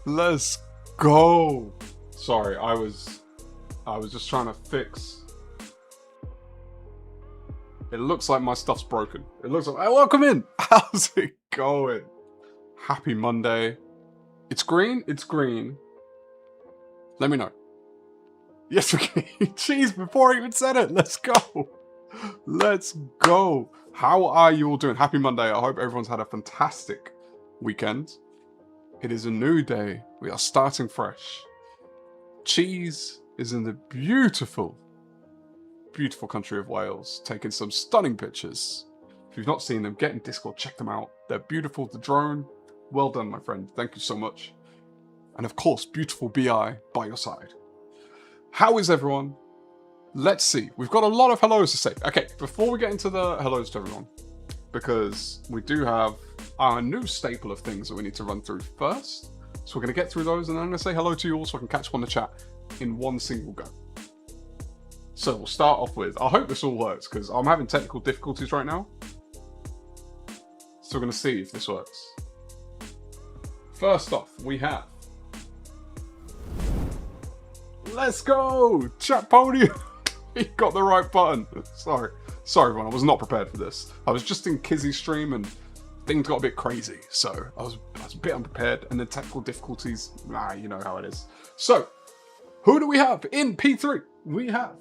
Let's go. Sorry, I was just trying to fix. It looks like my stuff's broken. It looks like, hey, welcome in. How's it going? Happy Monday. It's green. It's green. Let me know. Yes, we can. Jeez, before I even said it. Let's go. Let's go. How are you all doing? Happy Monday. I hope everyone's had a fantastic weekend. It is a new day. We are starting fresh. Cheese is in the beautiful, beautiful country of Wales, taking some stunning pictures. If you've not seen them, get in Discord, check them out. They're beautiful. The drone, well done, my friend. Thank you so much. And of course, beautiful BI by your side. How is everyone? Let's see. We've got a lot of hellos to say. Okay, before we get into the hellos to everyone, because we do have our new staple of things that we need to run through first. So we're going to get through those, and then I'm going to say hello to you all so I can catch up on the chat in one single go. So we'll start off with, I hope this all works, because I'm having technical difficulties right now. So we're going to see if this works. First off, we have... Let's go! Chat podium! He got the right button. Sorry everyone, I was not prepared for this. I was just in Kizzy's stream and things got a bit crazy. So I was a bit unprepared, and the technical difficulties, you know how it is. So, who do we have in P3? We have...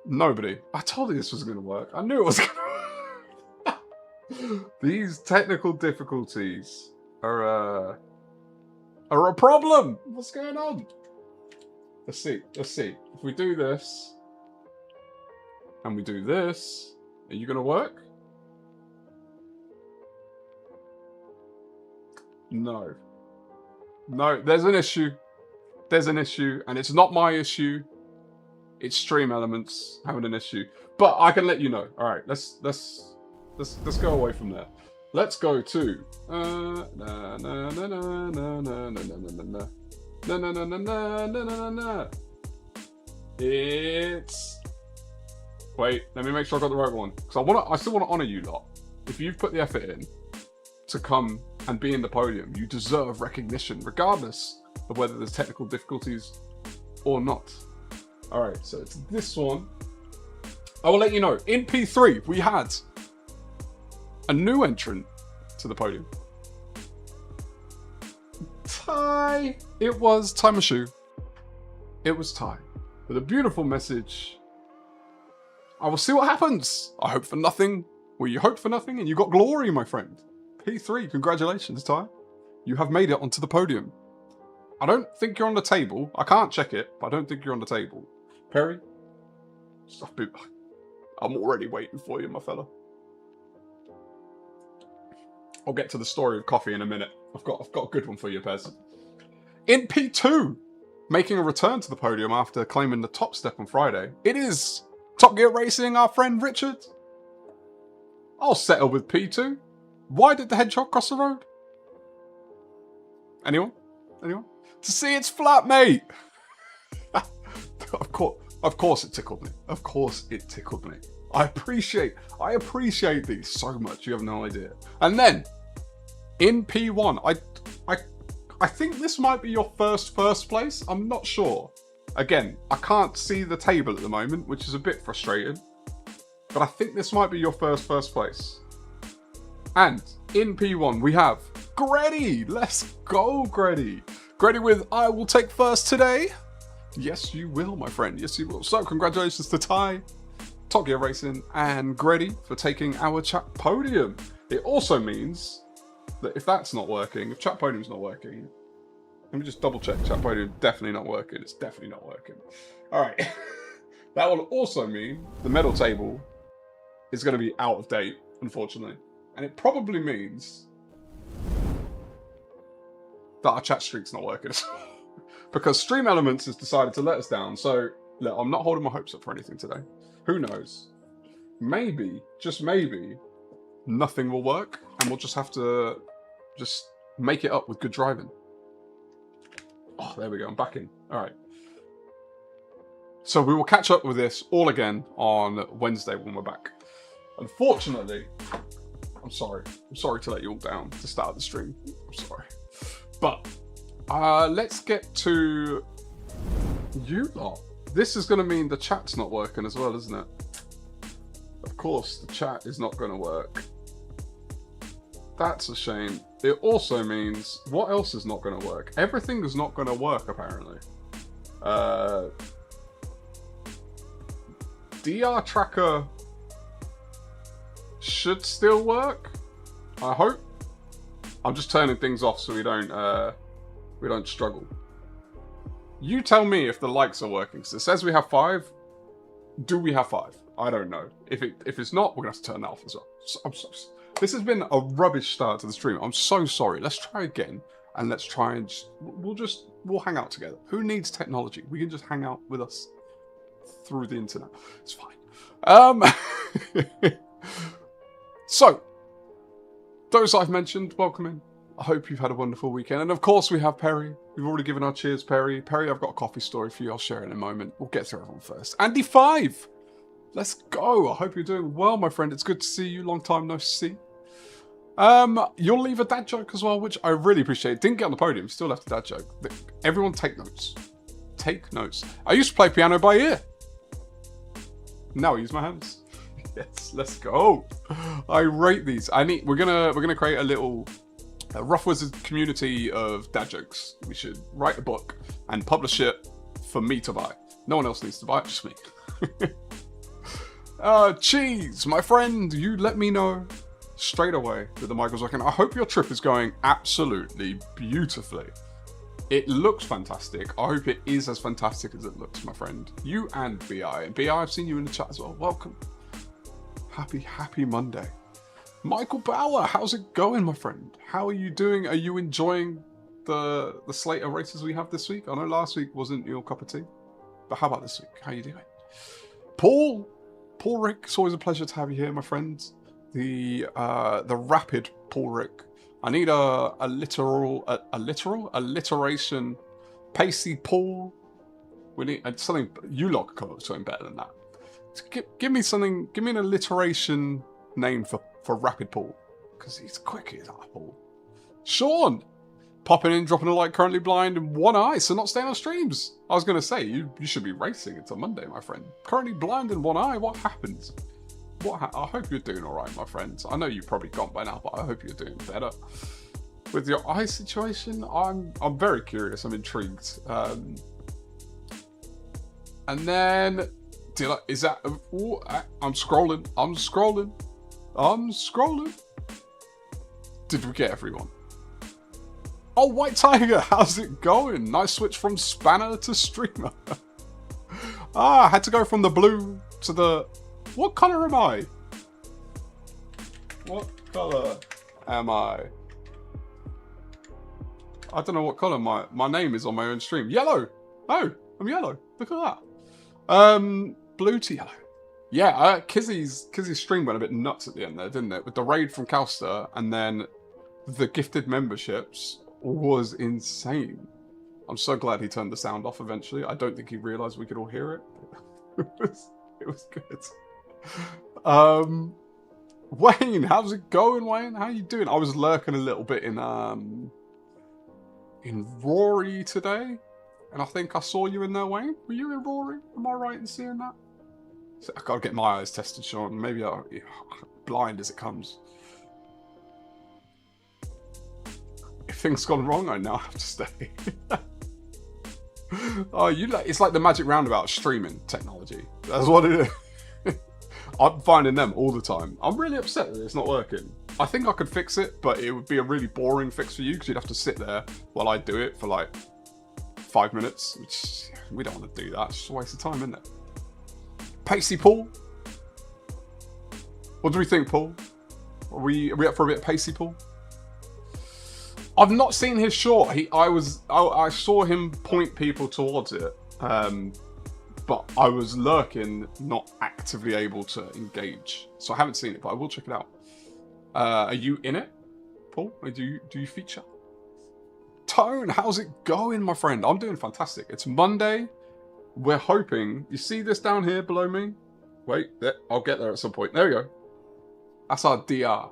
Nobody. I told you this was going to work. I knew it was going to. These technical difficulties are a problem. What's going on? Let's see. If we do this, and we do this, are you going to work? No. No, there's an issue. There's an issue, and it's not my issue. It's Stream Elements having an issue. But I can let you know. All right, let's go away from there. Let's go to It's... Wait, let me make sure I got the right one. Because I still want to honor you lot. If you've put the effort in to come and be in the podium, you deserve recognition, regardless of whether there's technical difficulties or not. All right, so it's this one. I will let you know. In P3, we had a new entrant to the podium. Ty. It was Tymashu. It was Ty. With a beautiful message. I will see what happens. I hope for nothing. Well, you hoped for nothing and you got glory, my friend. P3, congratulations, Ty. You have made it onto the podium. I don't think you're on the table. I can't check it, but I don't think you're on the table. Perry? I'm already waiting for you, my fella. I'll get to the story of coffee in a minute. I've got a good one for you, Pez. In P2, making a return to the podium after claiming the top step on Friday, it is Top Gear Racing, our friend Richard. I'll settle with P2. Why did the hedgehog cross the road? Anyone? Anyone? To see its flatmate! Of course it tickled me. Of course it tickled me. I appreciate these so much, you have no idea. And then, in P1, I think this might be your first place. I'm not sure. Again, I can't see the table at the moment, which is a bit frustrating. But I think this might be your first place. And in P1, we have Greddy. Let's go, Greddy. Greddy with I will take first today. Yes, you will, my friend. Yes, you will. So, congratulations to Ty, Top Gear Racing, and Greddy for taking our chat podium. It also means that if that's not working, if chat podium's not working, let me just double check. Chat podium definitely not working. It's definitely not working. All right. That will also mean the medal table is going to be out of date, unfortunately. And it probably means that our chat streak's not working. Because Stream Elements has decided to let us down. So, look, I'm not holding my hopes up for anything today. Who knows? Maybe, just maybe, nothing will work. And we'll just have to just make it up with good driving. Oh, there we go. I'm back in. All right. So we will catch up with this all again on Wednesday when we're back. Unfortunately, I'm sorry. I'm sorry to let you all down to start the stream. I'm sorry. But let's get to you lot. This is going to mean the chat's not working as well, isn't it? Of course, the chat is not going to work. That's a shame. It also means, what else is not going to work? Everything is not going to work, apparently. DR tracker should still work, I hope. I'm just turning things off so we don't struggle. You tell me if the likes are working. So it says we have 5. Do we have 5? I don't know. If it's not, we're gonna have to turn that off as well. This has been a rubbish start to the stream. I'm so sorry. Let's try again, and let's try and we'll hang out together. Who needs technology? We can just hang out with us through the internet. It's fine. So, those I've mentioned, welcome in. I hope you've had a wonderful weekend. And of course we have Perry. We've already given our cheers, Perry. Perry, I've got a coffee story for you. I'll share it in a moment. We'll get through everyone first. Andy 5! Let's go. I hope you're doing well, my friend. It's good to see you. Long time no see. You'll leave a dad joke as well, which I really appreciate. Didn't get on the podium. Still left a dad joke. Everyone take notes. Take notes. I used to play piano by ear. Now I use my hands. Yes, let's go. I rate these. We're gonna create a little RufffWizard community of dad jokes. We should write a book and publish it for me to buy. No one else needs to buy it, just me. Cheese, my friend, you let me know straight away that the mic was working. I hope your trip is going absolutely beautifully. It looks fantastic. I hope it is as fantastic as it looks, my friend. You and BI. And BI, I've seen you in the chat as well. Welcome. Happy Monday. Michael Bauer, how's it going, my friend? How are you doing? Are you enjoying the slate of races we have this week? I know last week wasn't your cup of tea, but how about this week? How are you doing? Paul Rick, it's always a pleasure to have you here, my friend. The rapid Paul Rick. I need alliteration. Pacey Paul. We need something. You lot can come up with something better than that. Give me something. Give me an alliteration name for Rapid Paul, because he's quick. He's that Paul. Sean, popping in, dropping a like. Currently blind in one eye, so not staying on streams. I was going to say you should be racing until Monday, my friend. Currently blind in one eye. What happened? I hope you're doing all right, my friends. I know you've probably gone by now, but I hope you're doing better. With your eye situation, I'm very curious. I'm intrigued. And then. Is that? Ooh, I'm scrolling. Did we get everyone? Oh, White Tiger, how's it going? Nice switch from spanner to streamer. I had to go from the blue to the... What colour am I? What colour am I? I don't know what colour my name is on my own stream. Yellow! Oh, I'm yellow. Look at that. Blue to yellow. Yeah, Kizzy's stream went a bit nuts at the end there, didn't it? With the raid from Calster and then the gifted memberships was insane. I'm so glad he turned the sound off eventually. I don't think he realised we could all hear it. It was good. Wayne, how's it going, Wayne? How you doing? I was lurking a little bit in Rory today, and I think I saw you in there, Wayne. Were you in Rory? Am I right in seeing that? So I gotta get my eyes tested, Sean. Maybe I'm blind as it comes. If things gone wrong, I now have to stay. Oh, it's like the magic roundabout of streaming technology. That's what it is. I'm finding them all the time. I'm really upset that it's not working. I think I could fix it, but it would be a really boring fix for you because you'd have to sit there while I do it for like 5 minutes, which we don't want to do that. It's just a waste of time, isn't it? Pacey Paul. What do we think, Paul? Are we up for a bit of Pacey Paul? I've not seen his short. I saw him point people towards it, but I was lurking, not actively able to engage. So I haven't seen it, but I will check it out. Are you in it, Paul? Do you feature? Tone, how's it going, my friend? I'm doing fantastic. It's Monday. We're hoping... You see this down here below me? Wait, I'll get there at some point. There we go. That's our DR.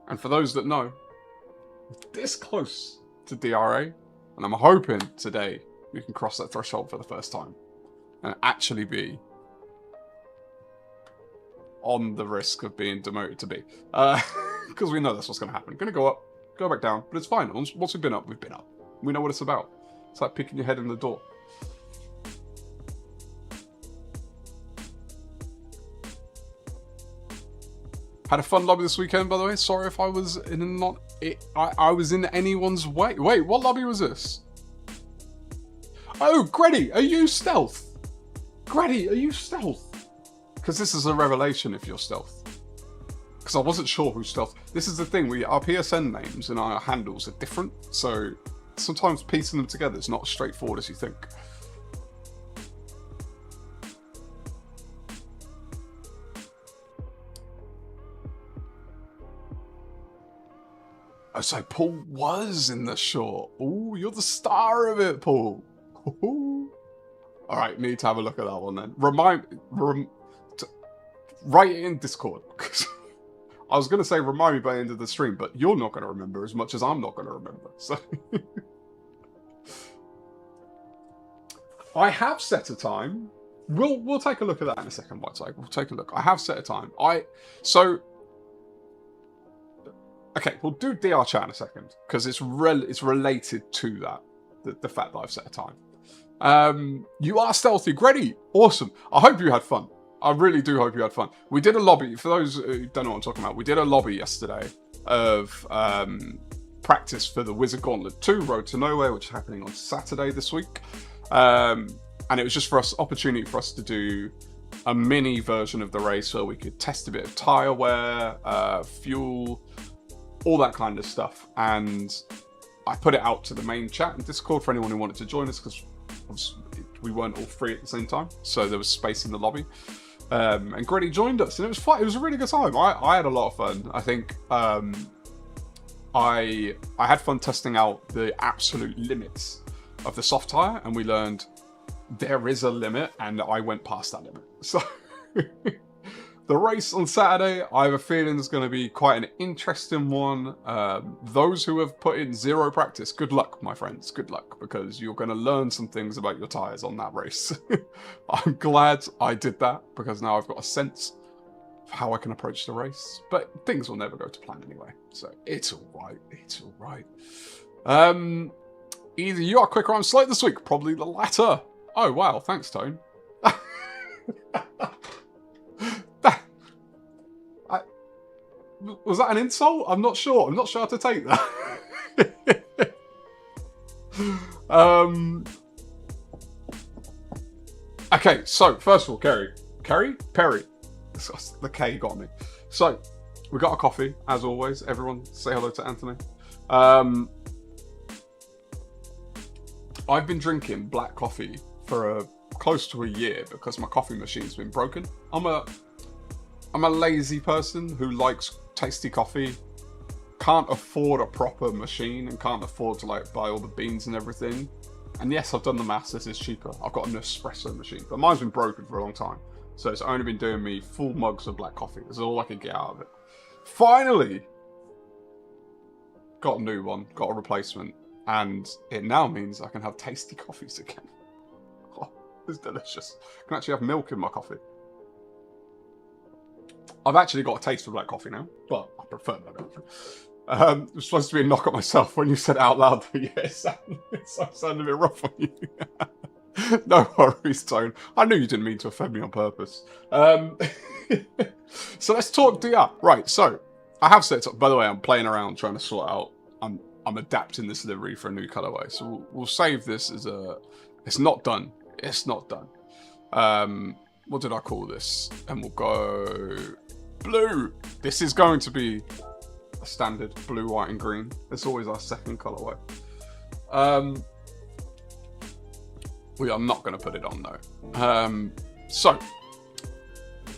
And for those that know, we're this close to DRA, and I'm hoping today we can cross that threshold for the first time and actually be on the risk of being demoted to B. Because we know that's what's going to happen. Going to go up, go back down, but it's fine. Once we've been up, we've been up. We know what it's about. It's like picking your head in the door. Had a fun lobby this weekend, by the way. Sorry if I was in I was in anyone's way. Wait, what lobby was this? Oh, Greddy, are you stealth? Greddy, are you stealth? Because this is a revelation if you're stealth. Because I wasn't sure who stealth. This is the thing, our PSN names and our handles are different, so sometimes piecing them together is not as straightforward as you think. Oh, so Paul was in the short. Oh, you're the star of it, Paul. All right, need to have a look at that one then. Write it in Discord. I was going to say remind me by the end of the stream, but you're not going to remember as much as I'm not going to remember. So I have set a time. We'll take a look at that in a second, Whiteside. We'll take a look. I have set a time. Okay, we'll do DR chat in a second because it's related to that, the fact that I've set a time. You are stealthy, Greddy. Awesome. I hope you had fun. I really do hope you had fun. We did a lobby, for those who don't know what I'm talking about, we did a lobby yesterday of practice for the Wizard Gauntlet 2 Road to Nowhere, which is happening on Saturday this week. And it was just opportunity for us to do a mini version of the race where we could test a bit of tyre wear, fuel, all that kind of stuff. And I put it out to the main chat and Discord for anyone who wanted to join us because we weren't all free at the same time. So there was space in the lobby. And Greddy joined us and it was fun. It was a really good time. I had a lot of fun. I think I had fun testing out the absolute limits of the soft tyre and we learned there is a limit and I went past that limit. So the race on Saturday, I have a feeling is going to be quite an interesting one. Those who have put in zero practice, good luck, my friends. Good luck, because you're going to learn some things about your tyres on that race. I'm glad I did that, because now I've got a sense of how I can approach the race. But things will never go to plan anyway, so it's all right. It's all right. Either you are quick or I'm slow this week. Probably the latter. Oh, wow. Thanks, Tone. Was that an insult? I'm not sure. I'm not sure how to take that. Okay, so first of all, Perry. The K got me. So we got a coffee as always. Everyone, say hello to Anthony. I've been drinking black coffee for close to a year because my coffee machine's been broken. I'm a lazy person who likes tasty coffee, can't afford a proper machine and can't afford to like buy all the beans and everything. And yes, I've done the maths, this is cheaper. I've got an espresso machine, but mine's been broken for a long time. So it's only been doing me full mugs of black coffee. That's all I could get out of it. Finally, got a new one, got a replacement. And it now means I can have tasty coffees again. Oh, it's delicious. I can actually have milk in my coffee. I've actually got a taste for black coffee now, but I prefer black coffee. It was supposed to be a knock at myself when you said it out loud. Yeah, it sounded a bit rough on you. No worries, Tone. I knew you didn't mean to offend me on purpose. So let's talk DR. Right, so I have set up. By the way, I'm playing around trying to sort out. I'm adapting this livery for a new colorway. So we'll save this as a. It's not done. It's not done. What did I call this? And we'll go blue. This is going to be a standard blue, white, and green. It's always our second colorway. We are not going to put it on though. So,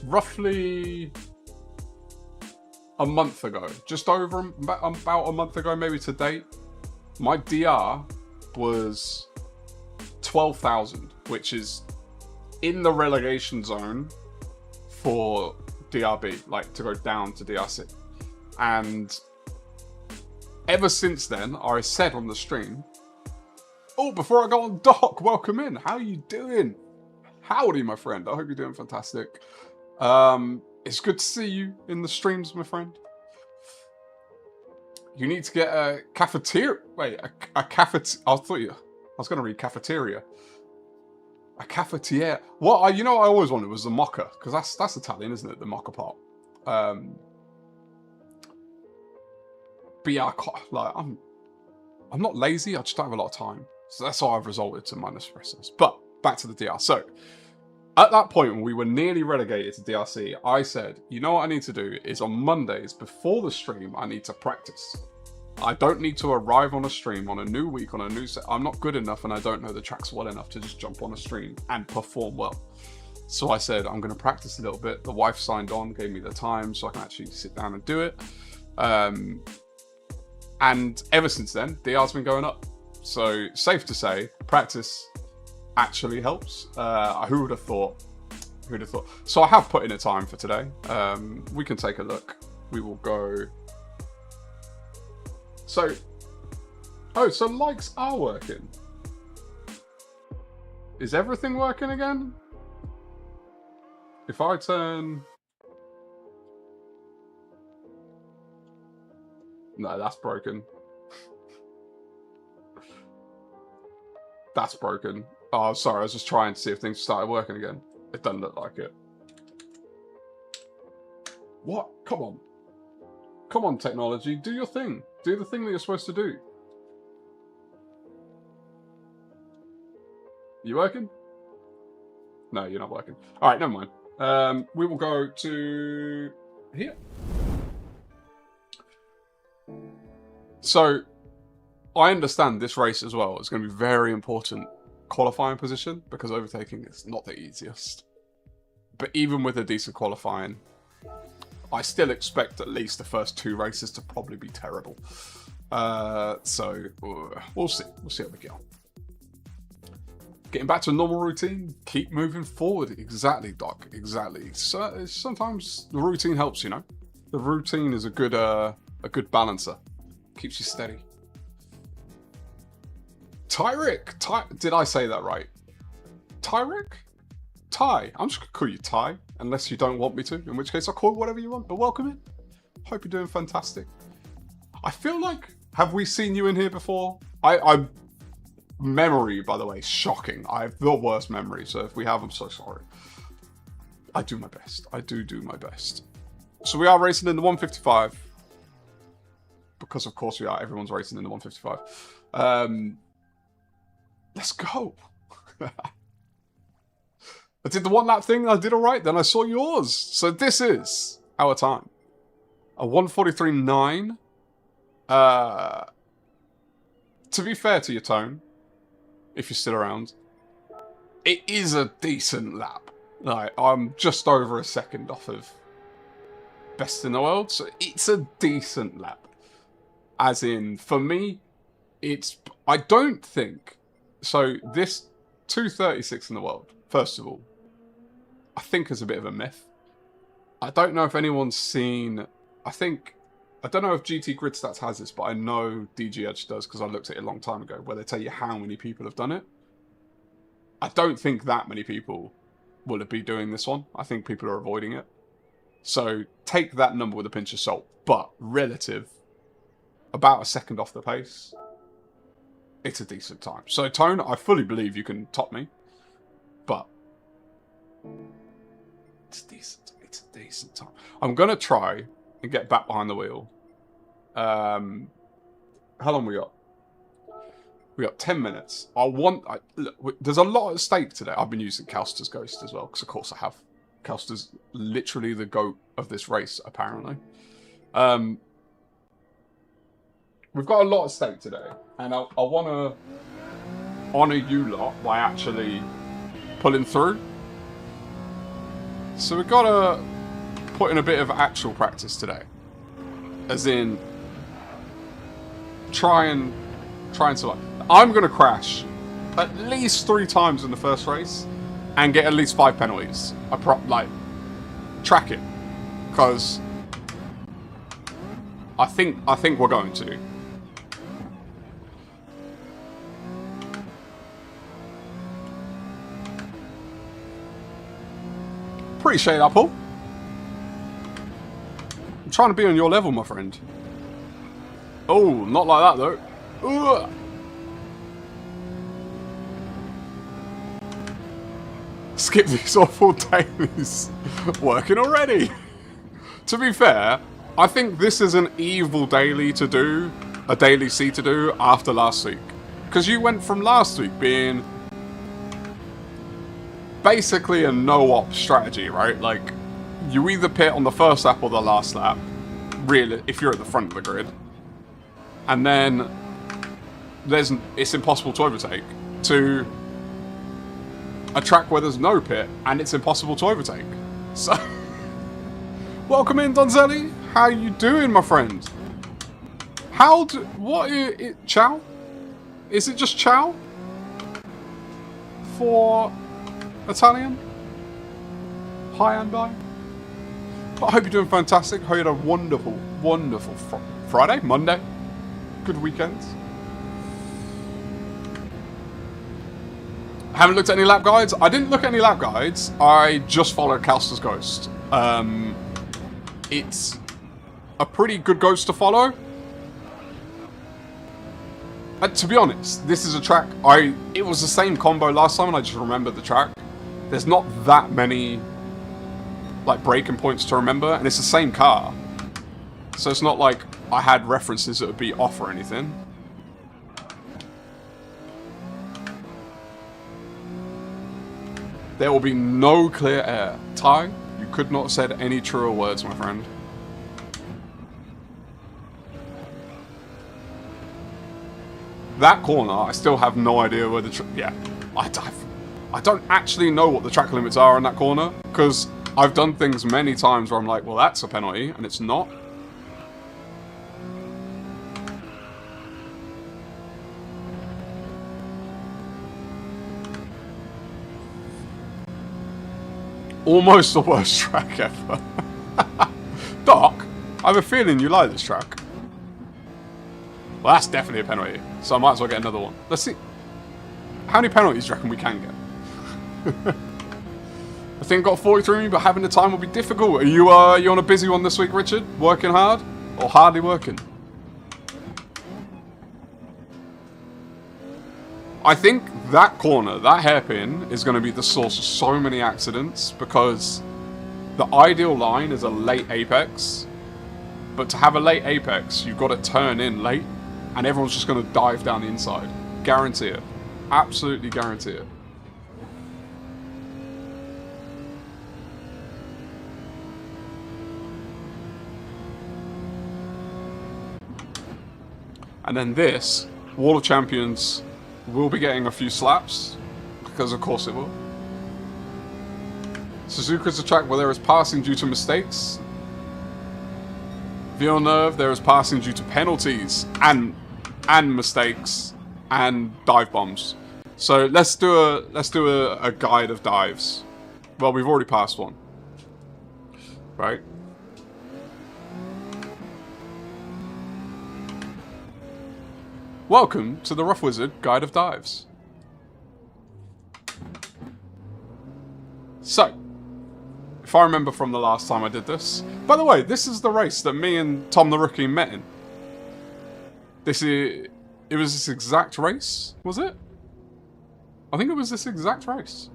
roughly a month ago, just over about a month ago, maybe to date, my DR was 12,000, which is in the relegation zone for DRB, like to go down to DRC. And ever since then, I said on the stream, oh, before I go on, Doc, welcome in. How you doing? Howdy, my friend. I hope you're doing fantastic. It's good to see you in the streams, my friend. You need to get a cafeteria. Wait, a cafet. I was going to read cafeteria. A cafetiere. What? You know what I always wanted was the mocha, because that's Italian, isn't it? The mocha part. But yeah, I'm not lazy. I just don't have a lot of time. So that's why I've resorted to my Nespressos. But back to the DR. So at that point when we were nearly relegated to DRC, I said, you know what I need to do is on Mondays before the stream, I need to practice. I don't need to arrive on a stream on a new week, on a new set. I'm not good enough and I don't know the tracks well enough to just jump on a stream and perform well. So I said, I'm going to practice a little bit. The wife signed on, gave me the time so I can actually sit down and do it. And ever since then, DR's been going up. So safe to say, practice actually helps. Who would have thought? Who'd have thought? So I have put in a time for today. We can take a look. We will go. So, oh, so likes are working. Is everything working again? If I turn... No, that's broken. That's broken. Oh, sorry, I was just trying to see if things started working again. It doesn't look like it. What? Come on. Come on, technology. Do your thing. Do the thing that you're supposed to do. You working? No, you're not working. All right, never mind. We will go to here. So, I understand this race as well. It's going to be very important qualifying position because overtaking is not the easiest. But even with a decent qualifying, I still expect at least the first 2 races to probably be terrible. So, we'll see. We'll see how we get on. Getting back to a normal routine, keep moving forward. Exactly, Doc. Exactly. So, sometimes the routine helps, you know. The routine is a good balancer. Keeps you steady. Tyrick. Did I say that right? Tyrick? Ty. I'm just going to call you Ty, unless you don't want me to, in which case I'll call you whatever you want, but welcome in. Hope you're doing fantastic. I feel like, have we seen you in here before? Memory, by the way, shocking. I have the worst memory, so if we have, I'm so sorry. I do my best. I do my best. So we are racing in the 155. Because of course we are. Everyone's racing in the 155. Let's go. I did the 1 lap thing and I did alright. Then I saw yours. So this is our time. A 1:43.9. To be fair to your tone, if you're still around, it is a decent lap. Like, I'm just over a second off of best in the world. So it's a decent lap. As in, for me, I don't think, so this 236 in the world, first of all, I think is a bit of a myth. I don't know if anyone's seen, I don't know if GT Grid Stats has this, but I know DG Edge does because I looked at it a long time ago, where they tell you how many people have done it. I don't think that many people will be doing this one. I think people are avoiding it. So take that number with a pinch of salt, but relative, about a second off the pace, it's a decent time. So Tone, I fully believe you can top me, but it's decent. It's a decent time. I'm going to try and get back behind the wheel. How long we got? We got 10 minutes. Look, there's a lot at stake today. I've been using Calster's Ghost as well, because of course I have. Calster's literally the GOAT of this race, apparently. We've got a lot at stake today, and I want to honour you lot by actually pulling through. So we've got to put in a bit of actual practice today. As in, try and survive. I'm going to crash at least 3 times in the first race and get at least 5 penalties. Track it. Because I think we're going to. Appreciate that, Paul. I'm trying to be on your level, my friend. Oh, not like that, though. Ugh. Skip these awful dailies. Working already. To be fair, I think this is an evil daily to do, a daily C to do after last week. Because you went from last week being basically a no-op strategy, right? Like, you either pit on the first lap or the last lap, really, if you're at the front of the grid. And then it's impossible to overtake, to a track where there's no pit and it's impossible to overtake. So, welcome in, Donzelli. How you doing, my friend? Ciao? Is it just ciao? For Italian? Hi and bye. I hope you're doing fantastic. Hope you had a wonderful, wonderful Friday, Monday. Good weekends. I haven't looked at any lap guides. I didn't look at any lap guides. I just followed Calster's Ghost. It's a pretty good ghost to follow. To be honest, this is a track. It was the same combo last time, and I just remembered the track. There's not that many like breaking points to remember, and it's the same car, so it's not like I had references that would be off or anything. There will be no clear air. Ty, you could not have said any truer words, my friend. That corner, I still have no idea where the yeah. I don't actually know what the track limits are in that corner, because I've done things many times where I'm like, well, that's a penalty, and it's not. Almost the worst track ever. Doc, I have a feeling you like this track. Well, that's definitely a penalty, so I might as well get another one. Let's see. How many penalties do you reckon we can get? I think I got 43, but having the time will be difficult. Are you on a busy one this week, Richard? Working hard? Or hardly working? I think that corner, that hairpin, is going to be the source of so many accidents, because the ideal line is a late apex, but to have a late apex, you've got to turn in late, and everyone's just going to dive down the inside. Guarantee it. Absolutely guarantee it. And then this, Wall of Champions, will be getting a few slaps, because of course it will. Suzuka's a track where there is passing due to mistakes. Villeneuve, there is passing due to penalties and mistakes and dive bombs. So let's do a guide of dives. Well, we've already passed one, right? Welcome to the RufffWizard Guide of Dives. So, if I remember from the last time I did this... By the way, this is the race that me and Tom the Rookie met in. It was this exact race, was it? I think it was this exact race.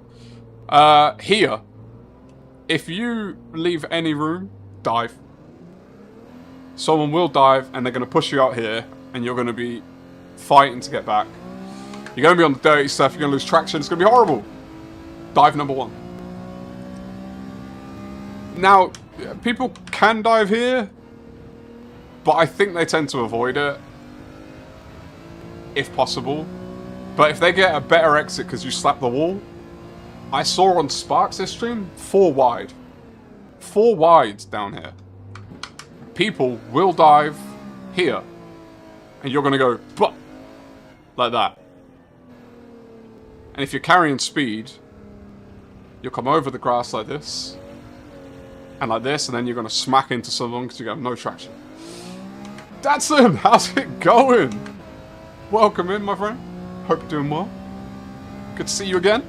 Here, if you leave any room, dive. Someone will dive, and they're going to push you out here, and you're going to be fighting to get back. You're going to be on the dirty stuff, you're going to lose traction, it's going to be horrible. Dive number one. Now, people can dive here, but I think they tend to avoid it, if possible. But if they get a better exit because you slap the wall, I saw on Sparks' stream, 4 wide. 4 wide down here. People will dive here, and you're going to go, but like that. And if you're carrying speed, you'll come over the grass like this, and like this, and then you're going to smack into someone because you have no traction. Datsun, how's it going? Welcome in, my friend. Hope you're doing well. Good to see you again.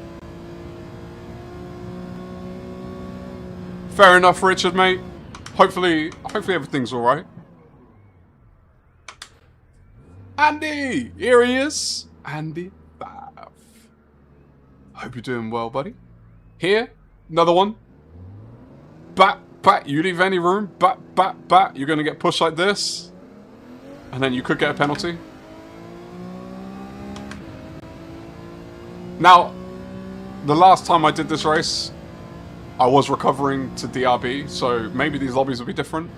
Fair enough, Richard, mate. Hopefully everything's alright. Andy! Here he is. Andy Bath. Hope you're doing well, buddy. Here, another one. Bat, you leave any room, bat, you're gonna get pushed like this. And then you could get a penalty. Now, the last time I did this race, I was recovering to DRB, so maybe these lobbies will be different.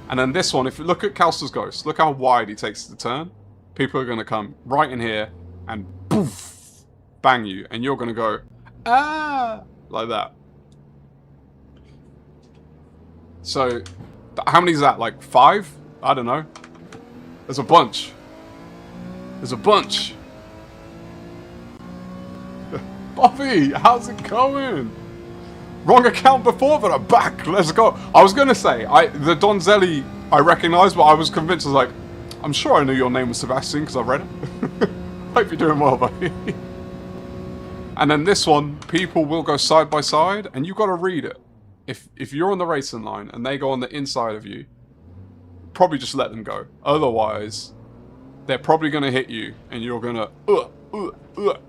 And then this one, if you look at Calster's Ghost, look how wide he takes the turn. People are going to come right in here and poof, bang you. And you're going to go, ah, like that. So, how many is that? Like 5? I don't know. There's a bunch. There's a bunch. Bobby, how's it going? Wrong account before, but I'm back. Let's go. I was going to say, the Donzelli I recognise, but I was convinced. I was like, I'm sure I knew your name was Sebastian because I read it. Hope you're doing well, buddy. And then this one, people will go side by side, and you've got to read it. If you're on the racing line and they go on the inside of you, probably just let them go. Otherwise, they're probably going to hit you, and you're going to,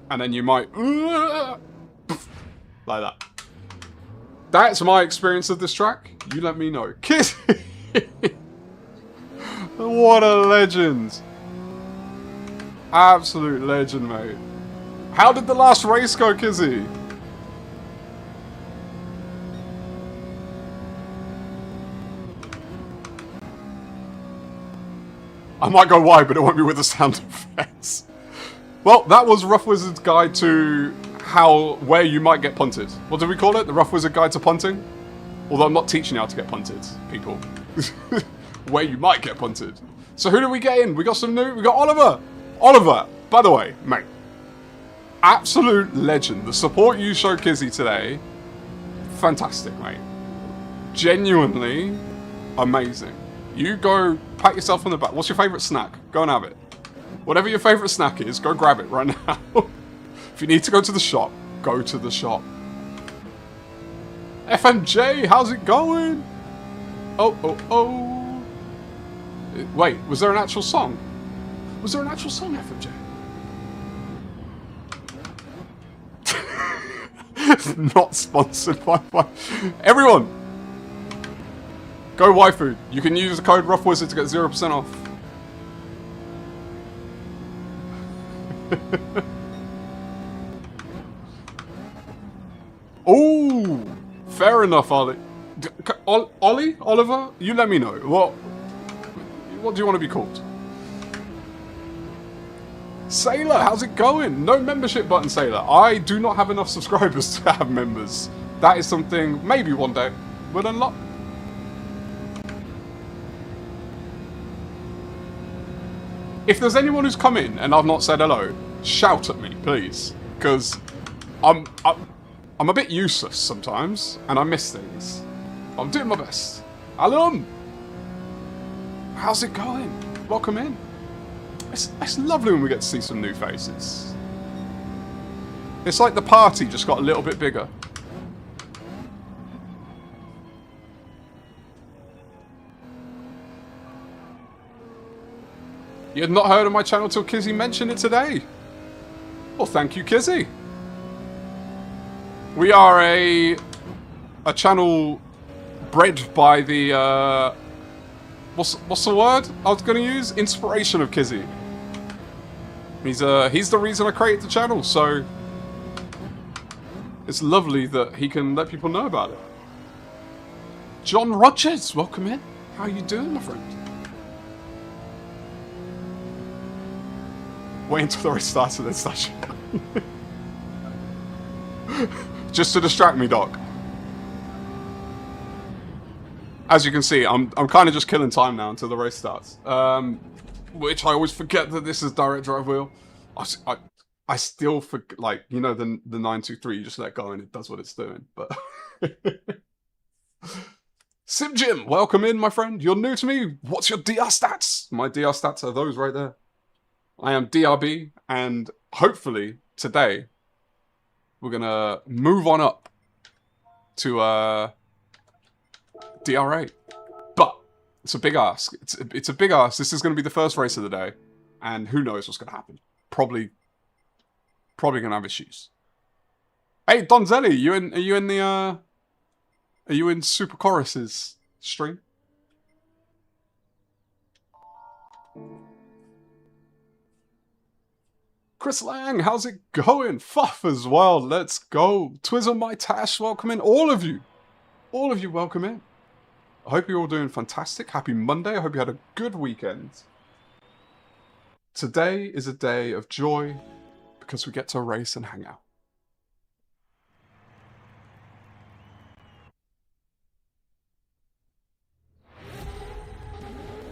and then you might, like that. That's my experience of this track. You let me know. Kiss. What a legend. Absolute legend, mate. How did the last race go, Kizzy? I might go wide, but it won't be with the sound effects. Well, that was RufffWizard's guide to where you might get punted. What do we call it? The RufffWizard guide to punting? Although I'm not teaching you how to get punted, people. Where you might get punted. So who do we get in? We got some new... We got Oliver! Oliver! By the way, mate. Absolute legend. The support you showed Kizzy today. Fantastic, mate. Genuinely amazing. You go pat yourself on the back. What's your favourite snack? Go and have it. Whatever your favourite snack is, go grab it right now. If you need to go to the shop, go to the shop. FMJ, how's it going? Oh. Wait, was there an actual song? Was there an actual song, FMJ? Not sponsored by... Everyone! Go waifu. You can use the code RufffWizard to get 0% off. Oh, fair enough, Ollie. Oliver, you let me know. What do you want to be called? Sailor, how's it going? No membership button, Sailor. I do not have enough subscribers to have members. That is something maybe one day we'll unlock. If there's anyone who's come in and I've not said hello, shout at me, please. Because I'm a bit useless sometimes, and I miss things. I'm doing my best. Alum! How's it going? Welcome in. It's lovely when we get to see some new faces. It's like the party just got a little bit bigger. You had not heard of my channel till Kizzy mentioned it today. Well, thank you, Kizzy. We are a channel bred by the what's the word I was going to use? Inspiration of Kizzy. He's the reason I created the channel, so it's lovely that he can let people know about it. John Rogers, welcome in. How are you doing, my friend? Wait until the race starts and then start. Just to distract me, Doc. As you can see, I'm kind of just killing time now until the race starts. Which I always forget that this is direct drive wheel. I still forget, like, you know, the 923, you just let go and it does what it's doing. But Sim Jim, welcome in, my friend. You're new to me. What's your DR stats? My DR stats are those right there. I am DRB, and hopefully today we're gonna move on up to DRA. But it's a big ask. It's a big ask. This is going to be the first race of the day. And who knows what's going to happen. Probably going to have issues. Hey, Donzelli, are you in Super Chorus's stream? Chris Lang, how's it going? Fuff as well, let's go. Twizzle My Tash, welcome in. All of you, welcome in. I hope you're all doing fantastic. Happy Monday. I hope you had a good weekend. Today is a day of joy because we get to race and hang out.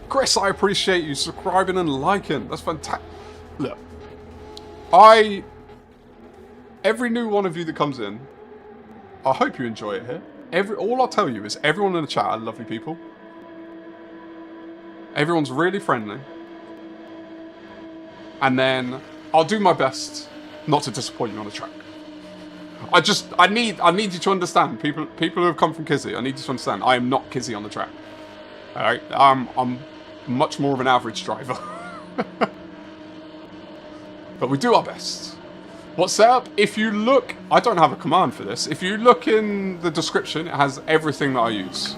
Chris, I appreciate you subscribing and liking. That's fantastic. Look, every new one of you that comes in, I hope you enjoy it here. All I'll tell you is everyone in the chat are lovely people. Everyone's really friendly. And then I'll do my best not to disappoint you on the track. I need you to understand, people who have come from Kizzy, I need you to understand, I am not Kizzy on the track. Alright? I'm much more of an average driver. But we do our best. What's up? If you look, I don't have a command for this. If you look in the description, it has everything that I use.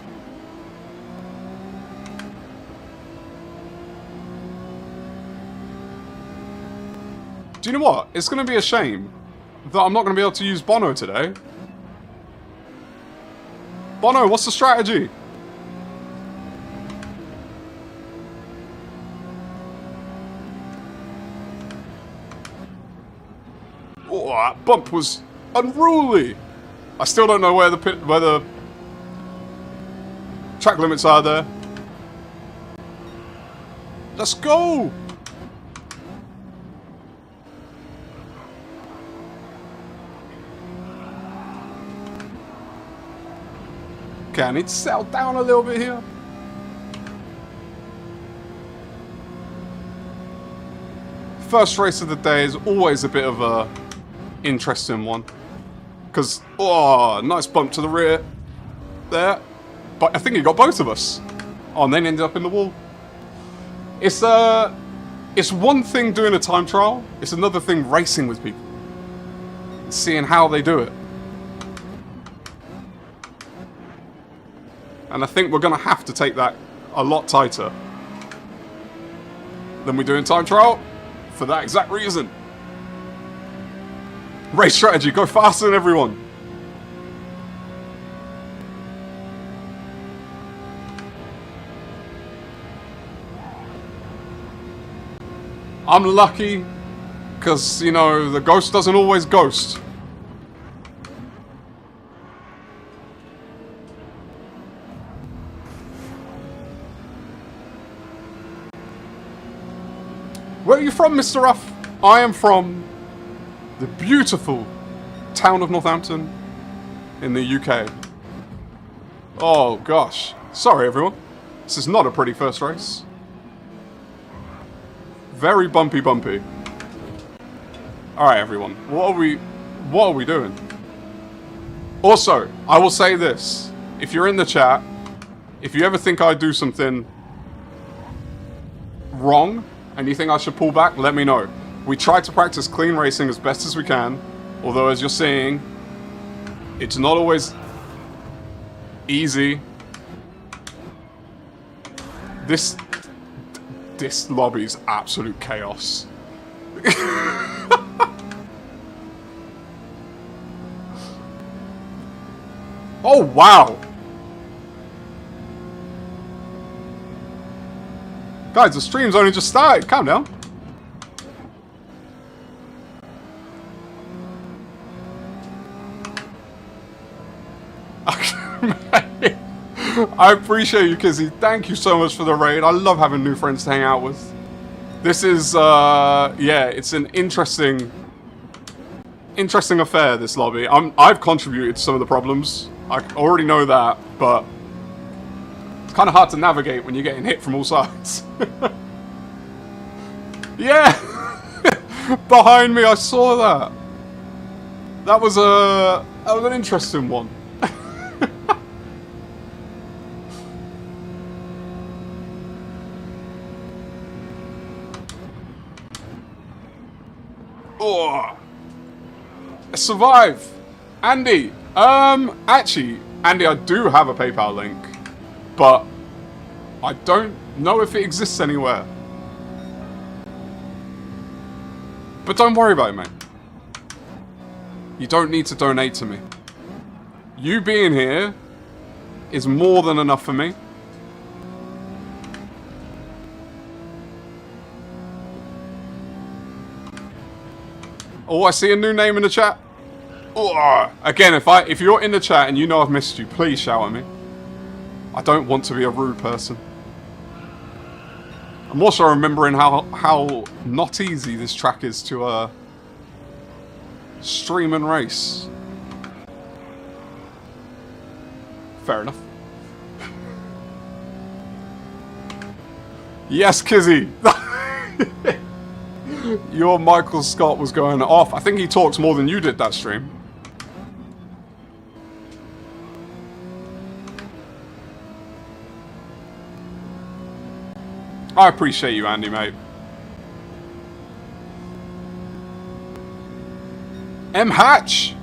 Do you know what? It's going to be a shame that I'm not going to be able to use Bono today. Bono, what's the strategy? Oh, that bump was unruly. I still don't know where the track limits are there. Let's go. Okay, I need to settle down a little bit here. First race of the day is always a bit of a interesting one. Because, oh, nice bump to the rear there. But I think he got both of us. Oh, and then ended up in the wall. It's one thing doing a time trial. It's another thing racing with people. Seeing how they do it. And I think we're going to have to take that a lot tighter than we do in time trial for that exact reason. Race strategy, go faster than everyone. I'm lucky because, you know, the ghost doesn't always ghost. Where are you from, Mr. Ruff? I am from the beautiful town of Northampton in the UK. Oh gosh. Sorry everyone. This is not a pretty first race. Very bumpy. Alright everyone. What are we doing? Also, I will say this. If you're in the chat, if you ever think I do something wrong and you think I should pull back, let me know. We try to practice clean racing as best as we can, although as you're seeing, it's not always easy. This lobby's absolute chaos. Oh wow! Guys, the stream's only just started. Calm down. I appreciate you, Kizzy. Thank you so much for the raid. I love having new friends to hang out with. This is, yeah, it's an interesting affair, this lobby. I've contributed to some of the problems. I already know that, but it's kind of hard to navigate when you're getting hit from all sides. Yeah! Behind me, I saw that. That was an interesting one. Oh, survive. Andy, actually, Andy, I do have a PayPal link, but I don't know if it exists anywhere. But don't worry about it, mate. You don't need to donate to me. You being here is more than enough for me. Oh, I see a new name in the chat. Oh, again, if you're in the chat and you know I've missed you, please shout at me. I don't want to be a rude person. I'm also remembering how not easy this track is to stream and race. Fair enough. Yes, Kizzy. Your Michael Scott was going off. I think he talks more than you did that stream. I appreciate you, Andy, mate. M. Hatch!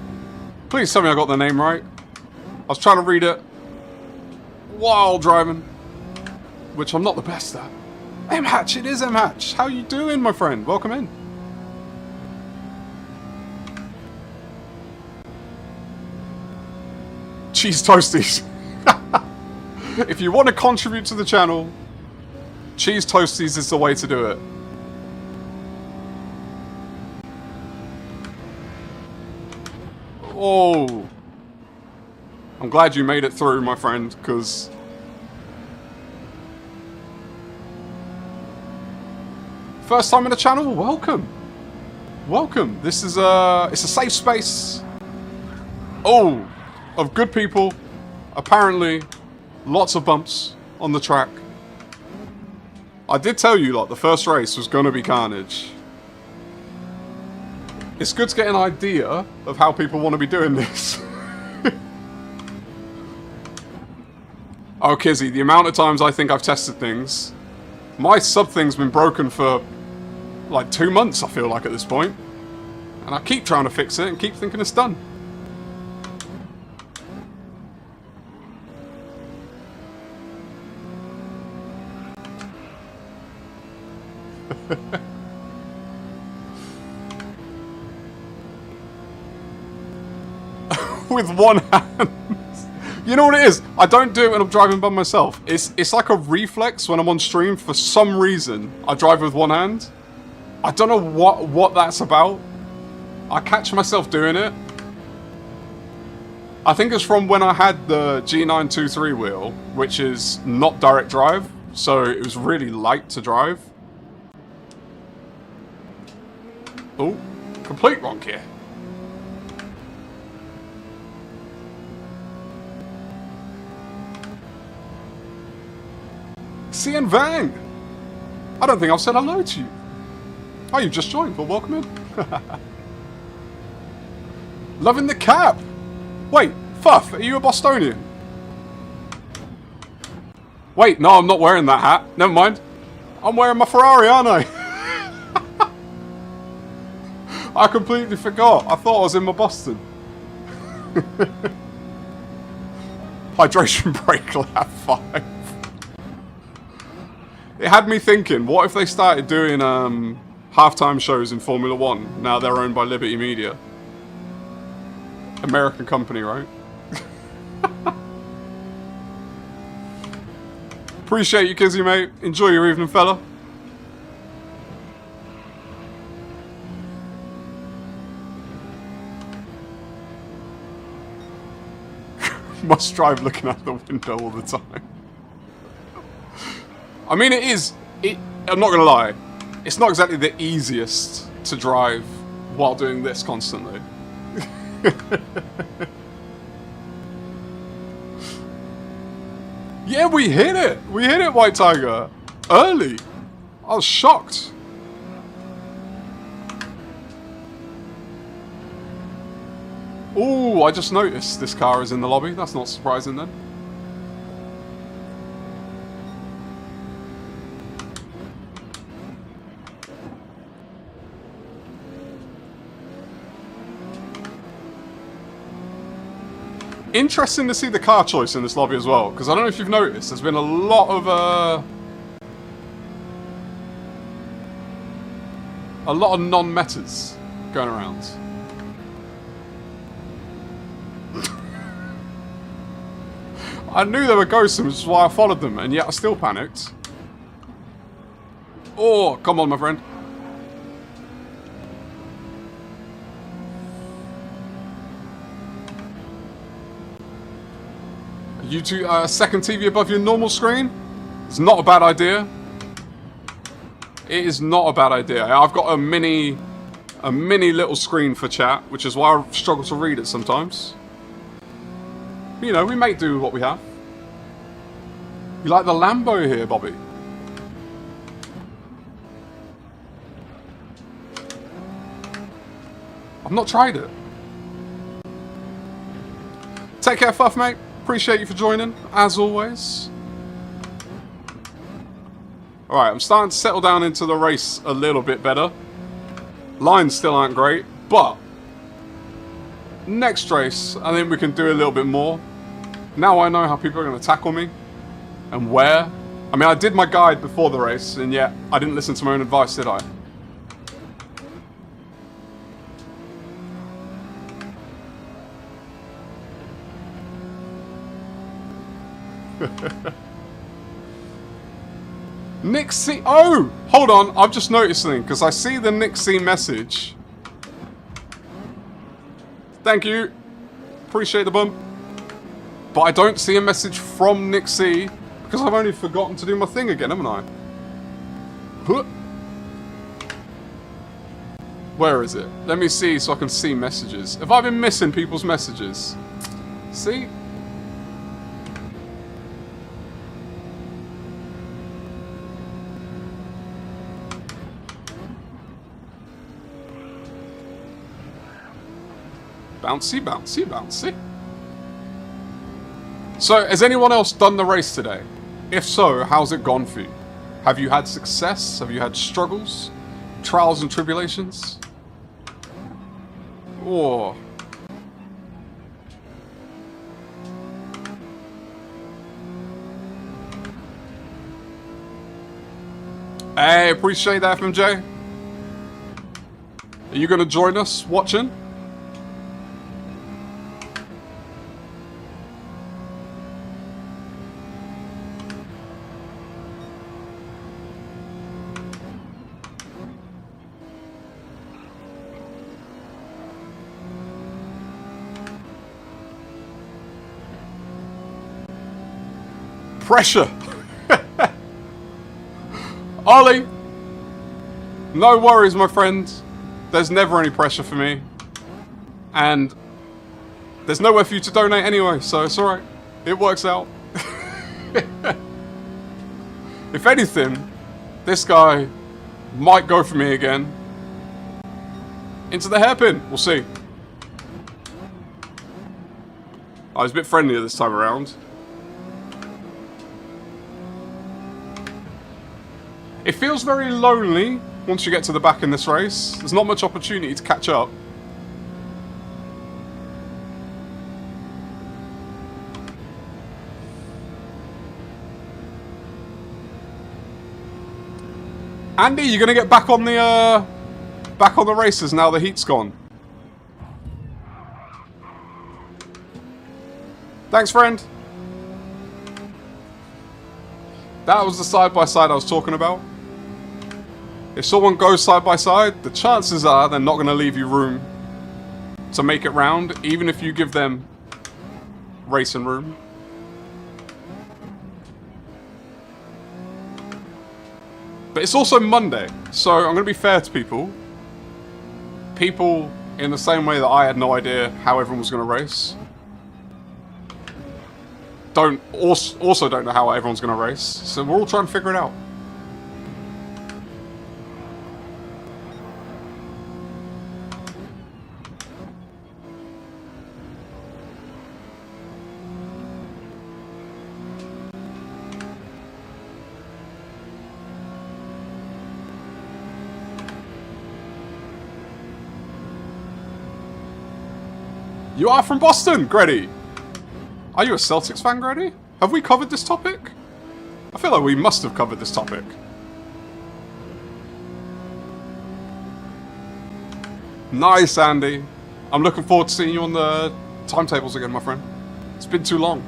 Please tell me I got the name right. I was trying to read it while driving, which I'm not the best at. M. Hatch, it is M. Hatch. How you doing, my friend? Welcome in. Cheese toasties. If you want to contribute to the channel, cheese toasties is the way to do it. Oh. I'm glad you made it through, my friend, because first time in the channel, welcome. Welcome. This is it's a safe space. Oh, of good people. Apparently, lots of bumps on the track. I did tell you, like, the first race was gonna be carnage. It's good to get an idea of how people want to be doing this. Oh, Kizzy, the amount of times I think I've tested things, my sub thing's been broken for like 2 months, I feel like, at this point. And I keep trying to fix it and keep thinking it's done. With one hand. You know what it is? I don't do it when I'm driving by myself. It's like a reflex when I'm on stream. For some reason, I drive with one hand. I don't know what that's about. I catch myself doing it. I think it's from when I had the G923 wheel, which is not direct drive, so it was really light to drive. Oh, complete wrong here. CN Vang! I don't think I've said hello to you. Oh, you just joined. Well, welcome in. Loving the cap! Wait, Fuff, are you a Bostonian? Wait, no, I'm not wearing that hat. Never mind. I'm wearing my Ferrari, aren't I? I completely forgot. I thought I was in my Boston. Hydration break lap 5. It had me thinking, what if they started doing halftime shows in Formula 1, now they're owned by Liberty Media? American company, right? Appreciate you, Kizzy, mate. Enjoy your evening, fella. Must drive looking out the window all the time. I mean, I'm not gonna lie, it's not exactly the easiest to drive while doing this constantly. Yeah, we hit it! We hit it, White Tiger! Early! I was shocked. Ooh, I just noticed this car is in the lobby. That's not surprising then. Interesting to see the car choice in this lobby as well, because I don't know if you've noticed, there's been a lot of non-metas going around. I knew they were ghosts, which is why I followed them, and yet I still panicked. Oh, come on, my friend. YouTube second TV above your normal screen? It's not a bad idea. It is not a bad idea. I've got a mini little screen for chat, which is why I struggle to read it sometimes. You know, we make do with what we have. You like the Lambo here, Bobby? I've not tried it. Take care, Fuff, mate. Appreciate you for joining, as always. Alright, I'm starting to settle down into the race a little bit better. Lines still aren't great, but next race, I think we can do a little bit more. Now I know how people are going to tackle me and where. I mean, I did my guide before the race, and yet I didn't listen to my own advice, did I? Nick C. Oh! Hold on, I've just noticed something, because I see the Nick C message. Thank you. Appreciate the bump. But I don't see a message from Nick C, because I've only forgotten to do my thing again, haven't I? Huh. Where is it? Let me see so I can see messages. Have I been missing people's messages? See? Bouncy, bouncy, bouncy. So, has anyone else done the race today? If so, how's it gone for you? Have you had success? Have you had struggles? Trials and tribulations? Oh. Hey, appreciate that, FMJ. Are you going to join us watching? Pressure. Ollie, no worries, my friend. There's never any pressure for me. And there's nowhere for you to donate anyway, so it's alright. It works out. If anything, this guy might go for me again. Into the hairpin. We'll see. I was a bit friendlier this time around. It feels very lonely once you get to the back in this race. There's not much opportunity to catch up. Andy, you're gonna get back on the races now the heat's gone. Thanks, friend. That was the side-by-side I was talking about. If someone goes side-by-side, the chances are they're not going to leave you room to make it round, even if you give them racing room. But it's also Monday, so I'm going to be fair to people. People, in the same way that I had no idea how everyone was going to race, also don't know how everyone's going to race, so we're all trying to figure it out. You are from Boston, Greddy. Are you a Celtics fan, Granny? Have we covered this topic? I feel like we must have covered this topic. Nice, Andy. I'm looking forward to seeing you on the timetables again, my friend. It's been too long.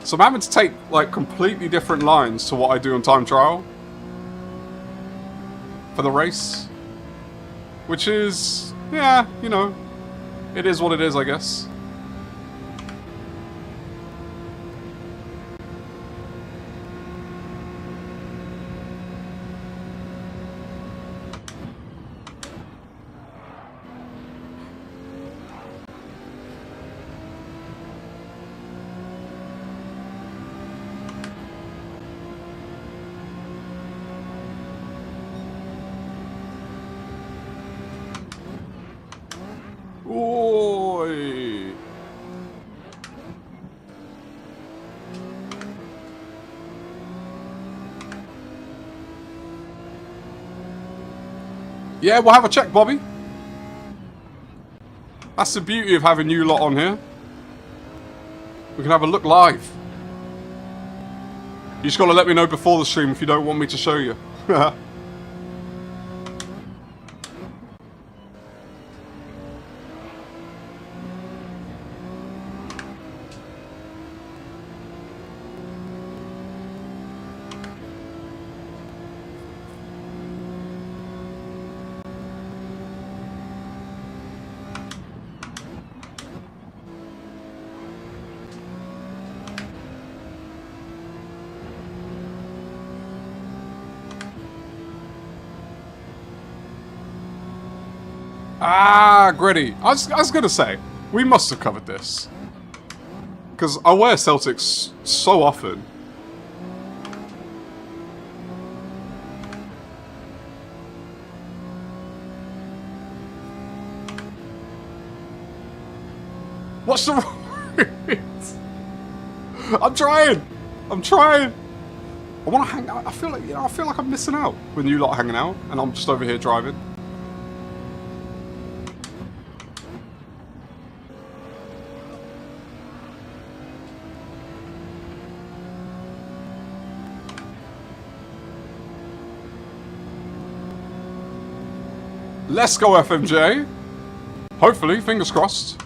So I'm having to take, like, completely different lines to what I do on time trial for the race. Which is, yeah, you know, it is what it is, I guess. Oi. Yeah, we'll have a check, Bobby. That's the beauty of having you lot on here. We can have a look live. You just gotta let me know before the stream if you don't want me to show you. Ah, Gritty. I was gonna say, we must have covered this. Because I wear Celtics so often. What's the I'm trying! I'm trying! I wanna hang out. I feel like, you know, I feel like I'm missing out when you lot are hanging out and I'm just over here driving. Let's go, FMJ. Hopefully, fingers crossed.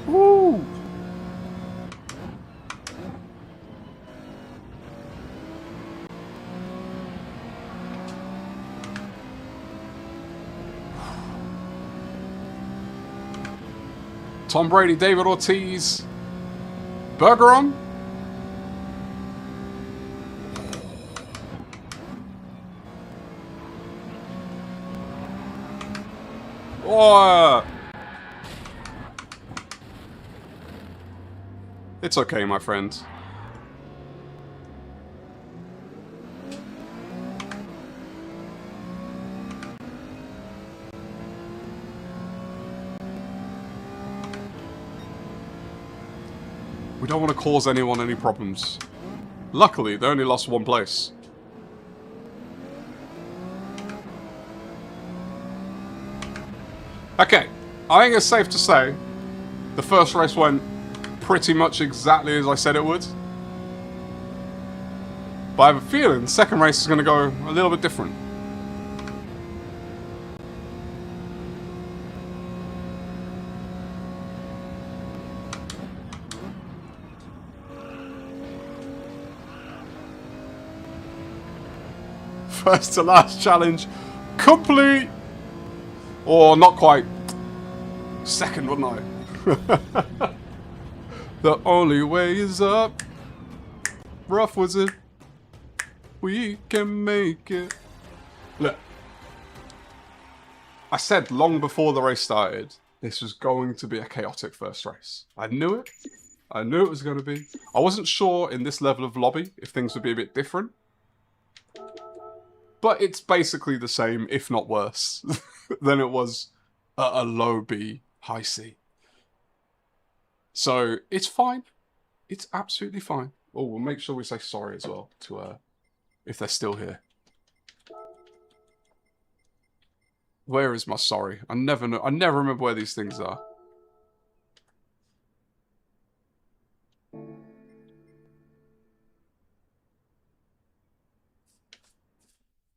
Woo! Tom Brady, David Ortiz. Burger on? Oh! It's okay, my friend. We don't want to cause anyone any problems. Luckily, they only lost one place. Okay, I think it's safe to say the first race went pretty much exactly as I said it would. But I have a feeling the second race is going to go a little bit different. First to last challenge complete! Or not quite. Second, wouldn't I? The only way is up. RufffWizard. We can make it. Look. I said long before the race started, this was going to be a chaotic first race. I knew it. I knew it was going to be. I wasn't sure in this level of lobby if things would be a bit different. But it's basically the same, if not worse, than it was at a low B, high C. So, it's fine. It's absolutely fine. Oh, we'll make sure we say sorry as well to, if they're still here. Where is my sorry? I never know. I never remember where these things are.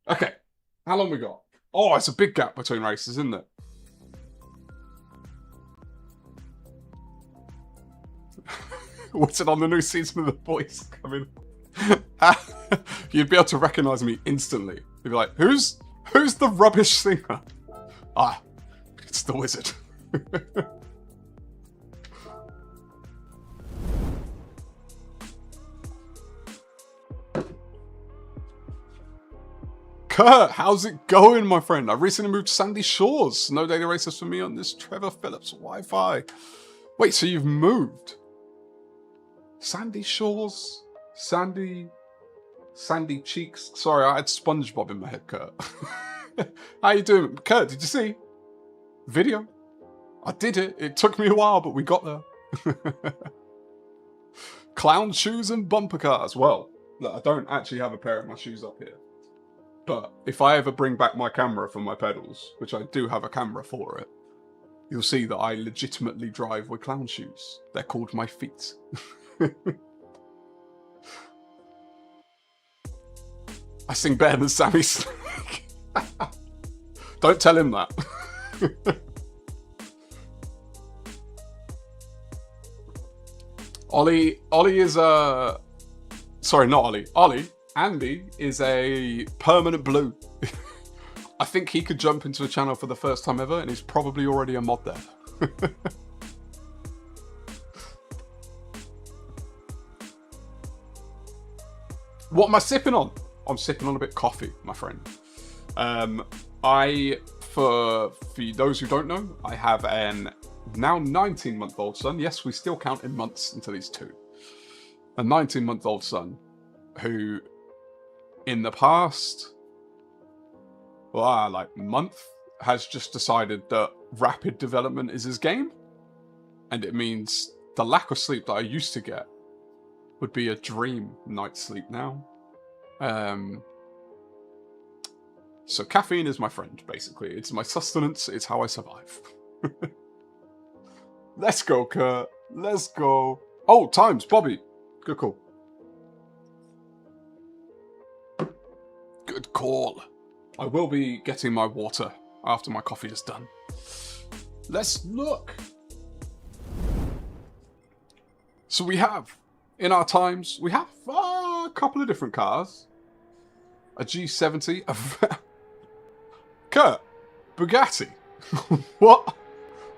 Okay. How long we got? Oh, it's a big gap between races, isn't it? What's it on the new season of The Voice coming? You'd be able to recognize me instantly. You'd be like, who's the rubbish singer? Ah, it's the wizard. Kurt, how's it going, my friend? I recently moved to Sandy Shores. No daily races for me on this Trevor Phillips Wi-Fi. Wait, so you've moved? Sandy Shores? Sandy Cheeks? Sorry, I had SpongeBob in my head, Kurt. How you doing? Kurt, did you see? Video? I did it. It took me a while, but we got there. Clown shoes and bumper cars. Well, look, I don't actually have a pair of my shoes up here. But if I ever bring back my camera for my pedals, which I do have a camera for it, you'll see that I legitimately drive with clown shoes. They're called my feet. I sing better than Sammy Snake. Don't tell him that. Ollie is a... Sorry, not Ollie. Ollie, Andy, is a permanent blue. I think he could jump into a channel for the first time ever, and he's probably already a mod there. What am I sipping on? I'm sipping on a bit of coffee, my friend. For those who don't know, I have an now 19-month-old son. Yes, we still count in months until he's 2. A 19-month-old son who, in the past, month, has just decided that rapid development is his game. And it means the lack of sleep that I used to get would be a dream night's sleep now. So caffeine is my friend, basically. It's my sustenance. It's how I survive. Let's go, Kurt. Let's go. Oh, times, Bobby. Good call. Good call. I will be getting my water after my coffee is done. Let's look. So we have, in our times, we have a couple of different cars. A G70. Kurt, Bugatti.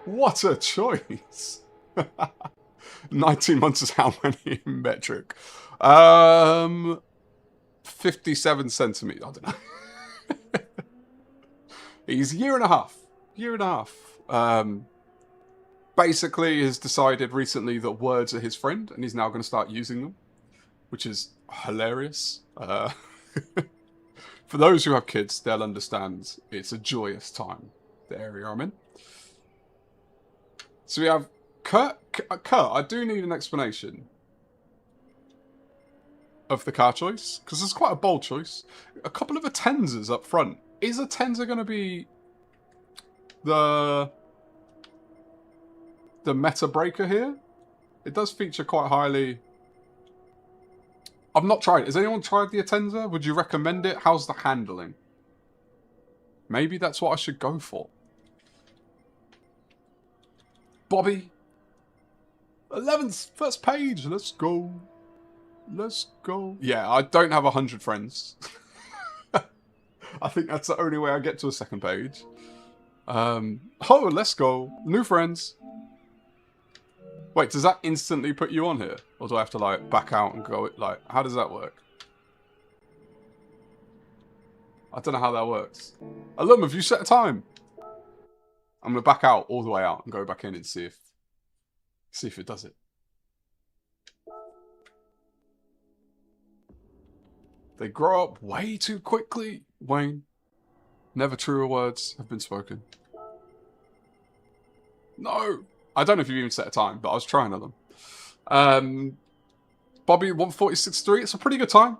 What a choice. 19 months is how many in metric? 57 centimeters. I don't know. He's a year and a half. Basically has decided recently that words are his friend, and he's now going to start using them, which is hilarious. For those who have kids, they'll understand it's a joyous time, the area I'm in. So we have Kurt, I do need an explanation of the car choice, because it's quite a bold choice. A couple of Atenzas up front. Is Atenza going to be the meta breaker here? It does feature quite highly. I've not tried it. Has anyone tried the Atenza? Would you recommend it? How's the handling? Maybe that's what I should go for. Bobby. 11th, first page. Let's go. Let's go. Yeah, I don't have 100 friends. I think that's the only way I get to a second page. Oh, let's go. New friends. Wait, does that instantly put you on here? Or do I have to, like, back out and go, like, how does that work? I don't know how that works. Alum, have you set a time? I'm going to back out all the way out and go back in and see if it does it. They grow up way too quickly, Wayne. Never truer words have been spoken. No! I don't know if you've even set a time, but I was trying at them. Bobby 146.3, it's a pretty good time.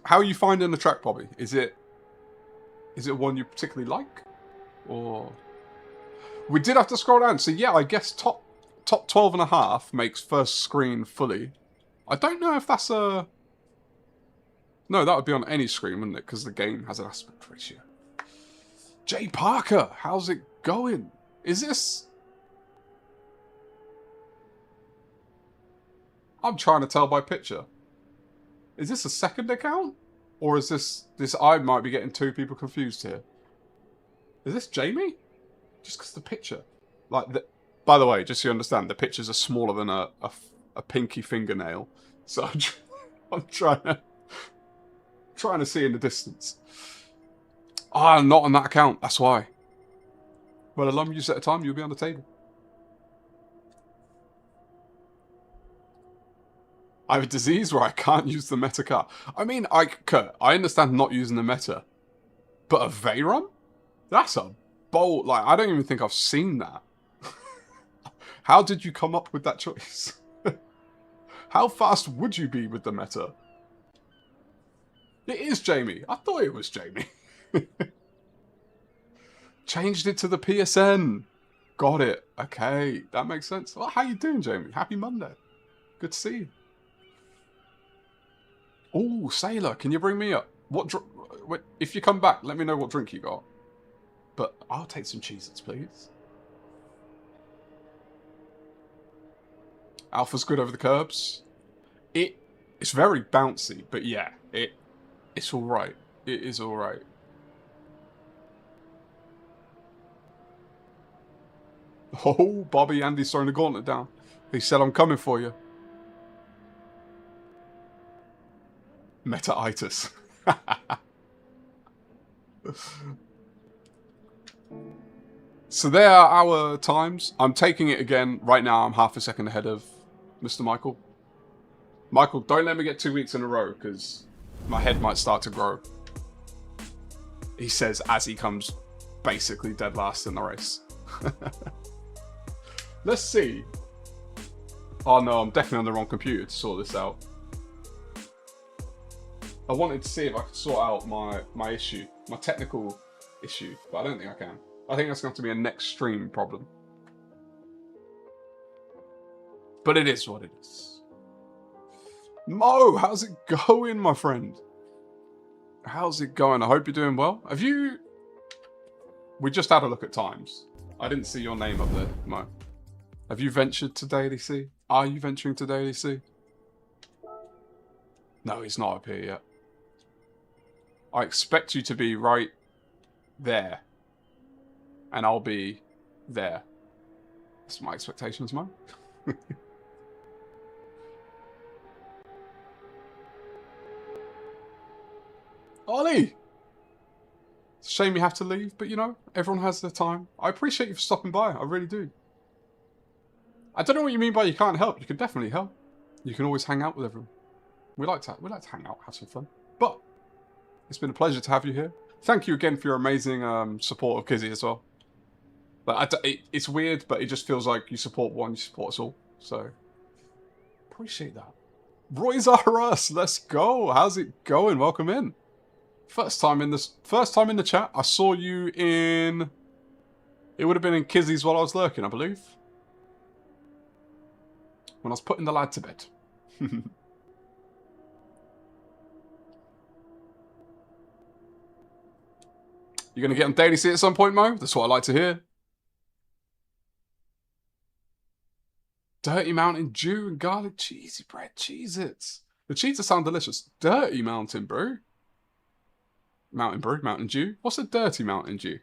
How are you finding the track, Bobby? Is it one you particularly like? Or... We did have to scroll down, so yeah, I guess top 12.5 makes first screen fully. I don't know if that's a... No, that would be on any screen, wouldn't it? Because the game has an aspect ratio. Jay Parker, how's it going? Is this... I'm trying to tell by picture. Is this a second account? Or is this... I might be getting two people confused here. Is this Jamie? Just because the picture... By the way, just so you understand, the pictures are smaller than a pinky fingernail. So I'm trying to see in the distance. Ah, I'm not on that account. That's why. Well, as long as you set a time, you'll be on the table. I have a disease where I can't use the meta car. I mean, Kurt, I understand not using the meta. But a Veyron? That's a bold... I don't even think I've seen that. How did you come up with that choice? How fast would you be with the meta? It is Jamie. I thought it was Jamie. Changed it to the PSN. Got it. Okay, that makes sense. Well, how you doing, Jamie? Happy Monday. Good to see you. Oh, Sailor, can you bring me up? If you come back, let me know what drink you got. But I'll take some Cheez-Its, please. Alpha's good over the curbs. It's very bouncy, but yeah, it's alright. It is alright. Oh, Bobby, Andy's throwing the gauntlet down. He said, I'm coming for you. Meta-itis. So there are our times. I'm taking it again. Right now, I'm half a second ahead of Mr. Michael. Michael, don't let me get 2 weeks in a row, because my head might start to grow. He says as he comes basically dead last in the race. Let's see. Oh no, I'm definitely on the wrong computer to sort this out. I wanted to see if I could sort out my issue, my technical issue, but I don't think I can. I think that's going to be a next stream problem. But it is what it is. Mo, how's it going, my friend? How's it going? I hope you're doing well. Have you... We just had a look at times. I didn't see your name up there, Mo. Have you ventured to Daily C? Are you venturing to Daily C? No, he's not up here yet. I expect you to be right there. And I'll be there. That's my expectations, Mo. Ollie! It's a shame you have to leave, but you know, everyone has their time. I appreciate you for stopping by, I really do. I don't know what you mean by you can't help. You can definitely help. You can always hang out with everyone. We like to hang out, have some fun. But it's been a pleasure to have you here. Thank you again for your amazing support of Kizzy as well. But it's weird, but it just feels like you support one, you support us all. So appreciate that. Roy's RS, let's go. How's it going? Welcome in. First time in the chat. I saw you in... It would have been in Kizzy's while I was lurking, I believe. When I was putting the lad to bed. You're going to get on Daily C at some point, Mo? That's what I like to hear. Dirty Mountain Dew and garlic cheesy bread. Cheez-Its. The Cheez-Its sound delicious. Dirty Mountain Brew. Mountain Brew, Mountain Dew. What's a dirty Mountain Dew?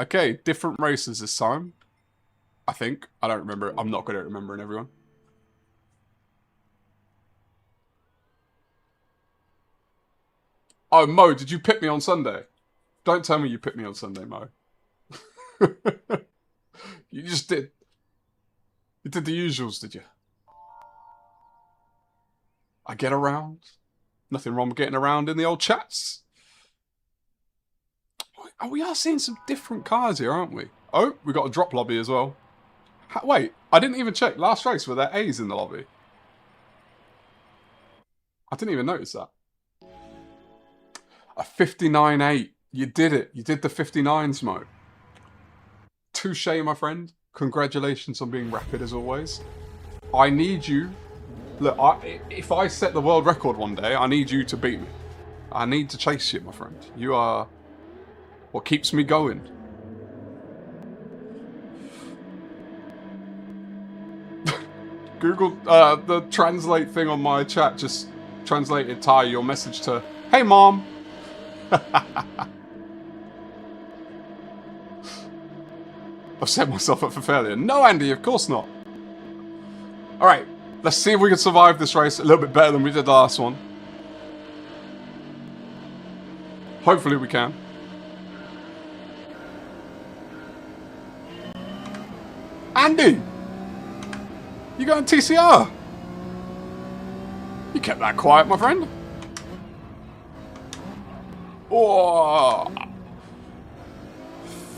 Okay, different races this time. I think. I don't remember. I'm not good at remembering everyone. Oh, Mo, did you pick me on Sunday? Don't tell me you picked me on Sunday, Mo. You just did. You did the usuals, did you? I get around. Nothing wrong with getting around in the old chats. Oh, we are seeing some different cars here, aren't we? Oh, we got a drop lobby as well. Wait, I didn't even check. Last race, were there A's in the lobby? I didn't even notice that. A 59.8. You did it. You did the 59 smoke. Touche, my friend. Congratulations on being rapid as always. I need you. Look, if I set the world record one day, I need you to beat me. I need to chase you, my friend. You are what keeps me going. Google, the translate thing on my chat just translated, Ty, your message to, hey, Mom. I've set myself up for failure. No, Andy, of course not. Alright, let's see if we can survive this race a little bit better than we did the last one. Hopefully we can. Andy! You going TCR? You kept that quiet, my friend. Oh.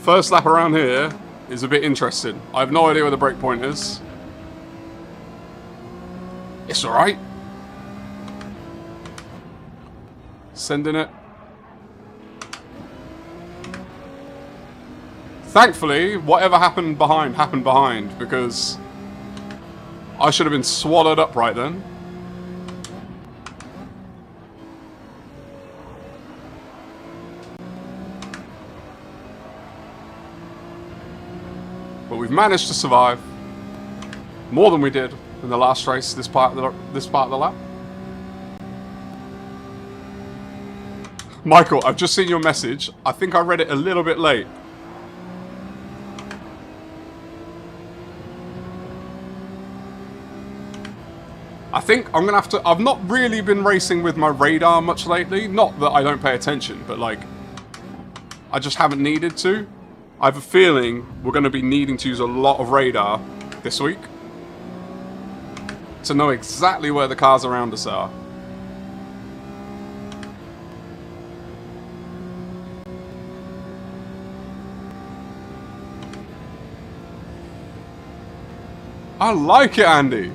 First lap around here is a bit interesting. I have no idea where the break point is. It's alright. Sending it. Thankfully, whatever happened behind, because I should have been swallowed up right then. But we've managed to survive more than we did in the last race, this part of the lap. Michael, I've just seen your message. I think I read it a little bit late. I think I'm gonna have to. I've not really been racing with my radar much lately. Not that I don't pay attention, but like, I just haven't needed to. I have a feeling we're going to be needing to use a lot of radar this week to know exactly where the cars around us are. I like it, Andy.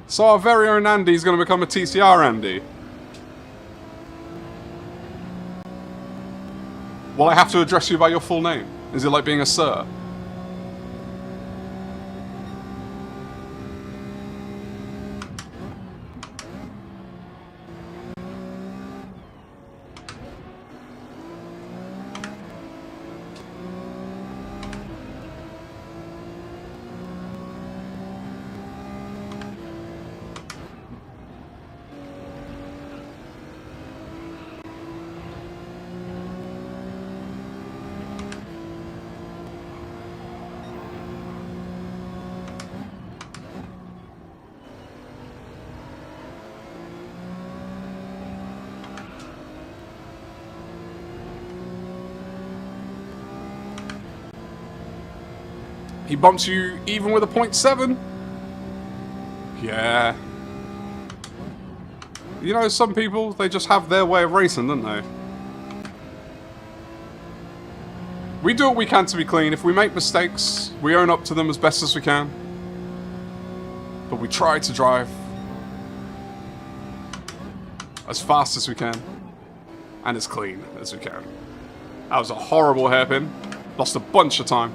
So our very own Andy is going to become a TCR Andy. Will I have to address you by your full name? Is it like being a sir? He bumps you even with a 0.7. Yeah. You know, some people, they just have their way of racing, don't they? We do what we can to be clean. If we make mistakes, we own up to them as best as we can. But we try to drive as fast as we can and as clean as we can. That was a horrible hairpin. Lost a bunch of time.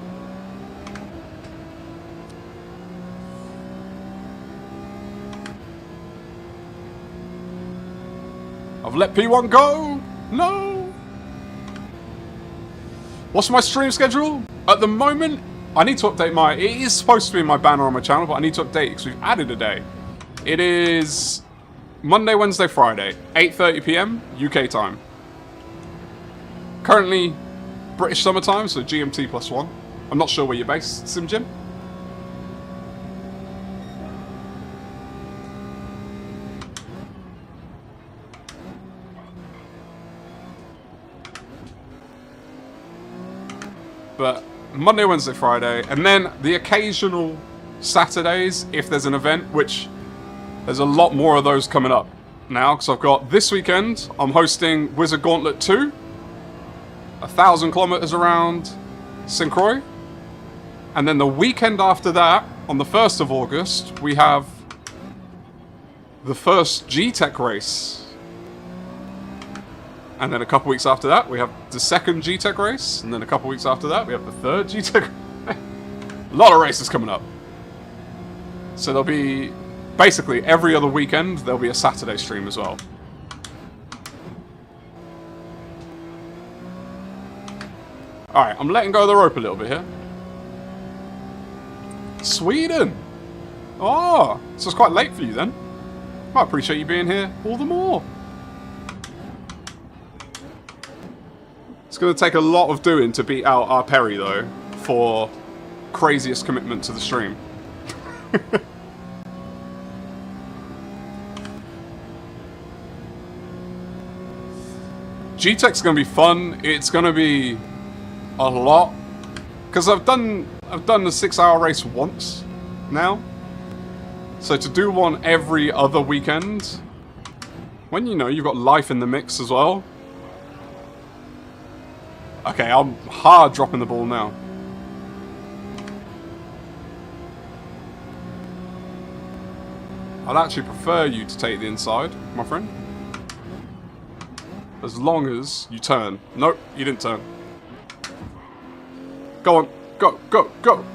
I've let P1 go! No! What's my stream schedule? At the moment, I need to update my... It is supposed to be in my banner on my channel, but I need to update it because we've added a day. It is Monday, Wednesday, Friday, 8:30 PM UK time. Currently British summertime, so GMT +1. I'm not sure where you're based, Sim Jim. But Monday, Wednesday, Friday, and then the occasional Saturdays if there's an event, which there's a lot more of those coming up now, because I've got this weekend, I'm hosting Wizard Gauntlet 2, 1,000 kilometers around St. Croix, and then the weekend after that, on the 1st of August, we have the first G-Tech race. And then a couple weeks after that, we have the second G-Tech race. And then a couple weeks after that, we have the third G-Tech. A lot of races coming up. So there'll be, basically, every other weekend, there'll be a Saturday stream as well. Alright, I'm letting go of the rope a little bit here. Sweden! Oh, so it's quite late for you then. I appreciate you being here all the more. It's going to take a lot of doing to beat out our Perry, though, for craziest commitment to the stream. G-Tech's going to be fun. It's going to be a lot. Because I've done the 6-hour race once now. So to do one every other weekend, when you know you've got life in the mix as well. Okay, I'm hard dropping the ball now. I'd actually prefer you to take the inside, my friend. As long as you turn. Nope, you didn't turn. Go on. Go, go, go.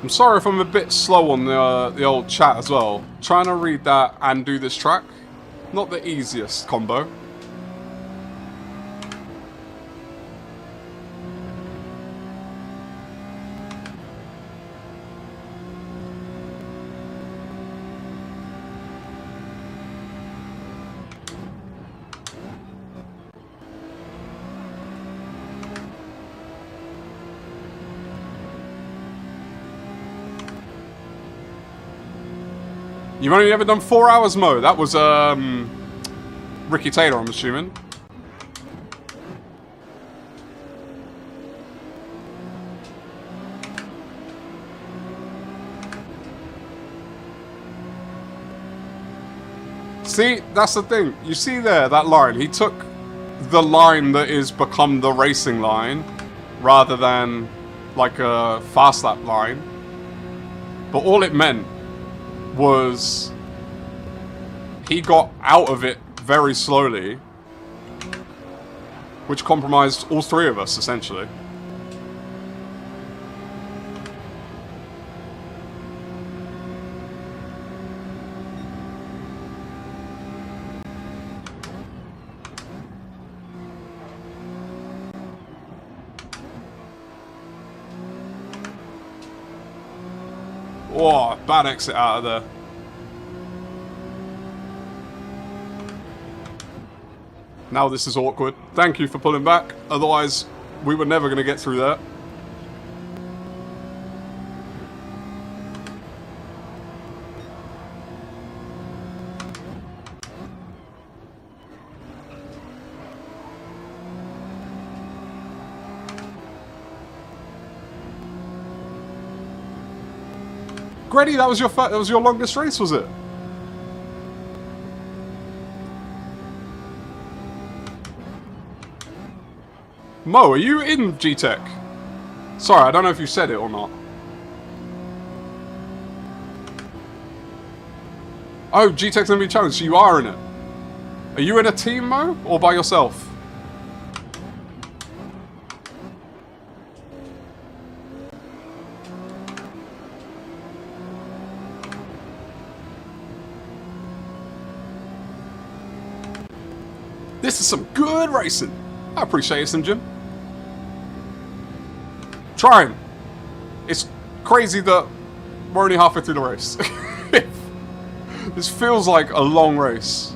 I'm sorry if I'm a bit slow on the old chat as well. Trying to read that and do this track, not the easiest combo. You've only ever done 4 hours, Mo. That was, Ricky Taylor, I'm assuming. See, that's the thing. You see there, that line. He took the line that is become the racing line, rather than, like, a fast lap line. But all it meant was he got out of it very slowly, which compromised all three of us, essentially. Oh, bad exit out of there. Now this is awkward. Thank you for pulling back. Otherwise, we were never going to get through that. Greddy, that was your longest race, was it? Mo, are you in G-Tech? Sorry, I don't know if you said it or not. Oh, G-Tech's gonna be challenged, so you are in it. Are you in a team, Mo, or by yourself? This is some good racing. I appreciate it, Sim Jim. Trying. It's crazy that we're only halfway through the race. This feels like a long race.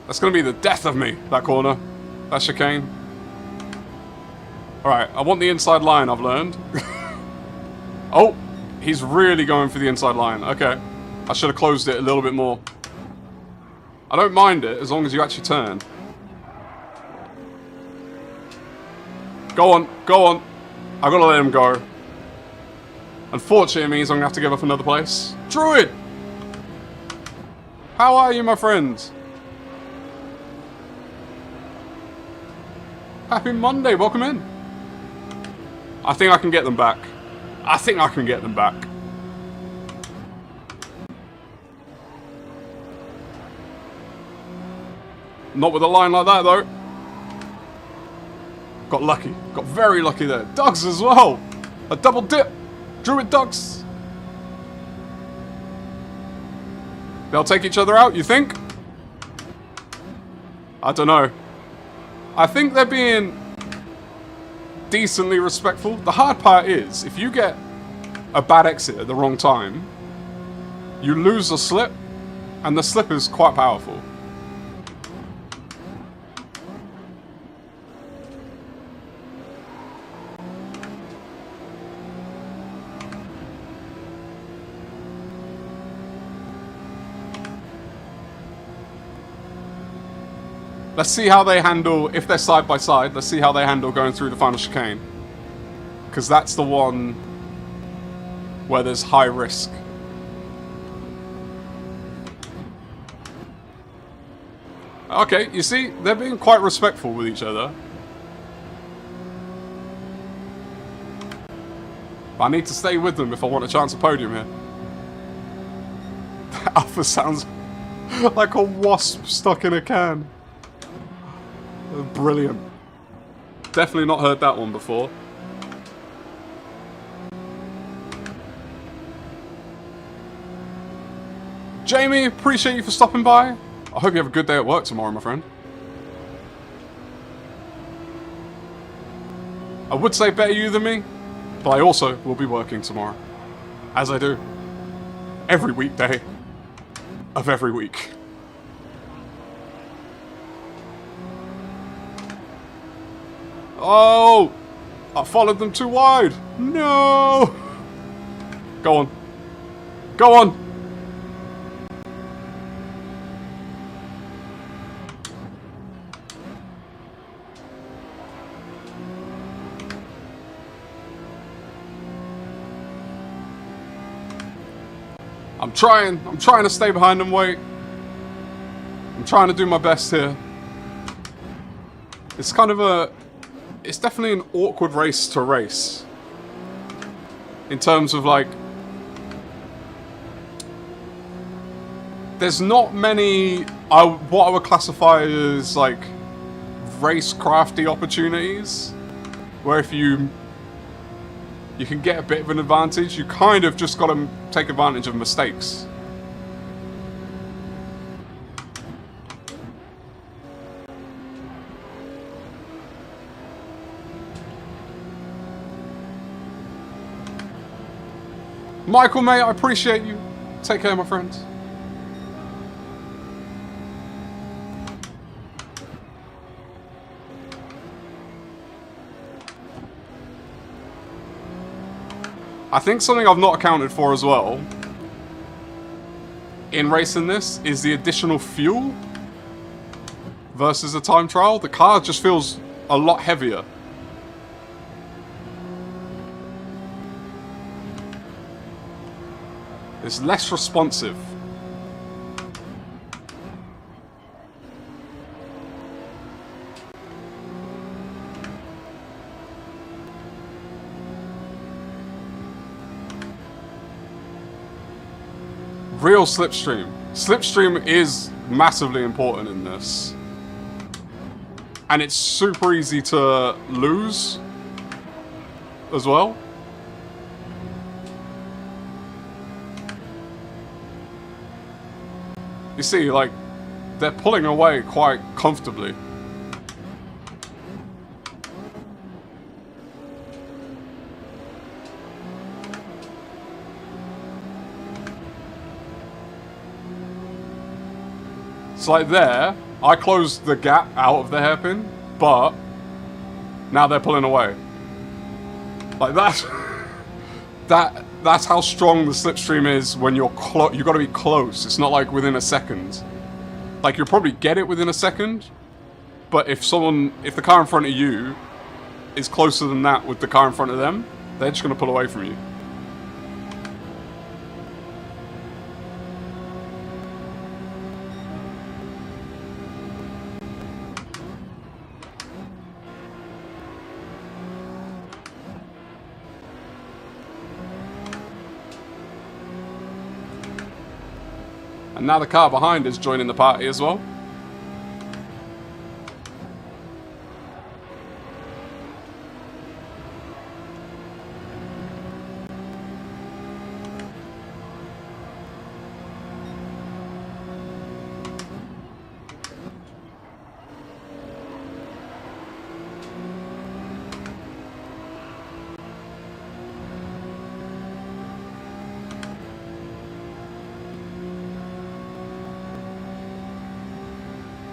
That's going to be the death of me, that corner. That chicane. Alright, I want the inside line, I've learned. Oh, he's really going for the inside line. Okay. I should have closed it a little bit more. I don't mind it, as long as you actually turn. Go on, go on. I've got to let him go. Unfortunately, it means I'm going to have to give up another place. Druid! How are you, my friend? Happy Monday, welcome in. I think I can get them back. I think I can get them back. Not with a line like that, though. Got lucky. Got very lucky there. Dugs as well. A double dip. Druid ducks. They'll take each other out, you think? I don't know. I think they're being decently respectful. The hard part is, if you get a bad exit at the wrong time, you lose a slip, and the slip is quite powerful. Let's see how they handle, if they're side by side, let's see how they handle going through the final chicane. Because that's the one where there's high risk. Okay, you see, they're being quite respectful with each other. I need to stay with them if I want a chance at podium here. That Alpha sounds like a wasp stuck in a can. Brilliant. Definitely not heard that one before. Jamie, appreciate you for stopping by. I hope you have a good day at work tomorrow, my friend. I would say better you than me, but I also will be working tomorrow. As I do. Every weekday of every week. Oh! I followed them too wide! No! Go on. Go on! I'm trying to stay behind them, wait. I'm trying to do my best here. It's kind of a... It's definitely an awkward race to race. In terms of, like... There's not many... what I would classify as, like... race-crafty opportunities. Where if you can get a bit of an advantage, you kind of just got to take advantage of mistakes. Michael, mate, I appreciate you. Take care, my friend. I think something I've not accounted for as well in racing this is the additional fuel versus a time trial. The car just feels a lot heavier. It's less responsive. Real slipstream. Slipstream is massively important in this. And it's super easy to lose as well. You see, like, they're pulling away quite comfortably. It's like there, I closed the gap out of the hairpin, but now they're pulling away. Like that's how strong the slipstream is when you're you got to be close. It's not like within a second. Like you'll probably get it within a second, but if the car in front of you is closer than that with the car in front of them, they're just going to pull away from you. And now the car behind is joining the party as well.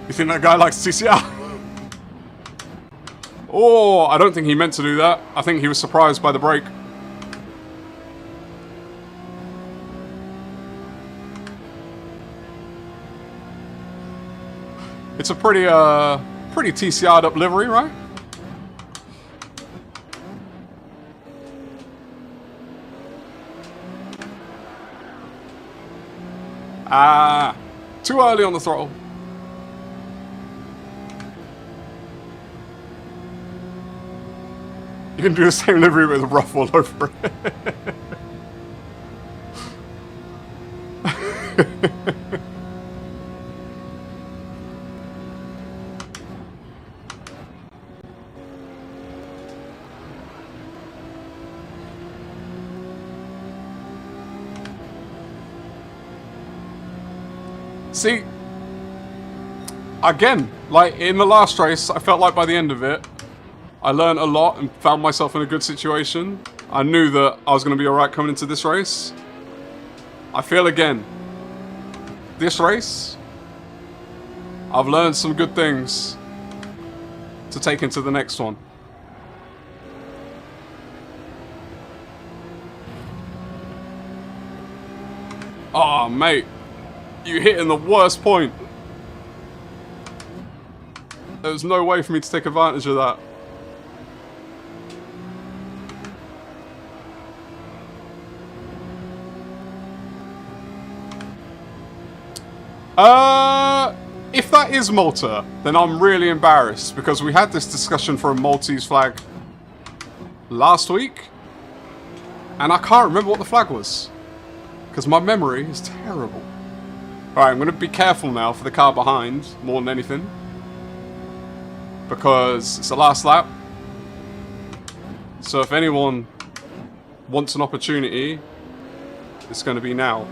You think that guy likes TCR? Oh, I don't think he meant to do that. I think he was surprised by the brake. It's a pretty TCR'd up livery, right? Ah, too early on the throttle. You can do the same livery with a rough all over it. See, again, like in the last race, I felt like by the end of it, I learned a lot and found myself in a good situation. I knew that I was going to be alright coming into this race. I feel again, this race, I've learned some good things to take into the next one. Oh, mate, you hit in the worst point. There's no way for me to take advantage of that. If that is Malta, then I'm really embarrassed because we had this discussion for a Maltese flag last week and I can't remember what the flag was because my memory is terrible. Alright, I'm going to be careful now for the car behind more than anything because it's the last lap. So if anyone wants an opportunity, it's going to be now.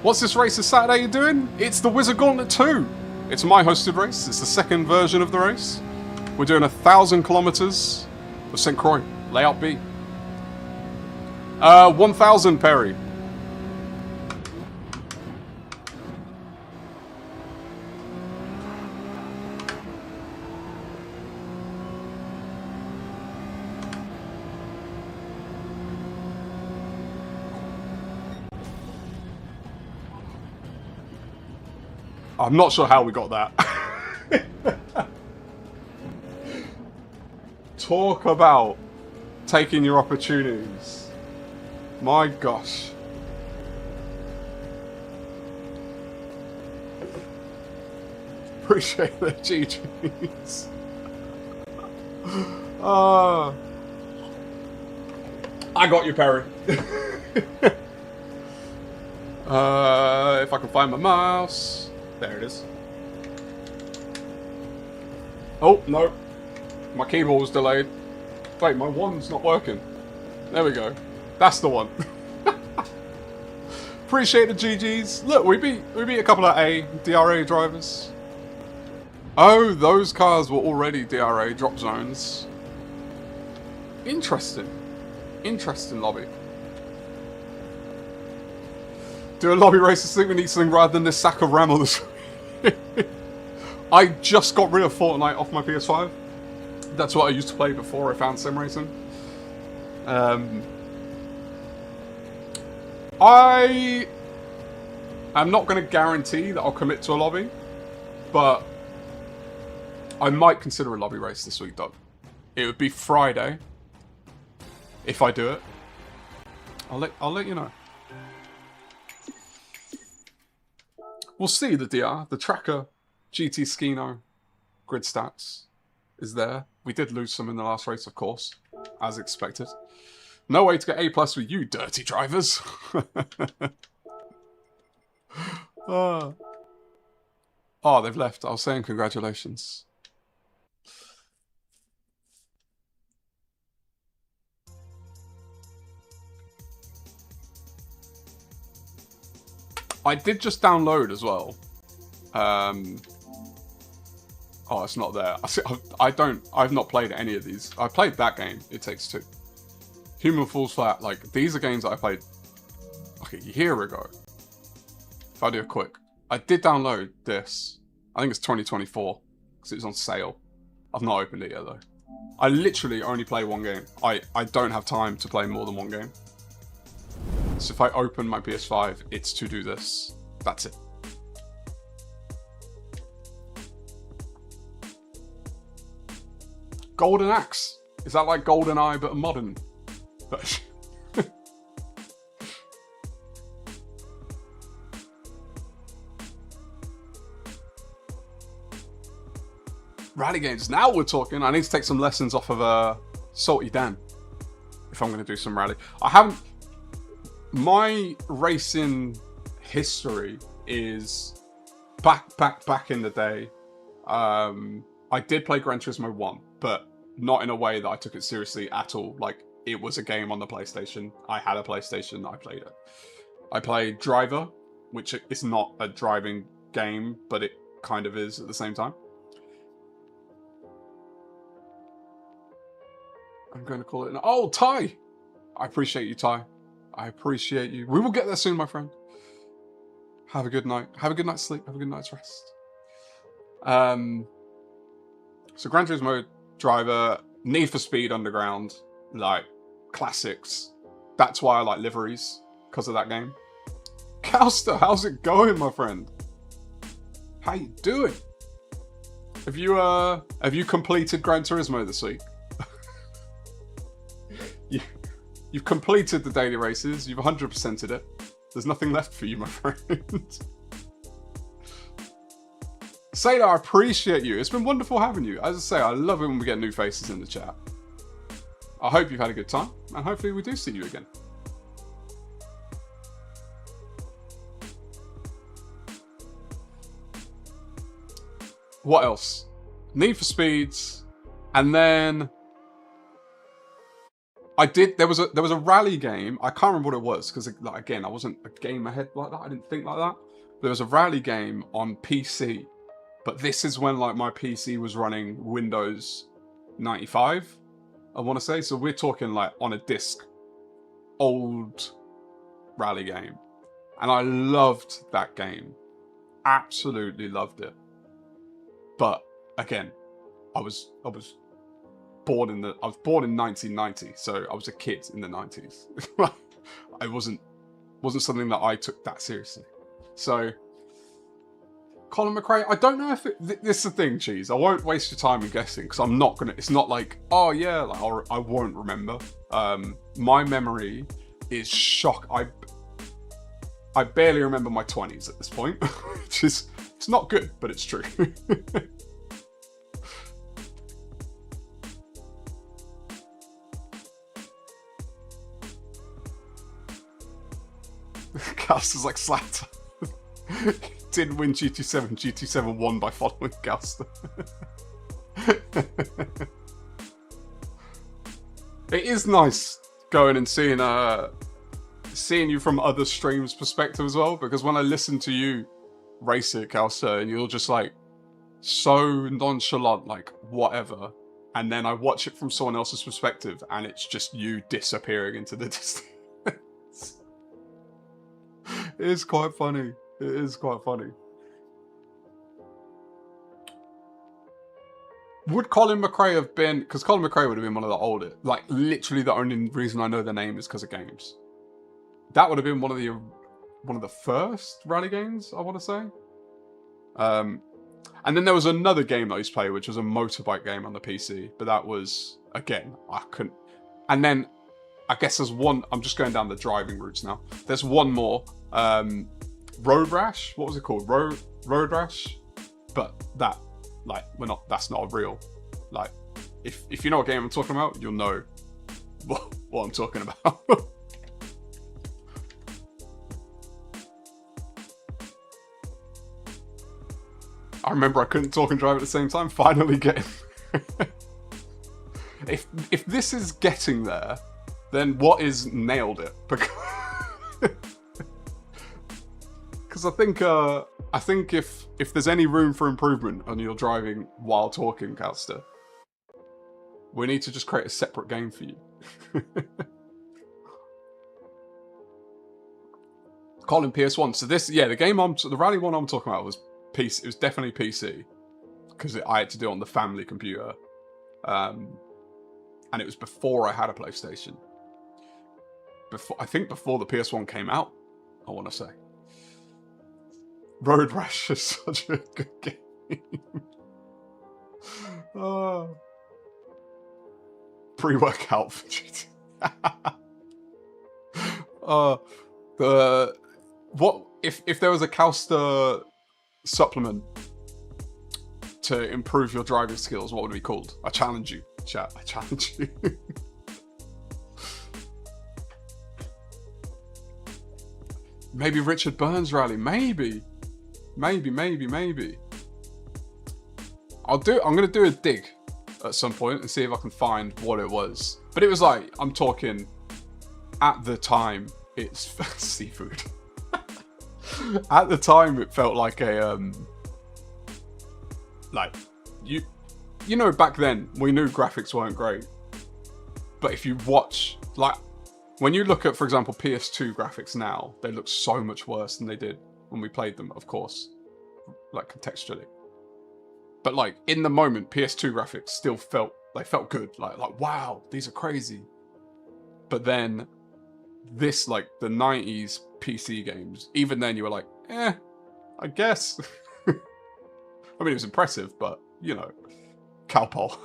What's this race this Saturday you're doing? It's the Wizard Gauntlet 2. It's my hosted race. It's the second version of the race. We're doing 1,000 kilometers of St. Croix, layout B. 1,000 Perry. I'm not sure how we got that. Talk about taking your opportunities. My gosh. Appreciate the GGs. I got you, Perry. If I can find my mouse. There it is. Oh, no. My keyboard was delayed. Wait, my one's not working. There we go. That's the one. Appreciate the GGs. Look, we beat a couple of DRA drivers. Oh, those cars were already DRA drop zones. Interesting. Interesting lobby. Do a lobby race this week. We need something rather than this sack of RAM on this. I just got rid of Fortnite off my PS5. That's what I used to play before I found sim racing. I am not going to guarantee that I'll commit to a lobby, but I might consider a lobby race this week, Doug. It would be Friday. If I do it, I'll let you know. We'll see the DR. The tracker GT Skino grid stats is there. We did lose some in the last race, of course, as expected. No way to get A+ with you, dirty drivers. Oh, they've left. I was saying congratulations. I did just download as well. Oh, it's not there. I've not played any of these. I played that game, It Takes Two. Human Falls Flat, like, these are games that I played like a year ago. If I do a quick. I did download this. I think it's 2024, because it was on sale. I've not opened it yet, though. I literally only play one game. I don't have time to play more than one game. So if I open my PS5, it's to do this. That's it. Golden Axe. Is that like GoldenEye but a modern version? Rally games. Now we're talking. I need to take some lessons off of Salty Dan if I'm going to do some rally. I haven't. My racing history is back in the day. I did play Gran Turismo 1, but not in a way that I took it seriously at all. Like, it was a game on the PlayStation. I had a PlayStation, I played it. I played Driver, which is not a driving game, but it kind of is at the same time. I'm going to call it oh, Ty! I appreciate you, Ty. I appreciate you. We will get there soon, my friend. Have a good night. Have a good night's sleep. Have a good night's rest. So Gran Turismo, Driver, Need for Speed Underground, like, classics. That's why I like liveries, because of that game. Calster, how's it going, my friend? How you doing? Have you completed Gran Turismo this week? You've completed the daily races. You've 100%ed it. There's nothing left for you, my friend. Seda, I appreciate you. It's been wonderful having you. As I say, I love it when we get new faces in the chat. I hope you've had a good time, and hopefully we do see you again. What else? Need for Speeds, and then there was a rally game. I can't remember what it was, because, like, again, I wasn't a gamer head like that. I didn't think like that. But there was a rally game on PC. But this is when, like, my PC was running Windows 95, I want to say. So we're talking, like, on a disc, old rally game. And I loved that game. Absolutely loved it. But again, I was born in 1990, so I was a kid in the 90s. I wasn't something that I took that seriously. So Colin McRae, I don't know if this is the thing, Cheese. I won't waste your time in guessing, because I'm not gonna. It's not like, oh yeah, like, I won't remember. My memory is shock. I barely remember my 20s at this point, which is, it's not good, but it's true. Gauster's like slapped. Didn't win GT7. GT7 won by following Gauster. It is nice going and seeing you from other streams' perspective as well, because when I listen to you race it, Gauster, and you're just like so nonchalant, like whatever, and then I watch it from someone else's perspective, and it's just you disappearing into the distance. It is quite funny. It is quite funny. Would Colin McRae have been... Because Colin McRae would have been one of the older... Like, literally the only reason I know the name is because of games. That would have been one of the first rally games, I want to say. And then there was another game that I used to play, which was a motorbike game on the PC. But that was, again, I couldn't... And then, I guess there's one... I'm just going down the driving routes now. There's one more. Road Rash? What was it called? Road Rash? But that... Like, that's not a real, like, if you know what game I'm talking about, you'll know what I'm talking about. I remember I couldn't talk and drive at the same time, finally getting... if this is getting there, then what is nailed it? Because I think if there's any room for improvement on your driving while talking, Calster, we need to just create a separate game for you. Colin, PS1. So this, yeah, the rally one I'm talking about was PC. It was definitely PC because I had to do it on the family computer, and it was before I had a PlayStation. I think before the PS1 came out, I want to say. Road Rash is such a good game. Pre-workout for GT. What if there was a Calster supplement to improve your driving skills? What would it be called? I challenge you, chat. I challenge you. Maybe Richard Burns rally. Maybe. I'm gonna do a dig at some point and see if I can find what it was. But it was like, I'm talking, at the time, it's seafood. At the time, it felt like a, like, you know, back then, we knew graphics weren't great. But if you watch, like, when you look at, for example, PS2 graphics now, they look so much worse than they did when we played them, of course, like contextually. But like in the moment, PS2 graphics still felt good. Like wow, these are crazy. But then this, like the 90s PC games, even then you were like, I guess. I mean, it was impressive, but you know, cowpole.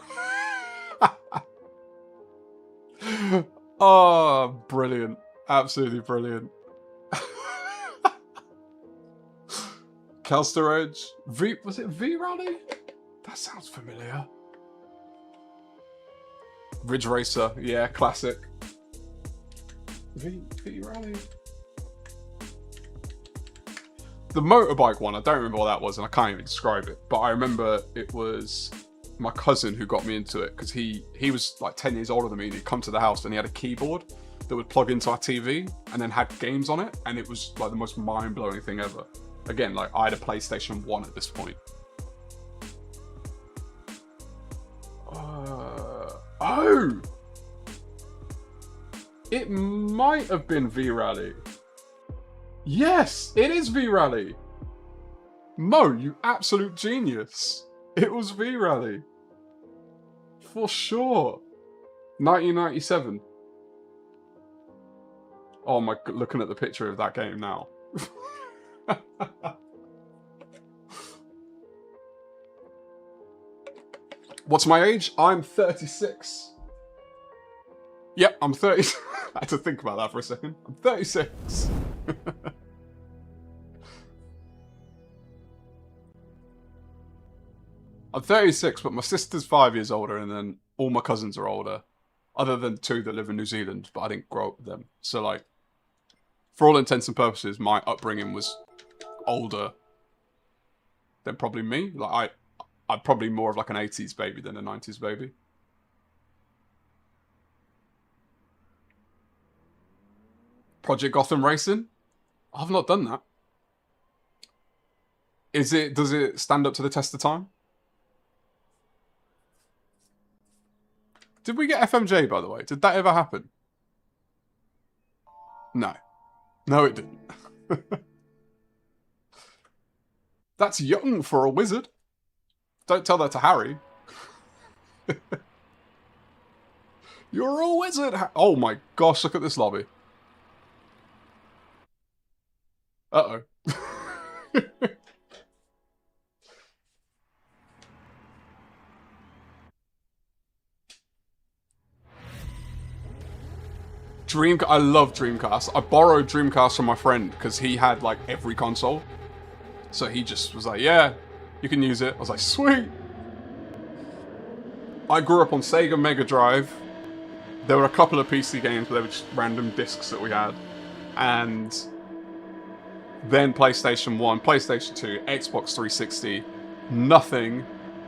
Oh, brilliant. Absolutely brilliant. Calster Edge. Was it V-Rally? That sounds familiar. Ridge Racer. Yeah, classic. V-Rally. The motorbike one, I don't remember what that was, and I can't even describe it. But I remember it was my cousin who got me into it, because he was like 10 years older than me, and he'd come to the house and he had a keyboard that would plug into our TV and then had games on it, and it was like the most mind-blowing thing ever. Again, like I had a PlayStation 1 at this point. Oh! It might have been V-Rally. Yes, it is V-Rally. Mo, you absolute genius. It was V-Rally. For sure. 1997. Oh my, looking at the picture of that game now. What's my age? I'm 36. Yep, I'm 30. I had to think about that for a second. I'm 36. I'm 36, but my sister's 5 years older, and then all my cousins are older. Other than 2 that live in New Zealand, but I didn't grow up with them. So, like, for all intents and purposes, my upbringing was older than probably me. Like, I'm probably more of like an 80s baby than a 90s baby. Project Gotham Racing? I've not done that. Does it stand up to the test of time? Did we get FMJ, by the way? Did that ever happen? No. No, it didn't. That's young for a wizard. Don't tell that to Harry. You're a wizard. Oh my gosh, look at this lobby. Uh-oh. I love Dreamcast. I borrowed Dreamcast from my friend because he had like every console. So he just was like, yeah, you can use it. I was like, sweet. I grew up on Sega Mega Drive. There were a couple of PC games, but they were just random discs that we had. And then PlayStation 1, PlayStation 2, Xbox 360, nothing,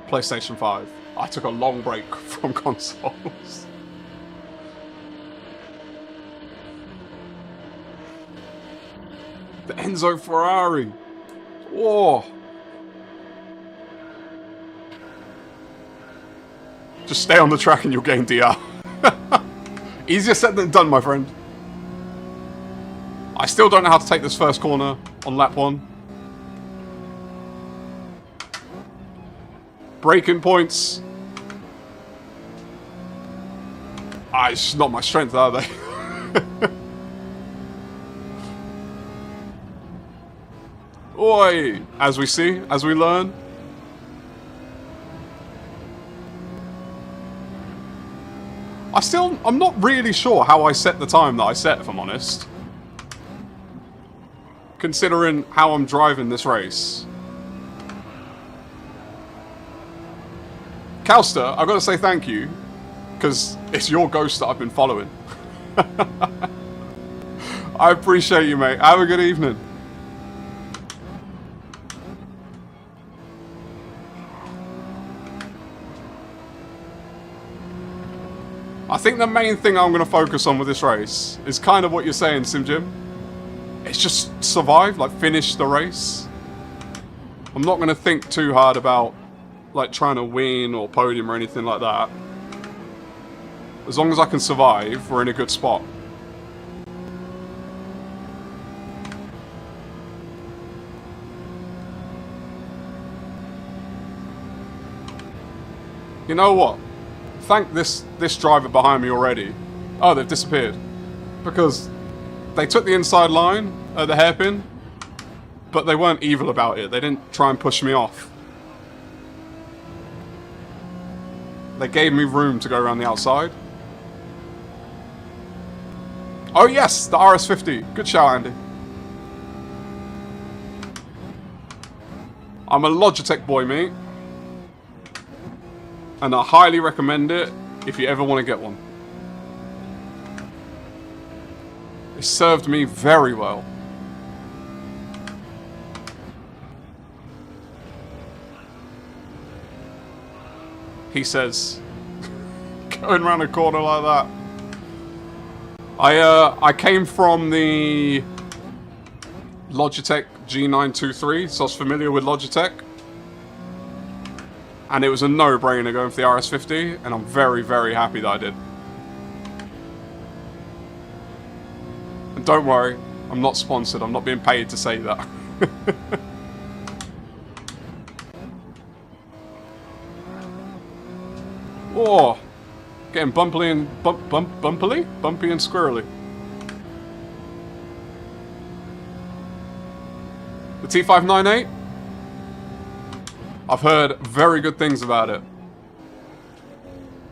PlayStation 5. I took a long break from consoles. The Enzo Ferrari. Whoa. Just stay on the track and you'll gain DR. Easier said than done, my friend. I still don't know how to take this first corner on lap 1. Braking points. Ah, it's just not my strength, are they? Oi! As we see, as we learn. I'm not really sure how I set the time that I set, if I'm honest. Considering how I'm driving this race. Calster, I've got to say thank you. Because it's your ghost that I've been following. I appreciate you, mate. Have a good evening. I think the main thing I'm going to focus on with this race is kind of what you're saying, Sim Jim. It's just survive, like finish the race. I'm not going to think too hard about like trying to win or podium or anything like that. As long as I can survive, we're in a good spot. You know what? Thank this driver behind me already. Oh, they've disappeared. Because they took the inside line at the hairpin, but they weren't evil about it. They didn't try and push me off. They gave me room to go around the outside. Oh yes, the RS50. Good shout, Andy. I'm a Logitech boy, mate. And I highly recommend it if you ever want to get one. It served me very well. He says, going around a corner like that. I came from the Logitech G923, so I was familiar with Logitech. And it was a no-brainer going for the RS50, and I'm very, very happy that I did. And don't worry, I'm not sponsored, I'm not being paid to say that. Oh, getting bumpy and bumpy and squirrely. The T598. I've heard very good things about it.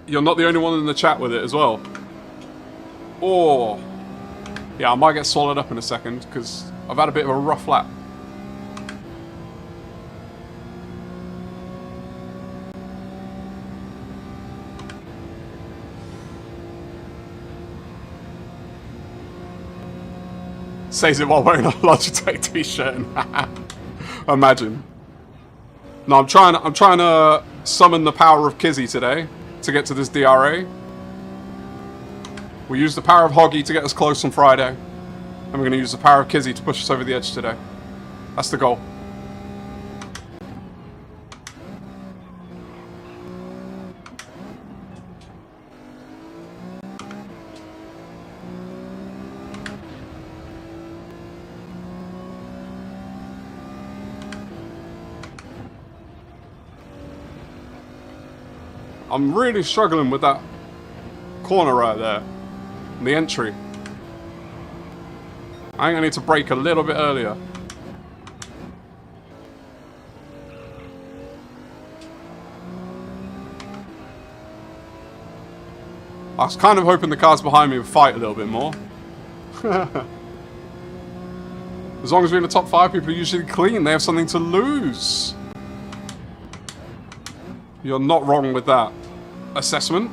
You're not the only one in the chat with it as well. Oh, yeah, I might get swallowed up in a second because I've had a bit of a rough lap. Says it while wearing a Logitech t-shirt. Imagine. No, I'm trying to summon the power of Kizzy today to get to this DRA. We used the power of Hoggy to get us close on Friday. And we're going to use the power of Kizzy to push us over the edge today. That's the goal. I'm really struggling with that corner right there. The entry. I think I need to brake a little bit earlier. I was kind of hoping the cars behind me would fight a little bit more. As long as we're in the top 5, people are usually clean. They have something to lose. You're not wrong with that assessment.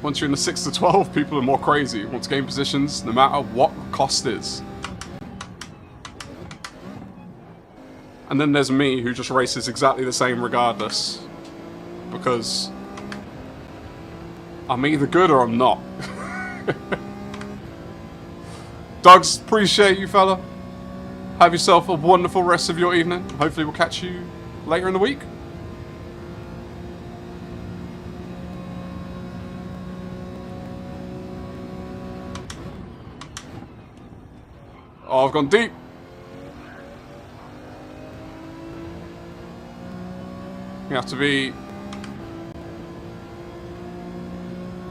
Once you're in the 6 to 12, people are more crazy. Want to gain positions no matter what the cost is. And then there's me, who just races exactly the same regardless. Because I'm either good or I'm not. Doug's, appreciate you, fella. Have yourself a wonderful rest of your evening. Hopefully we'll catch you later in the week. Oh, I've gone deep. You have to be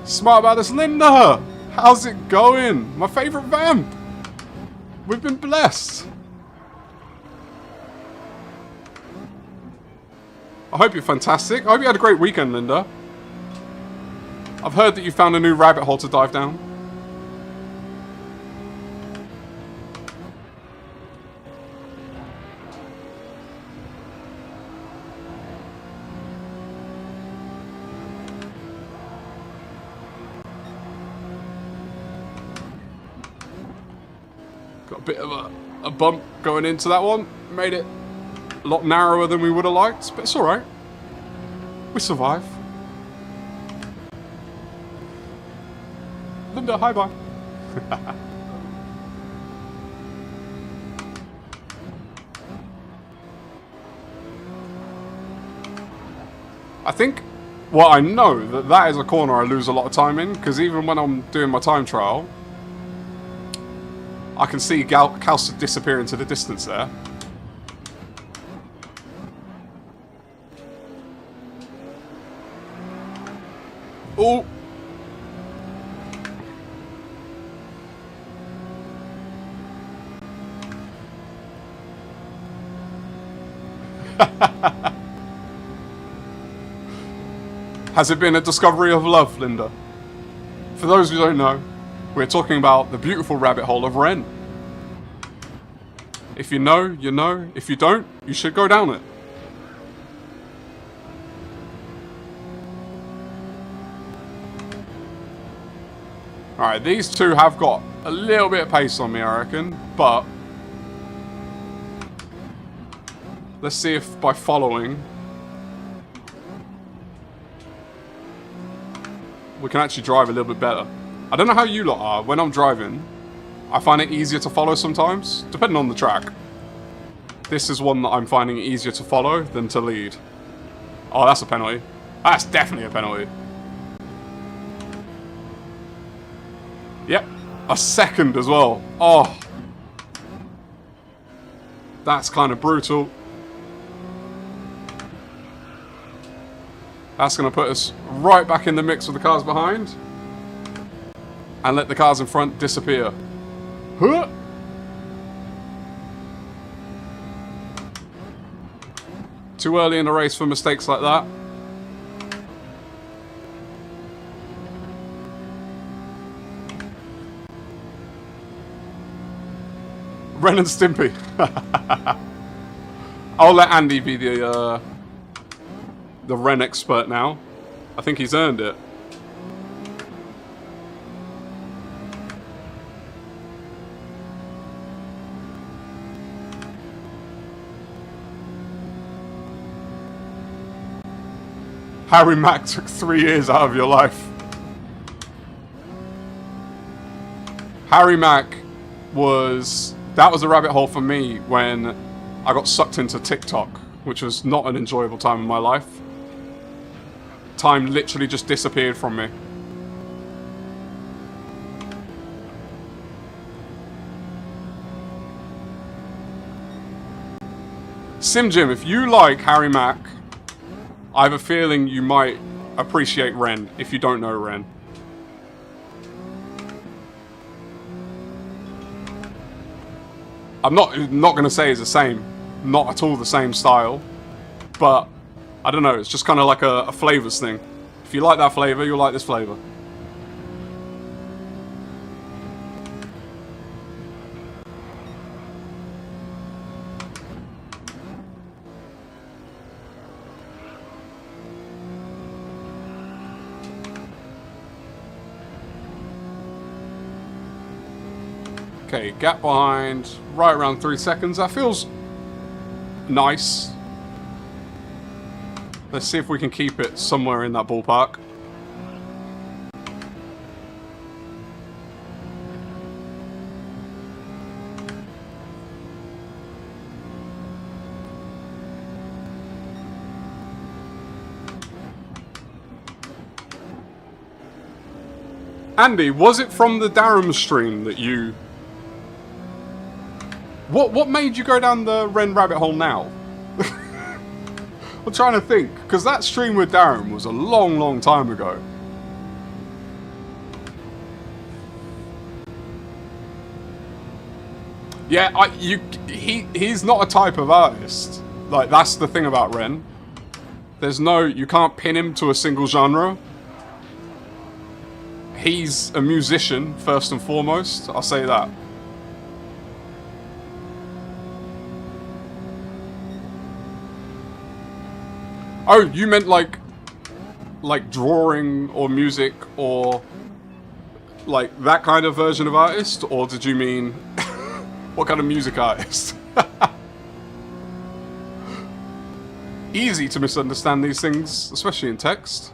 smart about this. Linda, how's it going? My favorite vamp. We've been blessed. I hope you're fantastic. I hope you had a great weekend, Linda. I've heard that you found a new rabbit hole to dive down. Got a bit of a bump going into that one. Made it a lot narrower than we would have liked, but it's alright. We survive. Linda, hi bye. I think, well, I know that that is a corner I lose a lot of time in, because even when I'm doing my time trial, I can see Kals disappear into the distance there. Oh! Has it been a discovery of love, Linda? For those who don't know, we're talking about the beautiful rabbit hole of Ren. If you know, you know. If you don't, you should go down it. Alright, these two have got a little bit of pace on me, I reckon, but let's see if by following we can actually drive a little bit better. I don't know how you lot are. When I'm driving, I find it easier to follow sometimes, depending on the track. This is one that I'm finding it easier to follow than to lead. Oh, that's a penalty. That's definitely a penalty. Yep, a second as well. Oh, that's kind of brutal. That's going to put us right back in the mix with the cars behind. And let the cars in front disappear. Huh. Too early in the race for mistakes like that. Ren and Stimpy. I'll let Andy be the Ren expert now. I think he's earned it. Harry Mack took 3 years out of your life. Harry Mack was... that was a rabbit hole for me when I got sucked into TikTok, which was not an enjoyable time in my life. Time literally just disappeared from me. SimJim, if you like Harry Mack, I have a feeling you might appreciate Ren, if you don't know Ren. I'm not going to say it's the same. Not at all the same style. But, I don't know, it's just kind of like a flavors thing. If you like that flavor, you'll like this flavor. Okay, gap behind, right around 3 seconds. That feels nice. Let's see if we can keep it somewhere in that ballpark. Andy, was it from the Darren stream that you... What made you go down the Ren rabbit hole now? I'm trying to think, because that stream with Darren was a long, long time ago. Yeah, he's not a type of artist. Like, that's the thing about Ren. There's no, you can't pin him to a single genre. He's a musician, first and foremost, I'll say that. Oh, you meant like drawing or music or like that kind of version of artist? Or did you mean what kind of music artist? Easy to misunderstand these things, especially in text.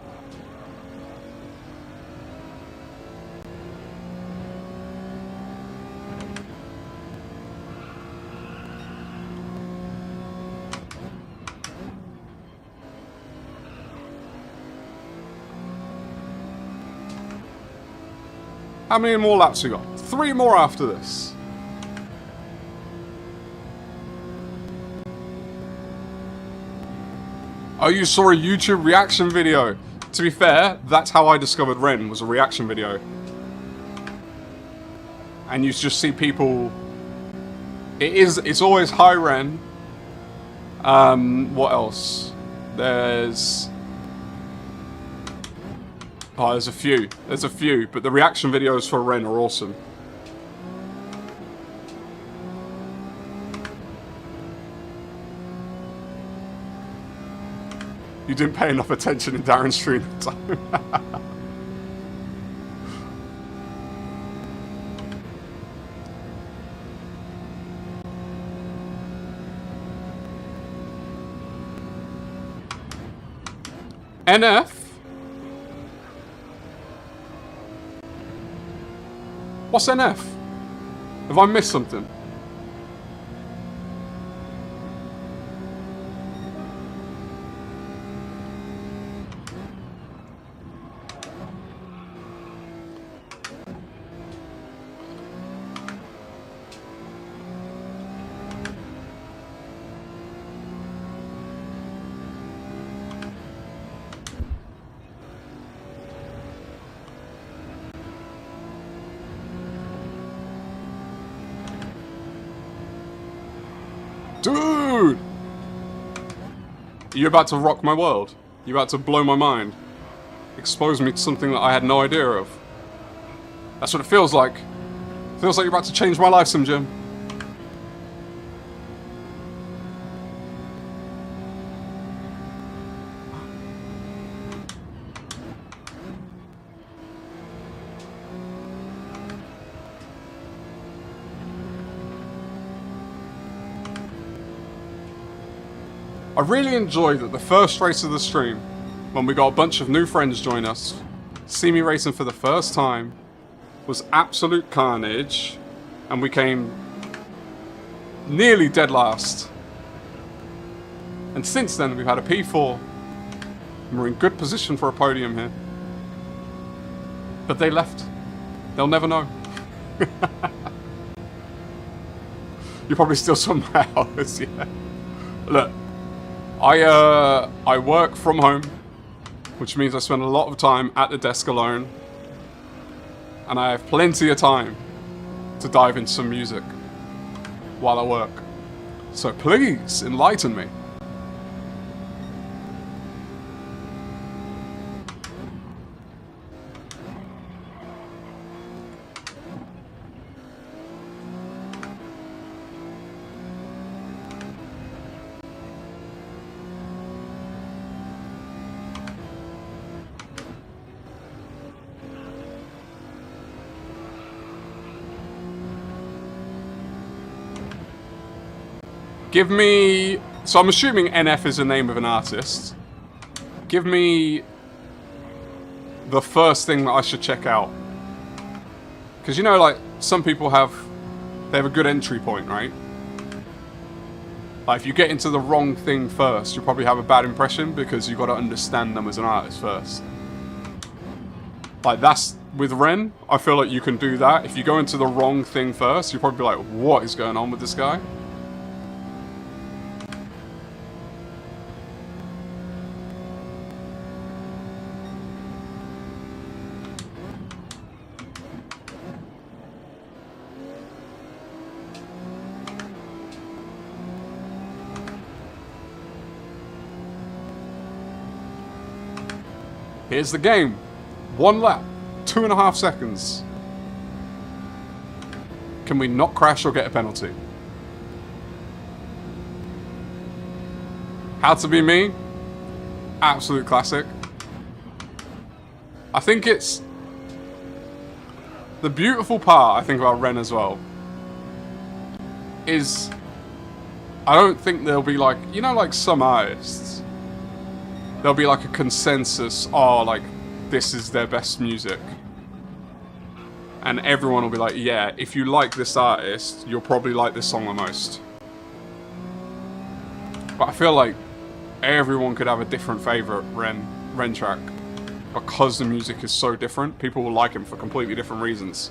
How many more laps we got? 3 more after this. Oh, you saw a YouTube reaction video. To be fair, that's how I discovered Ren, was a reaction video. And you just see people... It's always hi Ren. What else? There's... Oh, there's a few. There's a few, but the reaction videos for Ren are awesome. You didn't pay enough attention in Darren's stream at the time. NF? What's NF? Have I missed something? Dude! You're about to rock my world. You're about to blow my mind. Expose me to something that I had no idea of. That's what it feels like. It feels like you're about to change my life, SimJim. I really enjoyed that the first race of the stream, when we got a bunch of new friends join us, see me racing for the first time, was absolute carnage, and we came nearly dead last. And since then we've had a P4, and we're in good position for a podium here. But they left. They'll never know. You're probably still somewhere else, yeah. Look, I work from home, which means I spend a lot of time at the desk alone, and I have plenty of time to dive into some music while I work. So please enlighten me. Give me... So I'm assuming NF is the name of an artist. Give me the first thing that I should check out. Because, you know, like, some people have... They have a good entry point, right? Like, if you get into the wrong thing first, you'll probably have a bad impression because you've got to understand them as an artist first. Like, that's... With Ren, I feel like you can do that. If you go into the wrong thing first, you'll probably be like, what is going on with this guy? Here's the game. 1 lap. 2.5 seconds. Can we not crash or get a penalty? How to Be Me? Absolute classic. I think it's... The beautiful part, I think, about Ren as well, is... I don't think there'll be like... You know, like some artists... There'll be like a consensus, oh, like, this is their best music. And everyone will be like, yeah, if you like this artist, you'll probably like this song the most. But I feel like everyone could have a different favourite Ren track. Because the music is so different, people will like him for completely different reasons.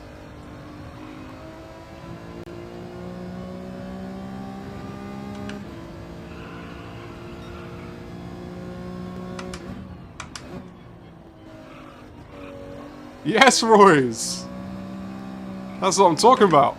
Yes, Royce! That's what I'm talking about.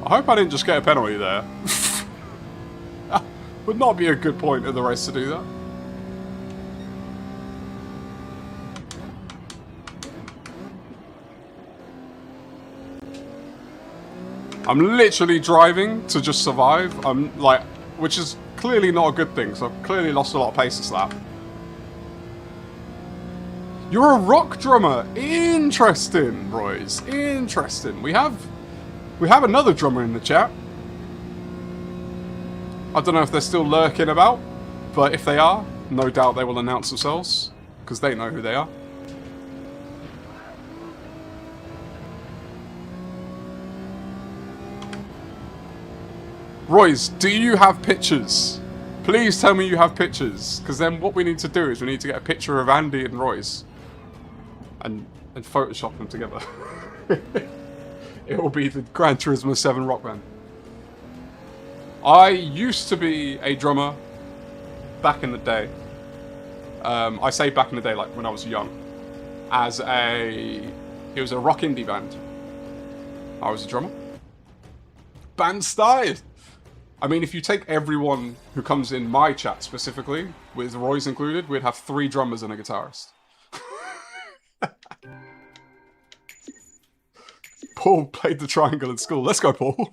I hope I didn't just get a penalty there. Would not be a good point in the race to do that. I'm literally driving to just survive. I'm like, which is clearly not a good thing. So I've clearly lost a lot of pace this lap. You're a rock drummer. Interesting, Royce. Interesting. We have another drummer in the chat. I don't know if they're still lurking about, but if they are, no doubt they will announce themselves because they know who they are. Royce, do you have pictures? Please tell me you have pictures, because then what we need to do is we need to get a picture of Andy and Royce and Photoshop them together. It will be the Gran Turismo 7 rock band. I used to be a drummer back in the day. I say back in the day, like when I was young. It was a rock indie band. I was a drummer. Band started. I mean, if you take everyone who comes in my chat specifically, with Royce included, we'd have 3 drummers and a guitarist. Paul played the triangle in school. Let's go, Paul.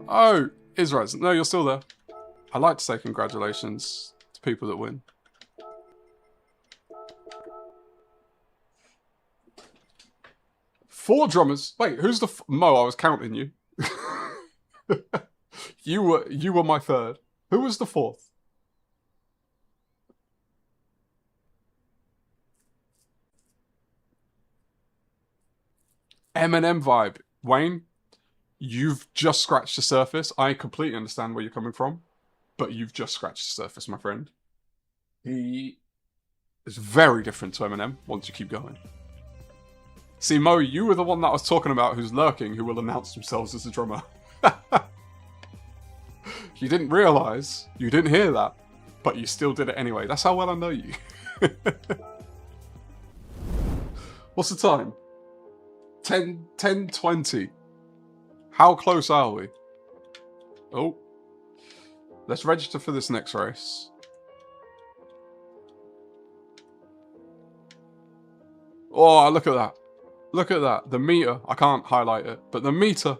Oh, Ryzen. No, you're still there. I like to say congratulations to people that win. Four drummers. Wait, who's the Mo? I was counting you. You were my third. Who was the fourth? M&M vibe. Wayne, you've just scratched the surface. I completely understand where you're coming from, but you've just scratched the surface, my friend. He is very different to M&M once you keep going. See, Mo, you were the one that I was talking about who's lurking, who will announce themselves as a drummer. You didn't realise, you didn't hear that, but you still did it anyway. That's how well I know you. What's the time? 10:20. How close are we? Oh. Let's register for this next race. Oh, look at that. Look at that. The meter. I can't highlight it, but the meter.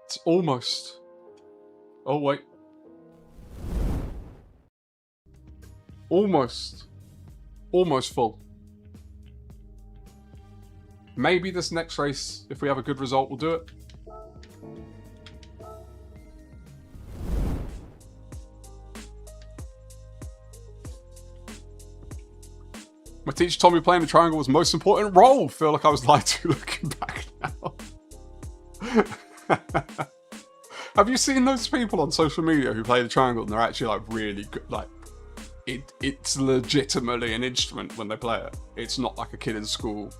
It's almost. Oh, wait. Almost. Almost full. Maybe this next race, if we have a good result, we'll do it. My teacher told me playing the triangle was the most important role. Feel like I was lied to looking back now. Have you seen those people on social media who play the triangle and they're actually like really good? Like, it's legitimately an instrument when they play it. It's not like a kid in school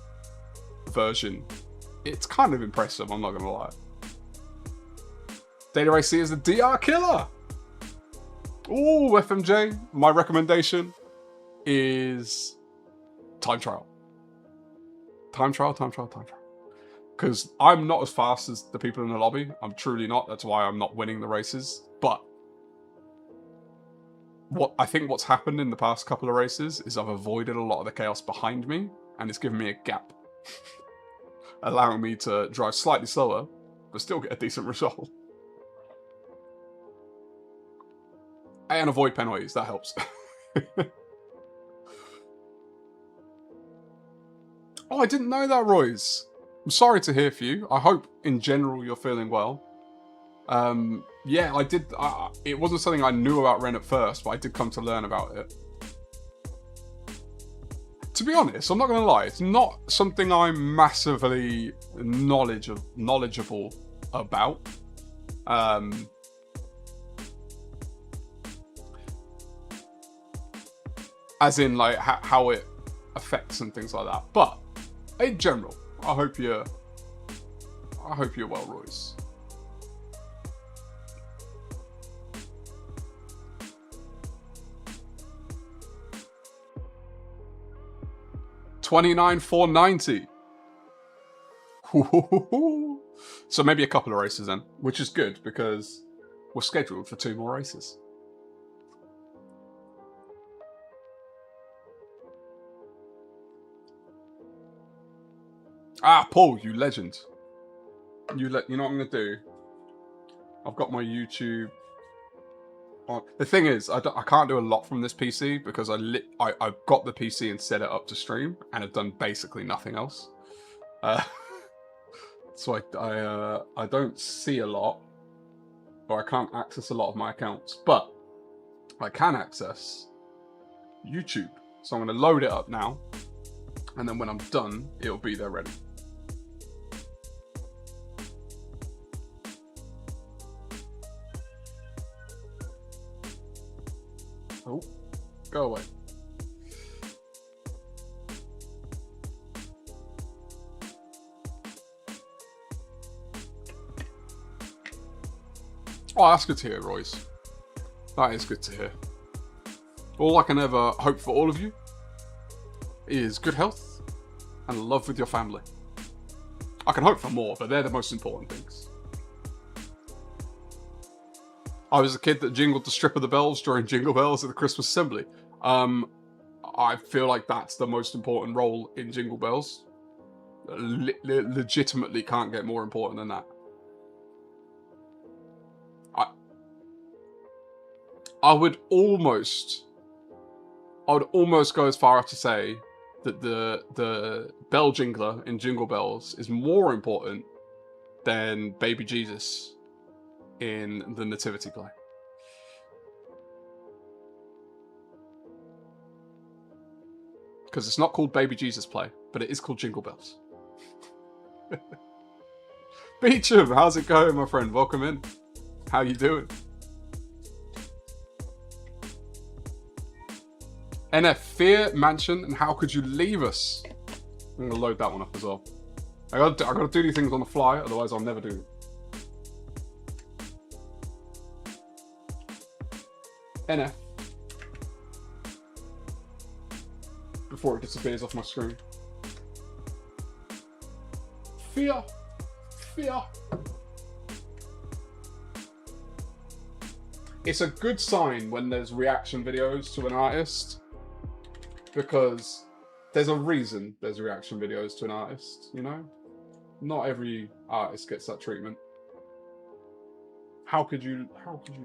version. It's kind of impressive, I'm not gonna lie. Data AC is the DR killer. Ooh, FMJ. My recommendation is time trial. Time trial. Because I'm not as fast as the people in the lobby. I'm truly not. That's why I'm not winning the races. But I think what's happened in the past couple of races is I've avoided a lot of the chaos behind me, and it's given me a gap, allowing me to drive slightly slower, but still get a decent result. And avoid penalties, that helps. Oh, I didn't know that, Royce. I'm sorry to hear for you. I hope, in general, you're feeling well. Yeah, I did. It wasn't something I knew about Ren at first, but I did come to learn about it. To be honest, I'm not going to lie. It's not something I'm massively knowledgeable about. As in, like, how it affects and things like that. But in general, I hope you're well, Royce. $29,490. So maybe a couple of races then, which is good because we're scheduled for 2 more races. Ah, Paul, you legend. You know what I'm going to do? I've got my YouTube on. The thing is, I can't do a lot from this PC because I've got the PC and set it up to stream and have done basically nothing else. So I don't see a lot, or I can't access a lot of my accounts, but I can access YouTube. So I'm going to load it up now, and then when I'm done, it'll be there ready. Oh, go away. Oh, that's good to hear, Royce. That is good to hear. All I can ever hope for all of you is good health and love with your family. I can hope for more, but they're the most important things. I was a kid that jingled the strip of the bells during Jingle Bells at the Christmas Assembly. I feel like that's the most important role in Jingle Bells. Legitimately can't get more important than that. I would almost go as far as to say that the bell jingler in Jingle Bells is more important than Baby Jesus in the Nativity play. Because it's not called Baby Jesus play, but it is called Jingle Bells. Beecham, how's it going, my friend? Welcome in. How you doing? NF, Fear Mansion, and how could you leave us? I'm gonna load that one up as well. I gotta do these things on the fly, otherwise I'll never do them. NF. Before it disappears off my screen. Fear. Fear. It's a good sign when there's reaction videos to an artist, because there's a reason there's reaction videos to an artist, you know? Not every artist gets that treatment. How could you do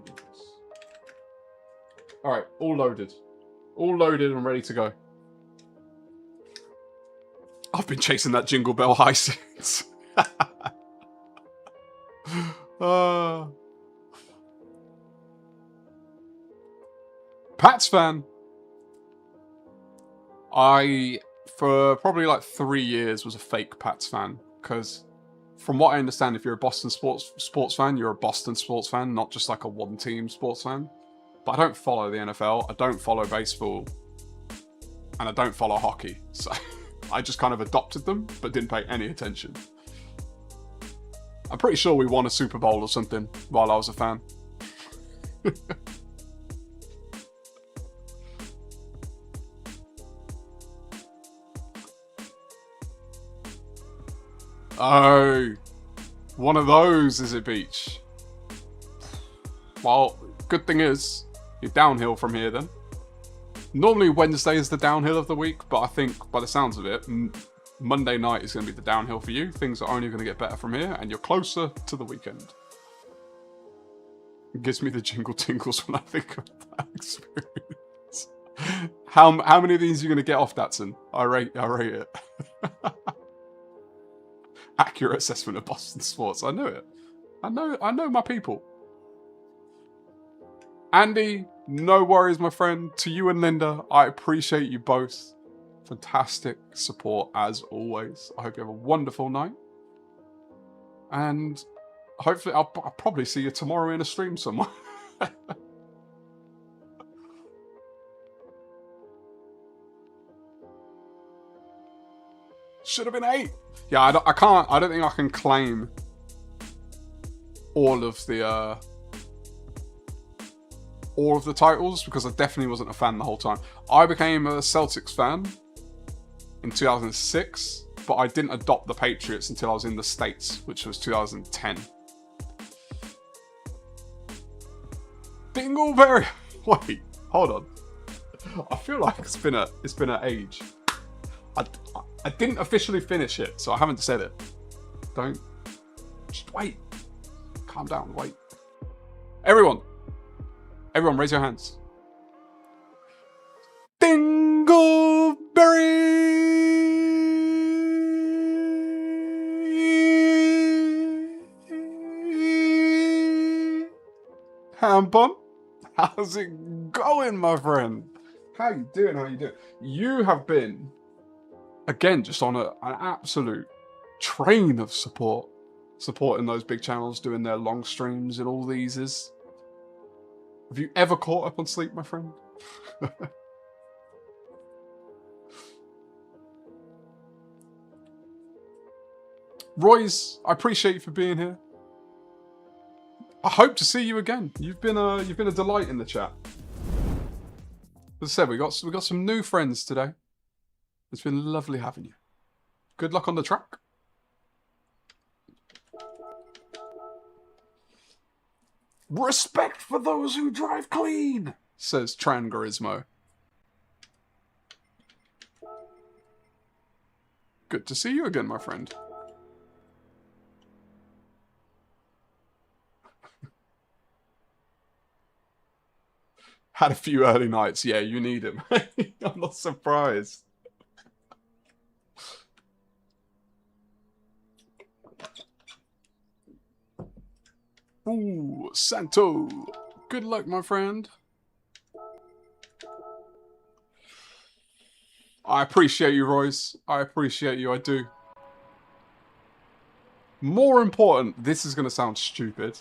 this? Alright, all loaded. All loaded and ready to go. I've been chasing that Jingle Bell high since. Pats fan. I, for probably like 3 years, was a fake Pats fan. Because from what I understand, if you're a Boston sports fan, you're a Boston sports fan, not just like a one-team sports fan. But I don't follow the NFL, I don't follow baseball, and I don't follow hockey. So I just kind of adopted them, but didn't pay any attention. I'm pretty sure we won a Super Bowl or something while I was a fan. Oh, one of those, is it, Beach? Well, good thing is, you're downhill from here then. Normally Wednesday is the downhill of the week, but I think, by the sounds of it, Monday night is going to be the downhill for you. Things are only going to get better from here, and you're closer to the weekend. It gives me the jingle tingles when I think of that experience. How many of these are you going to get off, Datsun? I rate it. Accurate assessment of Boston sports. I knew it. I know my people. Andy, no worries, my friend. To you and Linda, I appreciate you both. Fantastic support as always. I hope you have a wonderful night. And hopefully I'll probably see you tomorrow in a stream somewhere. Should have been 8. Yeah, I don't think I can claim all of the titles, because I definitely wasn't a fan the whole time. I became a Celtics fan in 2006, but I didn't adopt the Patriots until I was in the States, which was 2010. Dingleberry. Wait, hold on. I feel like it's been an age. I didn't officially finish it, so I haven't said it. Don't. Just wait. Calm down, wait. Everyone, raise your hands. Dingleberry! Hampon, how's it going, my friend? How you doing? You have been, again, just on an absolute train of supporting those big channels, doing their long streams and all these is. Have you ever caught up on sleep, my friend? Royce, I appreciate you for being here. I hope to see you again. You've been a delight in the chat. As I said, we got some new friends today. It's been lovely having you. Good luck on the track. Respect for those who drive clean, says Trangarismo. Good to see you again, my friend. Had a few early nights. Yeah, you need him. I'm not surprised. Ooh, Santo. Good luck, my friend. I appreciate you, Royce. I appreciate you, I do. More important, this is going to sound stupid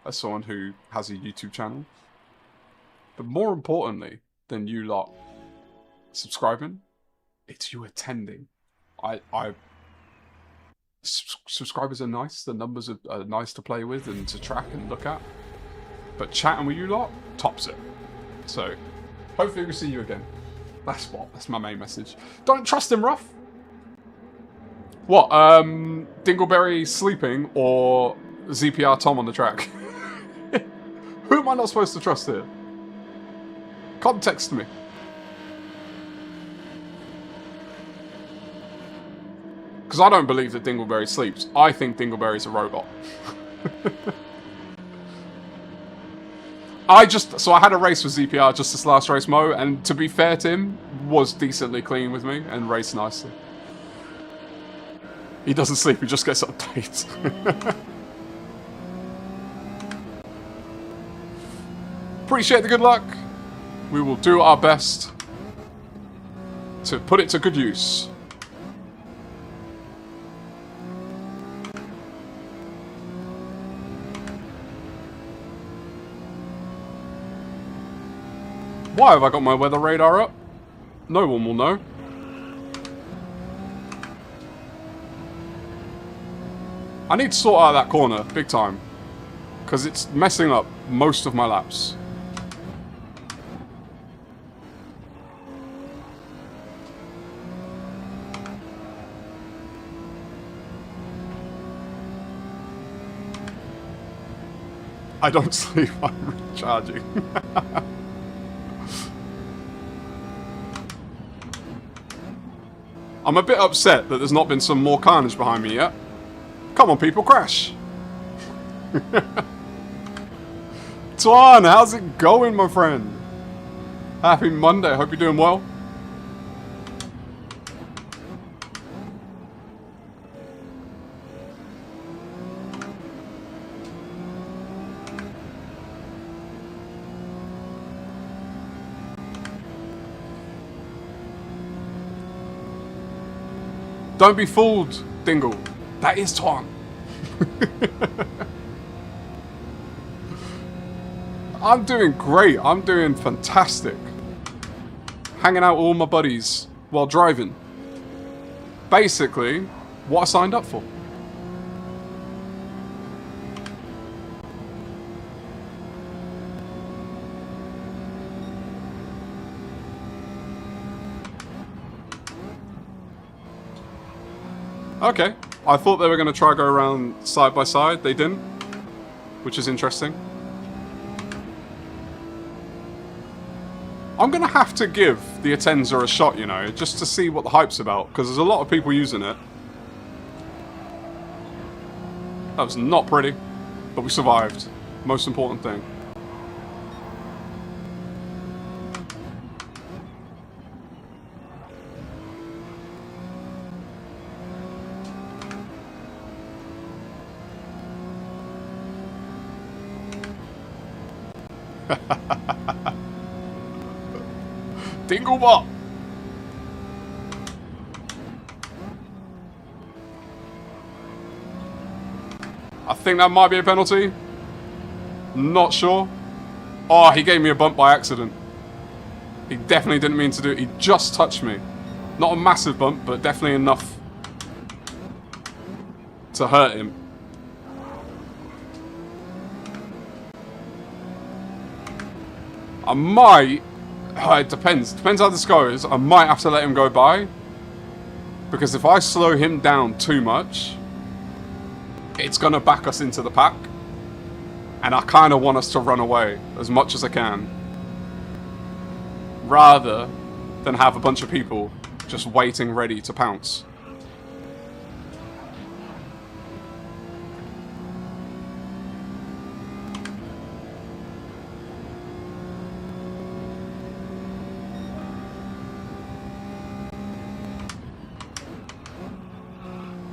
as someone who has a YouTube channel, but more importantly than you lot subscribing, it's you attending. Subscribers are nice, the numbers are nice to play with and to track and look at, but chatting with you lot tops it. So hopefully we see you again. That's my main message. Don't trust him, Ruff. What, Dingleberry sleeping or ZPR Tom on the track? Who am I not supposed to trust here? Context me. Because I don't believe that Dingleberry sleeps. I think Dingleberry's a robot. So I had a race with ZPR just this last race, Mo, and to be fair to him, was decently clean with me and raced nicely. He doesn't sleep, he just gets updates. Appreciate the good luck. We will do our best to put it to good use. Why have I got my weather radar up? No one will know. I need to sort out that corner, big time. Because it's messing up most of my laps. I don't sleep, I'm recharging. I'm a bit upset that there's not been some more carnage behind me yet. Come on, people, crash. Tuan, how's it going, my friend? Happy Monday, hope you're doing well. Don't be fooled, Dingle. That is Tuan. I'm doing great. I'm doing fantastic. Hanging out with all my buddies while driving. Basically, what I signed up for. Okay. I thought they were going to try to go around side by side. They didn't. Which is interesting. I'm going to have to give the Atenza a shot, you know, just to see what the hype's about. Because there's a lot of people using it. That was not pretty. But we survived. Most important thing. Dinglebot! I think that might be a penalty. Not sure. Oh, he gave me a bump by accident. He definitely didn't mean to do it. He just touched me. Not a massive bump, but definitely enough to hurt him. I might... it depends. Depends how this goes. I might have to let him go by. Because if I slow him down too much, it's going to back us into the pack. And I kind of want us to run away as much as I can. Rather than have a bunch of people just waiting ready to pounce.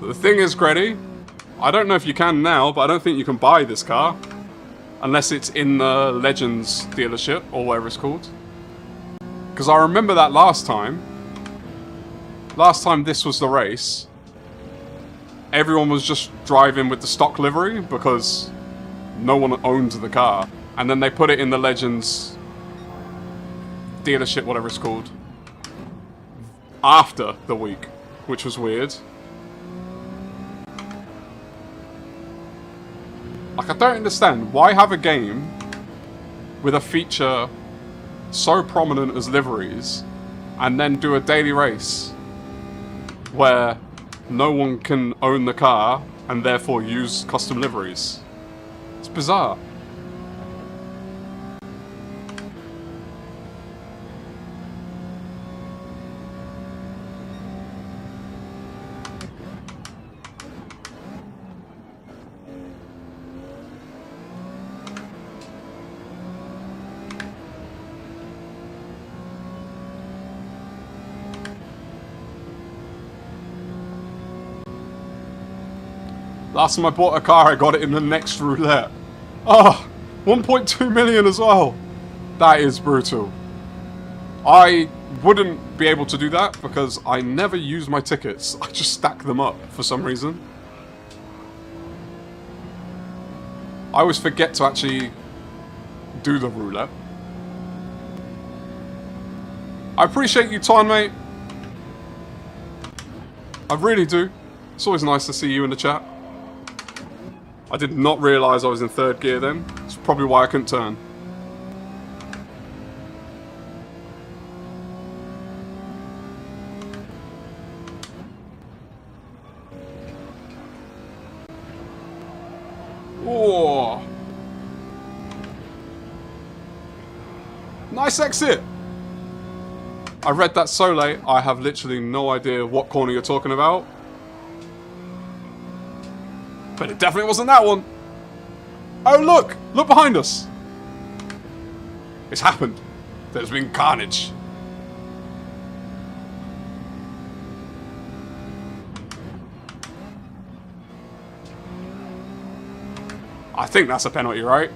The thing is, Greddy, I don't know if you can now, but I don't think you can buy this car. Unless it's in the Legends dealership, or whatever it's called. Because I remember that last time. Last time this was the race. everyone was just driving with the stock livery because no one owned the car. And then they put it in the Legends dealership, whatever it's called, after the week, which was weird. Like, I don't understand. Why have a game with a feature so prominent as liveries and then do a daily race where no one can own the car and therefore use custom liveries? It's bizarre. Last time I bought a car, I got it in the next roulette. Oh, 1.2 million as well. That is brutal. I wouldn't be able to do that because I never use my tickets. I just stack them up for some reason. I always forget to actually do the roulette. I appreciate you, Ton, mate. I really do. It's always nice to see you in the chat. I did not realise I was in third gear then. That's probably why I couldn't turn. Oh, nice exit. I read that so late, I have literally no idea what corner you're talking about. But it definitely wasn't that one. Oh, look! Look behind us! It's happened. There's been carnage. I think that's a penalty, right?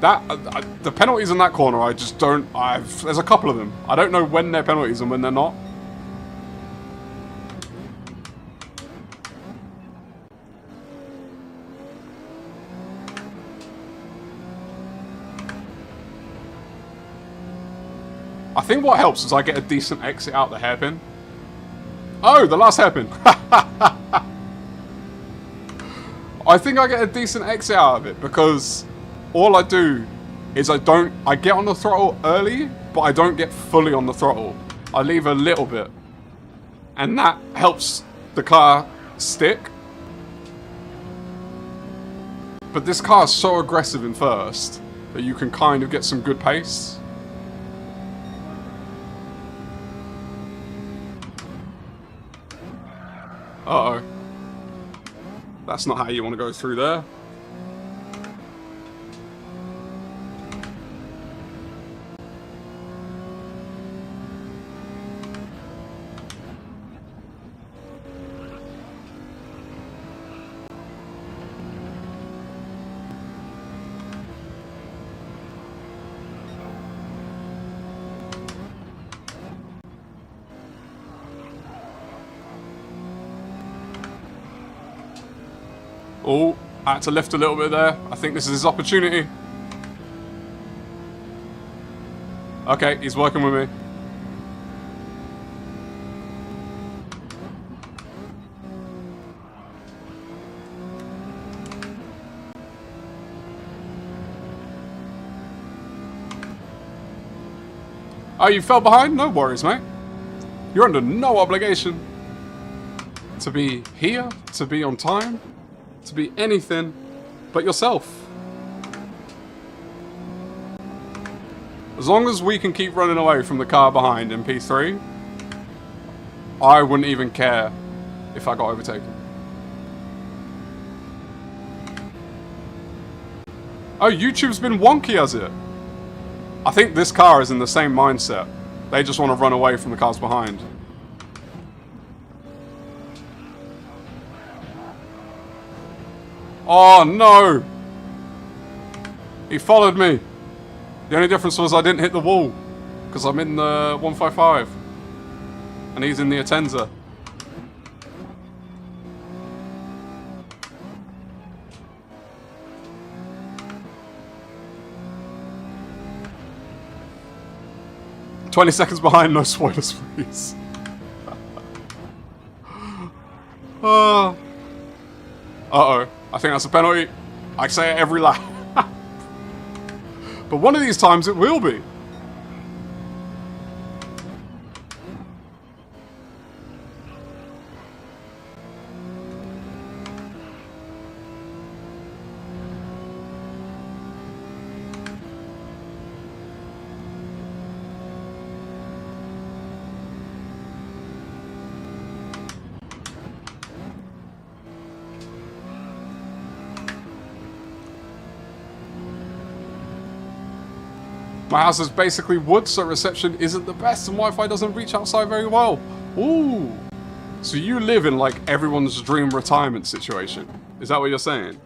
The penalties in that corner, I just don't... There's a couple of them. I don't know when they're penalties and when they're not. I think what helps is I get a decent exit out the hairpin. Oh, the last hairpin. I think I get a decent exit out of it because all I do is I get on the throttle early, but I don't get fully on the throttle. I leave a little bit. And that helps the car stick. But this car is so aggressive in first that you can kind of get some good pace. Uh-oh. That's not how you want to go through there. Oh, I had to lift a little bit there. I think this is his opportunity. Okay, he's working with me. Oh, you fell behind? No worries, mate. You're under no obligation to be here, to be on time, to be anything but yourself. As long as we can keep running away from the car behind in P3, I wouldn't even care if I got overtaken. Oh, YouTube's been wonky, has it? I think this car is in the same mindset. They just want to run away from the cars behind. Oh no! He followed me. The only difference was I didn't hit the wall because I'm in the 155 and he's in the Atenza. 20 seconds behind, no spoilers, please. Uh-oh. I think that's a penalty. I say it every lap. But one of these times it will be. My house is basically wood, so reception isn't the best and Wi-Fi doesn't reach outside very well. Ooh. So you live in like everyone's dream retirement situation. Is that what you're saying?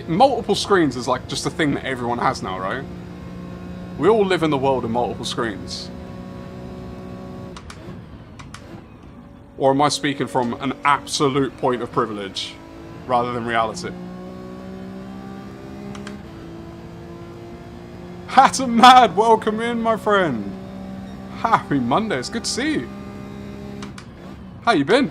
Multiple screens is like just a thing that everyone has now, right? We all live in the world of multiple screens. Or am I speaking from an absolute point of privilege rather than reality? Hatter Mad, welcome in, my friend. Happy Monday, it's good to see you. How you been?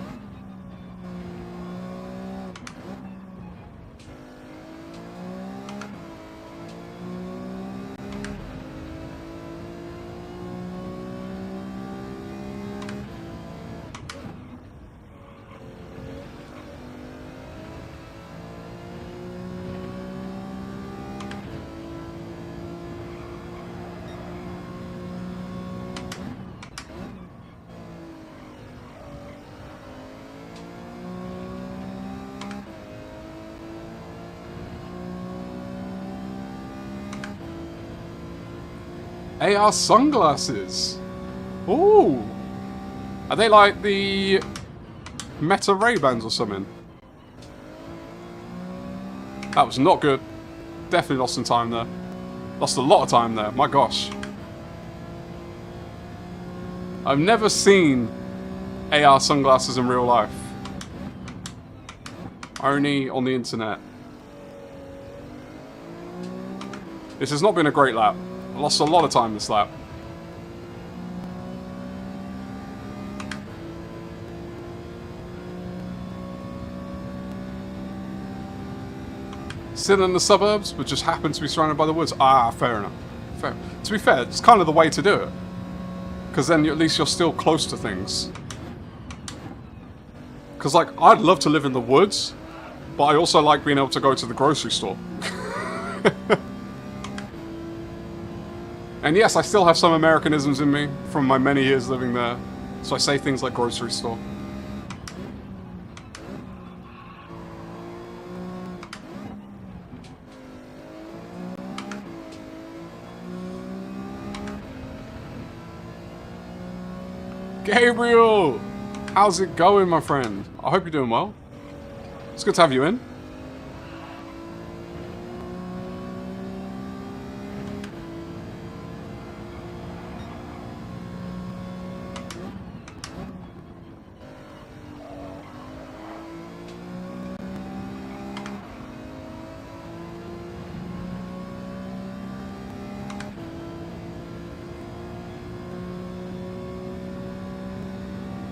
AR sunglasses. Ooh. Are they like the Meta Ray-Bans or something? That was not good. Definitely lost some time there. Lost a lot of time there, my gosh. I've never seen AR sunglasses in real life. Only on the internet. This has not been a great lap. I lost a lot of time this lap. Still in the suburbs, but just happen to be surrounded by the woods. Ah, fair enough. Fair. To be fair, it's kind of the way to do it. Because then at least you're still close to things. Because, like, I'd love to live in the woods, but I also like being able to go to the grocery store. And yes, I still have some Americanisms in me from my many years living there. So I say things like grocery store. Gabriel! How's it going, my friend? I hope you're doing well. It's good to have you in.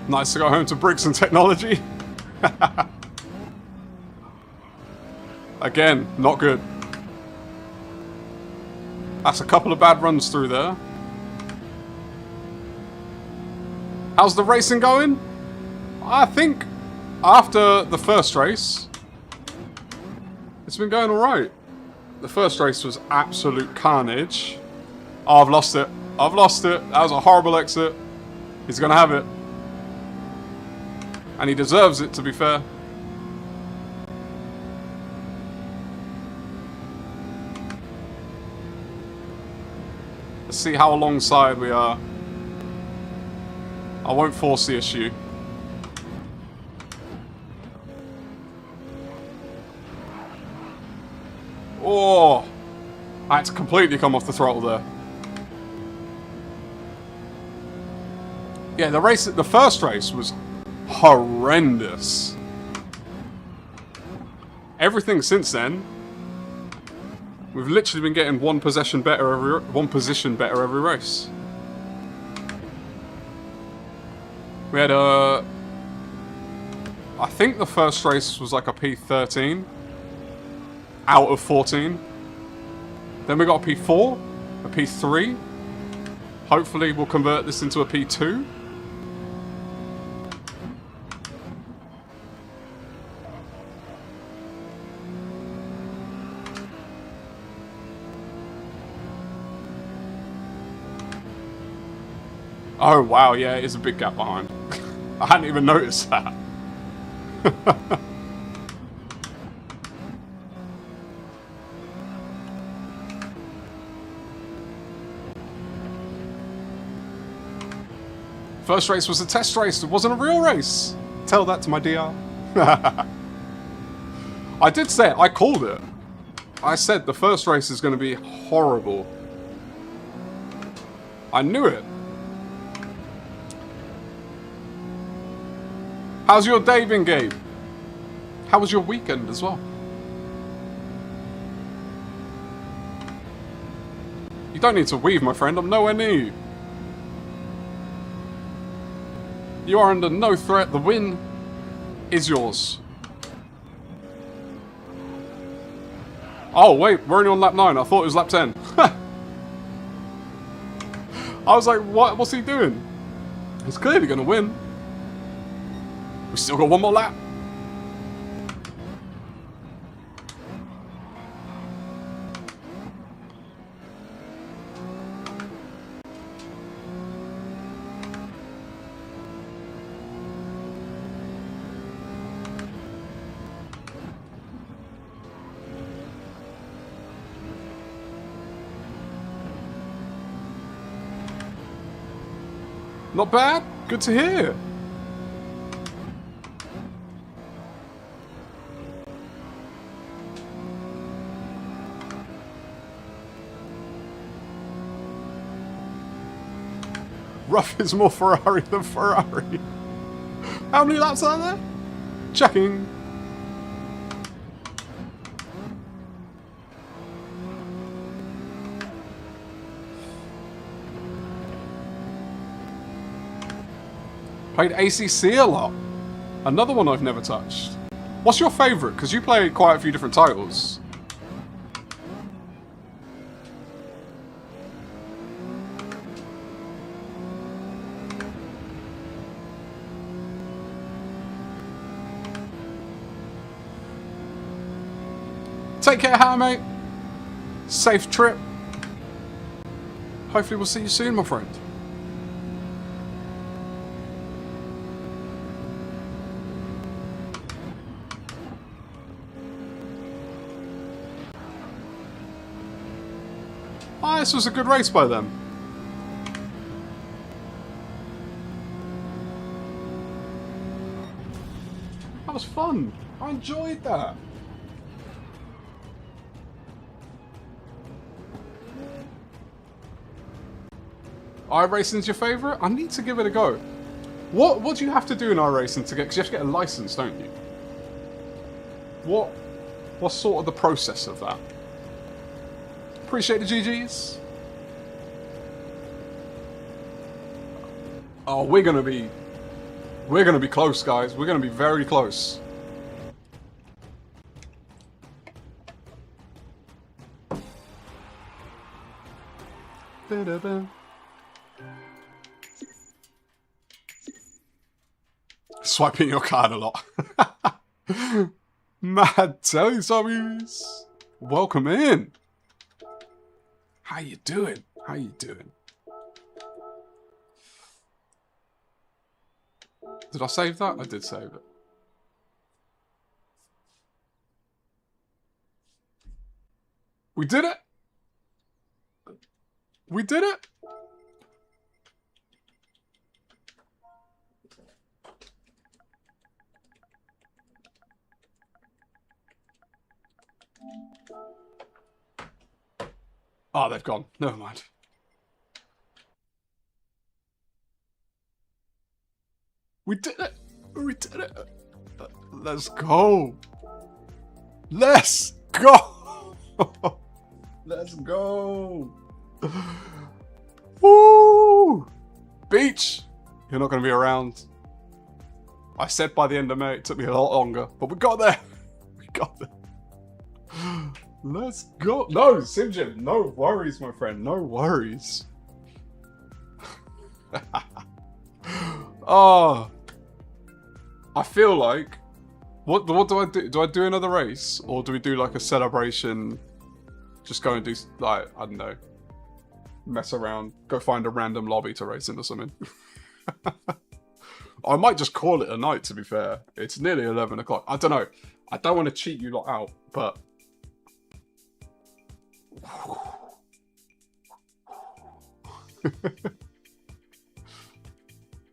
Nice to go home to bricks and technology. Again, not good. That's a couple of bad runs through there. How's the racing going? I think after the first race, it's been going alright. The first race was absolute carnage. Oh, I've lost it. I've lost it. That was a horrible exit. He's going to have it. And he deserves it, to be fair. Let's see how alongside we are. I won't force the issue. Oh! I had to completely come off the throttle there. Yeah, the first race was horrendous. Everything since then, we've literally been getting one position better every race. We had I think the first race was like a P13 out of 14. Then we got a P4, a P3. Hopefully we'll convert this into a P2. Oh wow, yeah, it is a big gap behind. I hadn't even noticed that. First race was a test race, it wasn't a real race. Tell that to my DR. I did say it, I called it. I said the first race is going to be horrible. I knew it. How's your day been, Gabe? How was your weekend as well? You don't need to weave, my friend. I'm nowhere near you. You are under no threat. The win is yours. Oh, wait. We're only on lap 9. I thought it was lap 10. I was like, what? What's he doing? He's clearly going to win. We still got one more lap. Not bad. Good to hear. Ruff is more Ferrari than Ferrari. How many laps are there? Checking. Played ACC a lot. Another one I've never touched. What's your favourite? Because you play quite a few different titles. Take care, Hannah, mate. Safe trip. Hopefully we'll see you soon, my friend. Ah, this was a good race by them. That was fun. I enjoyed that. iRacing's your favourite? I need to give it a go. What do you have to do in iRacing to get? Because you have to get a license, don't you? What's sort of the process of that? Appreciate the GGs. Oh, we're gonna be close, guys. We're gonna be very close. Da-da-da. Swiping your card a lot. Mad Teletubbies. Welcome in. How you doing? How you doing? Did I save that? I did save it. We did it. We did it. Oh, they've gone. Never mind. We did it. We did it. Let's go. Let's go. Let's go. Woo! Beach. You're not going to be around. I said by the end of May. It took me a lot longer, but we got there. We got there. Let's go. No, Simjin, no worries, my friend. No worries. Oh, I feel like what do I do? Do I do another race, or do we do like a celebration? Just go and do like, I don't know, mess around, go find a random lobby to race in or something. I might just call it a night, to be fair. It's nearly 11 o'clock. I don't know. I don't want to cheat you lot out, but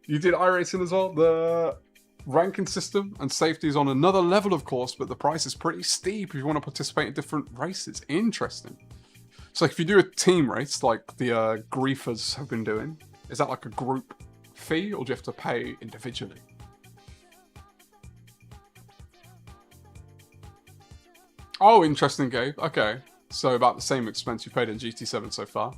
you did iRacing as well? The ranking system and safety is on another level, of course, but the price is pretty steep if you want to participate in different races. Interesting. So if you do a team race, like the griefers have been doing, is that like a group fee, or do you have to pay individually? Oh, interesting, Gabe. Okay. So about the same expense you paid in GT7 so far.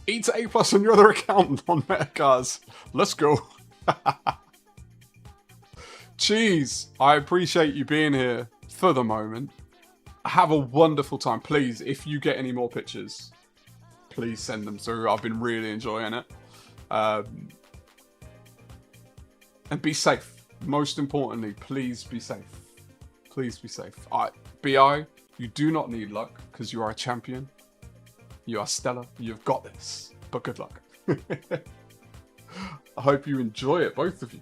E to A+ on your other account on Metacars. Let's go. Cheese, I appreciate you being here for the moment. Have a wonderful time. Please, if you get any more pictures, please send them through. I've been really enjoying it. And be safe. Most importantly, please be safe. Please be safe. BI, you do not need luck because you are a champion. You are stellar. You've got this. But good luck. I hope you enjoy it, both of you.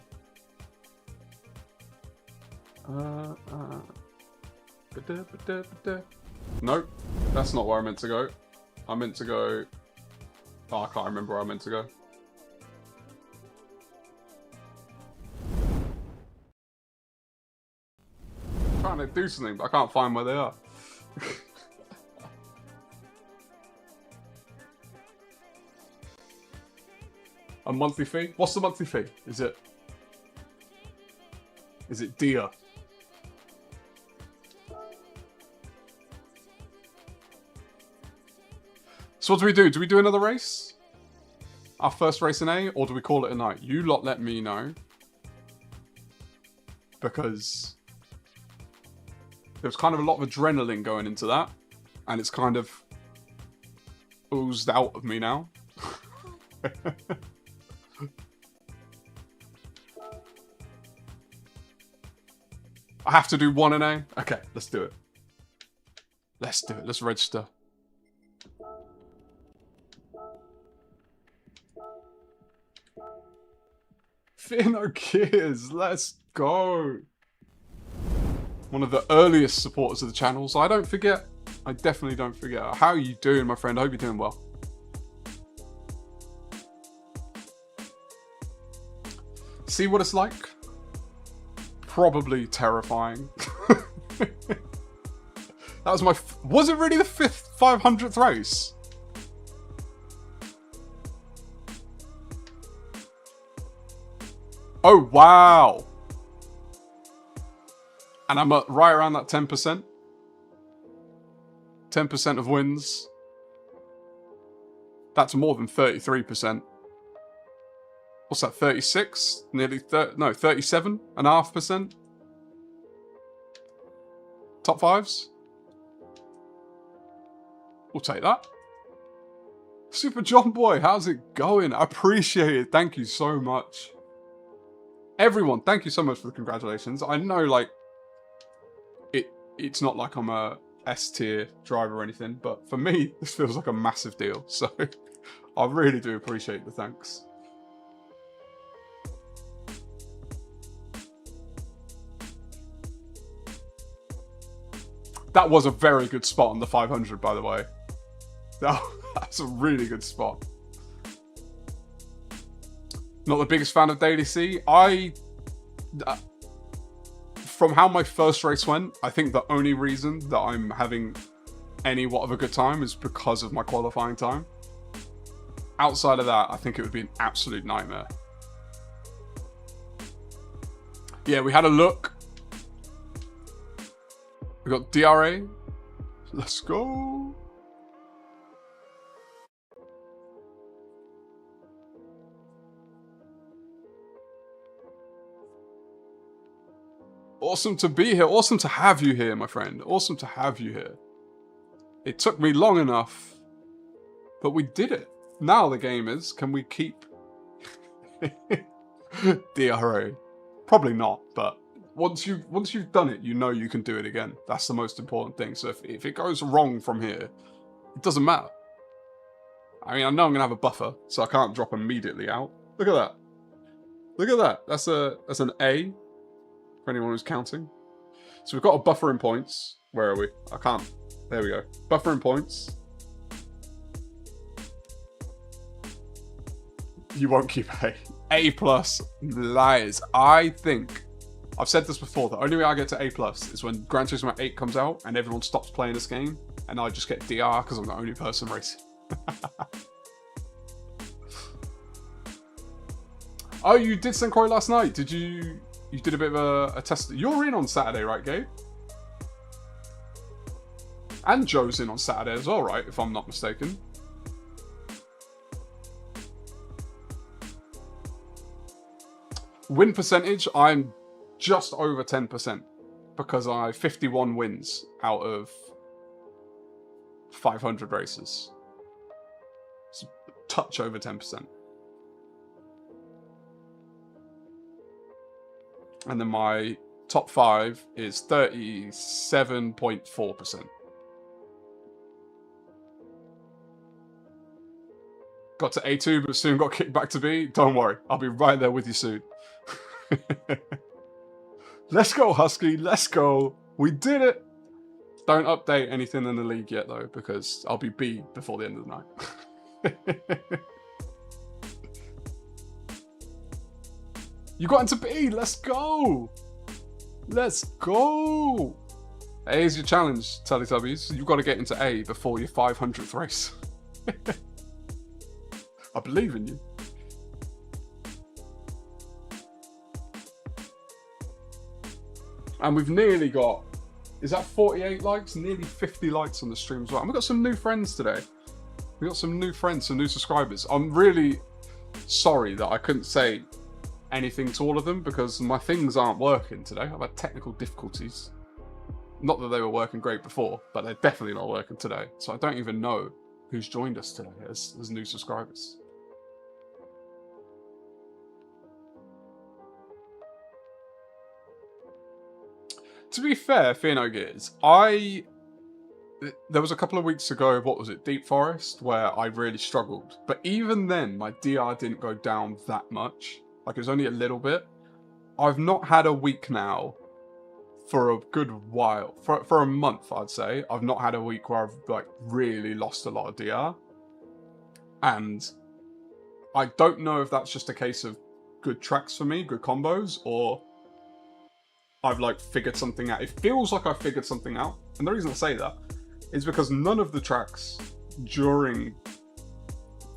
Nope. That's not where I meant to go. I meant to go... Oh, I can't remember where I meant to go. I'm trying to do something, but I can't find where they are. A monthly fee? What's the monthly fee? Is it dear? So what do we do? Do we do another race? Our first race in A, or do we call it a night? You lot let me know. Because there's kind of a lot of adrenaline going into that. And it's kind of oozed out of me now. I have to do one in A? Okay, let's do it. Let's do it. Let's register. Fear no Gears. Let's go. One of the earliest supporters of the channel, so I don't forget. I definitely don't forget. How are you doing, my friend? I hope you're doing well. See what it's like? Probably terrifying. That was my... Was it really the 500th race? Oh, wow. And I'm right around that 10%. 10% of wins. That's more than 33%. What's that, 36? Nearly 30, no, 37.5%. Top fives? We'll take that. Super John Boy, how's it going? I appreciate it. Thank you so much. Everyone, thank you so much for the congratulations. I know, like, it's not like I'm a S-tier driver or anything, but for me, this feels like a massive deal. So I really do appreciate the thanks. That was a very good spot on the 500, by the way. That's a really good spot. Not the biggest fan of Daily C. From how my first race went, I think the only reason that I'm having anywhat of a good time is because of my qualifying time. Outside of that, I think it would be an absolute nightmare. Yeah, we had a look. We got DRA. Let's go. Awesome to be here. Awesome to have you here, my friend. Awesome to have you here. It took me long enough, but we did it. Now the game is, can we keep DRA? Probably not, but once you've done it, you know you can do it again. That's the most important thing. So if it goes wrong from here, it doesn't matter. I mean, I know I'm gonna have a buffer, so I can't drop immediately out. Look at that. Look at that. That's an A for anyone who's counting. So we've got a buffer in points. Where are we? I can't. There we go. Buffer in points. You won't keep A. A plus lies. I think I've said this before. The only way I get to A plus is when Gran Turismo 8 comes out and everyone stops playing this game, and I just get DR because I'm the only person racing. Oh, you did Senkoi last night. Did you? You did a bit of a test. You're in on Saturday, right, Gabe? And Joe's in on Saturday as well, right? If I'm not mistaken. Win percentage, I'm just over 10% because I 51 wins out of 500 races. It's a touch over 10%. And then my top 5 is 37.4%. Got to A2, but soon got kicked back to B. Don't worry, I'll be right there with you soon. Let's go, Husky. Let's go. We did it. Don't update anything in the league yet, though, because I'll be B before the end of the night. You got into B. Let's go. Let's go. A is your challenge, Teletubbies. You've got to get into A before your 500th race. I believe in you. And we've nearly got, is that 48 likes? Nearly 50 likes on the stream as well. And we've got some new friends today. We got some new friends, some new subscribers. I'm really sorry that I couldn't say anything to all of them because my things aren't working today. I've had technical difficulties. Not that they were working great before, but they're definitely not working today. So I don't even know who's joined us today as new subscribers. To be fair, Fear No Gears, there was a couple of weeks ago, what was it, Deep Forest, where I really struggled. But even then, my DR didn't go down that much. Like, it was only a little bit. I've not had a week now for a good while. For a month, I'd say. I've not had a week where I've, like, really lost a lot of DR. And I don't know if that's just a case of good tracks for me, good combos, or I've like figured something out. It feels like I figured something out. And the reason I say that is because none of the tracks during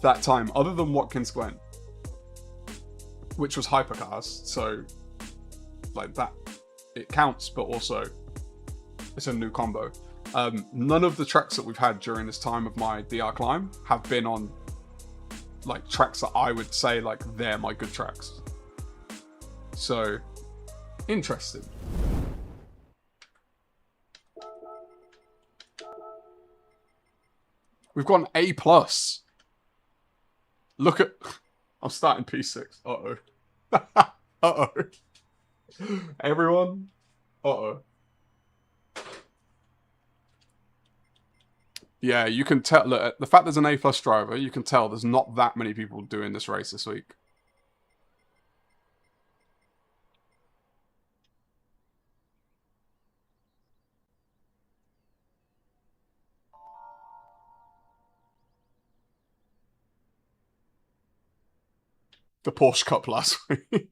that time, other than Watkins Glen, which was hypercars, so like that, it counts, but also it's a new combo. None of the tracks that we've had during this time of my DR climb have been on like tracks that I would say like they're my good tracks. So interesting. We've got an A+. Look at... I'm starting P6. Uh-oh. Uh-oh. Everyone? Uh-oh. Yeah, you can tell... Look, the fact there's an A+ driver, you can tell there's not that many people doing this race this week. The Porsche Cup last week.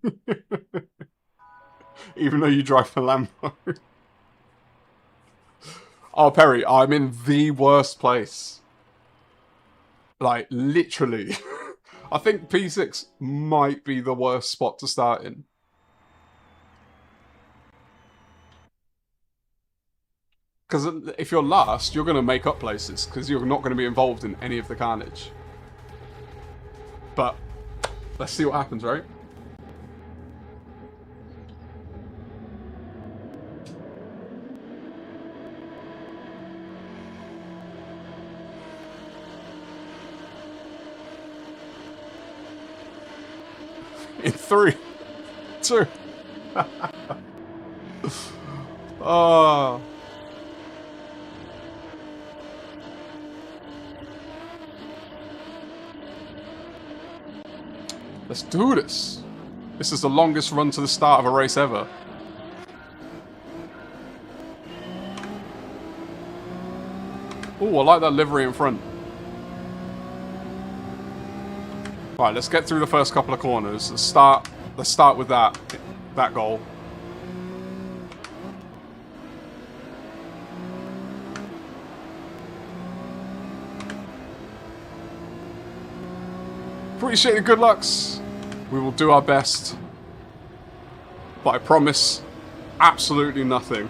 Even though you drive the Lambo. Oh, Perry, I'm in the worst place. Like, literally. I think P6 might be the worst spot to start in. because if you're last, you're going to make up places because you're not going to be involved in any of the carnage. But let's see what happens, right? In 3, 2. Oh. Let's do this. This is the longest run to the start of a race ever. Oh, I like that livery in front. Right, let's get through the first couple of corners. Let's start with that goal. Appreciate the good lucks. We will do our best. But I promise absolutely nothing.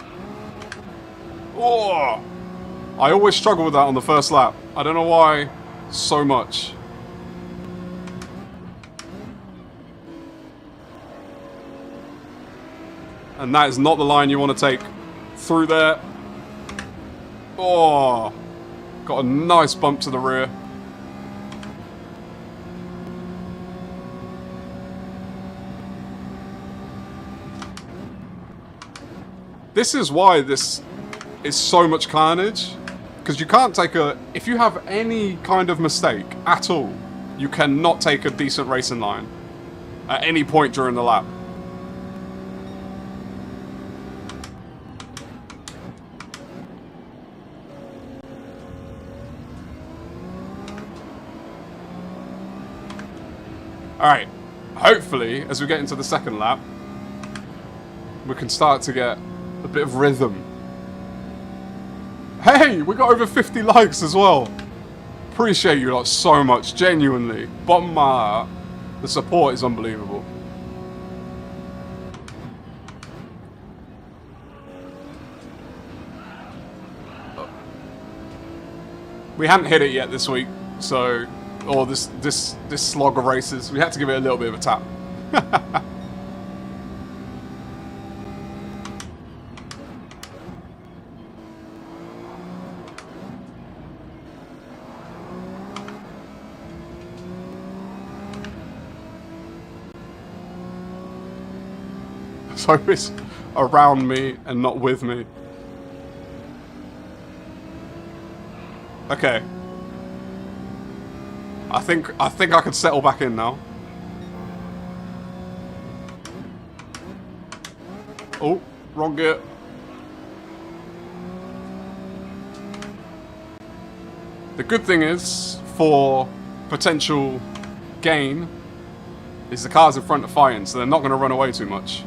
Oh! I always struggle with that on the first lap. I don't know why so much. And that is not the line you want to take through there. Oh! Got a nice bump to the rear. This is why this is so much carnage, because you can't take if you have any kind of mistake at all, you cannot take a decent racing line at any point during the lap. Alright, hopefully, as we get into the second lap, we can start to get a bit of rhythm. Hey, we got over 50 likes as well. Appreciate you lot so much, genuinely. Bottom of my heart, the support is unbelievable. We hadn't hit it yet this week, so, or this slog of races, we had to give it a little bit of a tap. So it's around me and not with me. Okay. I think I can settle back in now. Oh, wrong gear. The good thing is, for potential gain, is the cars in front are fighting, so they're not going to run away too much.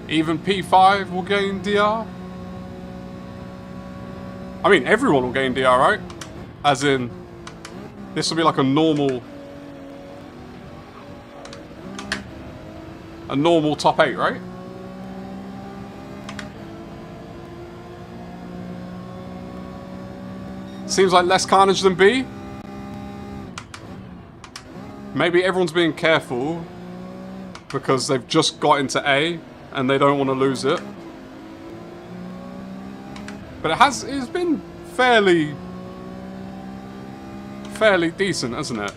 Even P5 will gain DR? I mean, everyone will gain DR, right? As in, this will be like a normal top 8, right? Seems like less carnage than B. Maybe everyone's being careful because they've just got into A and they don't want to lose it. But it's been fairly decent, hasn't it?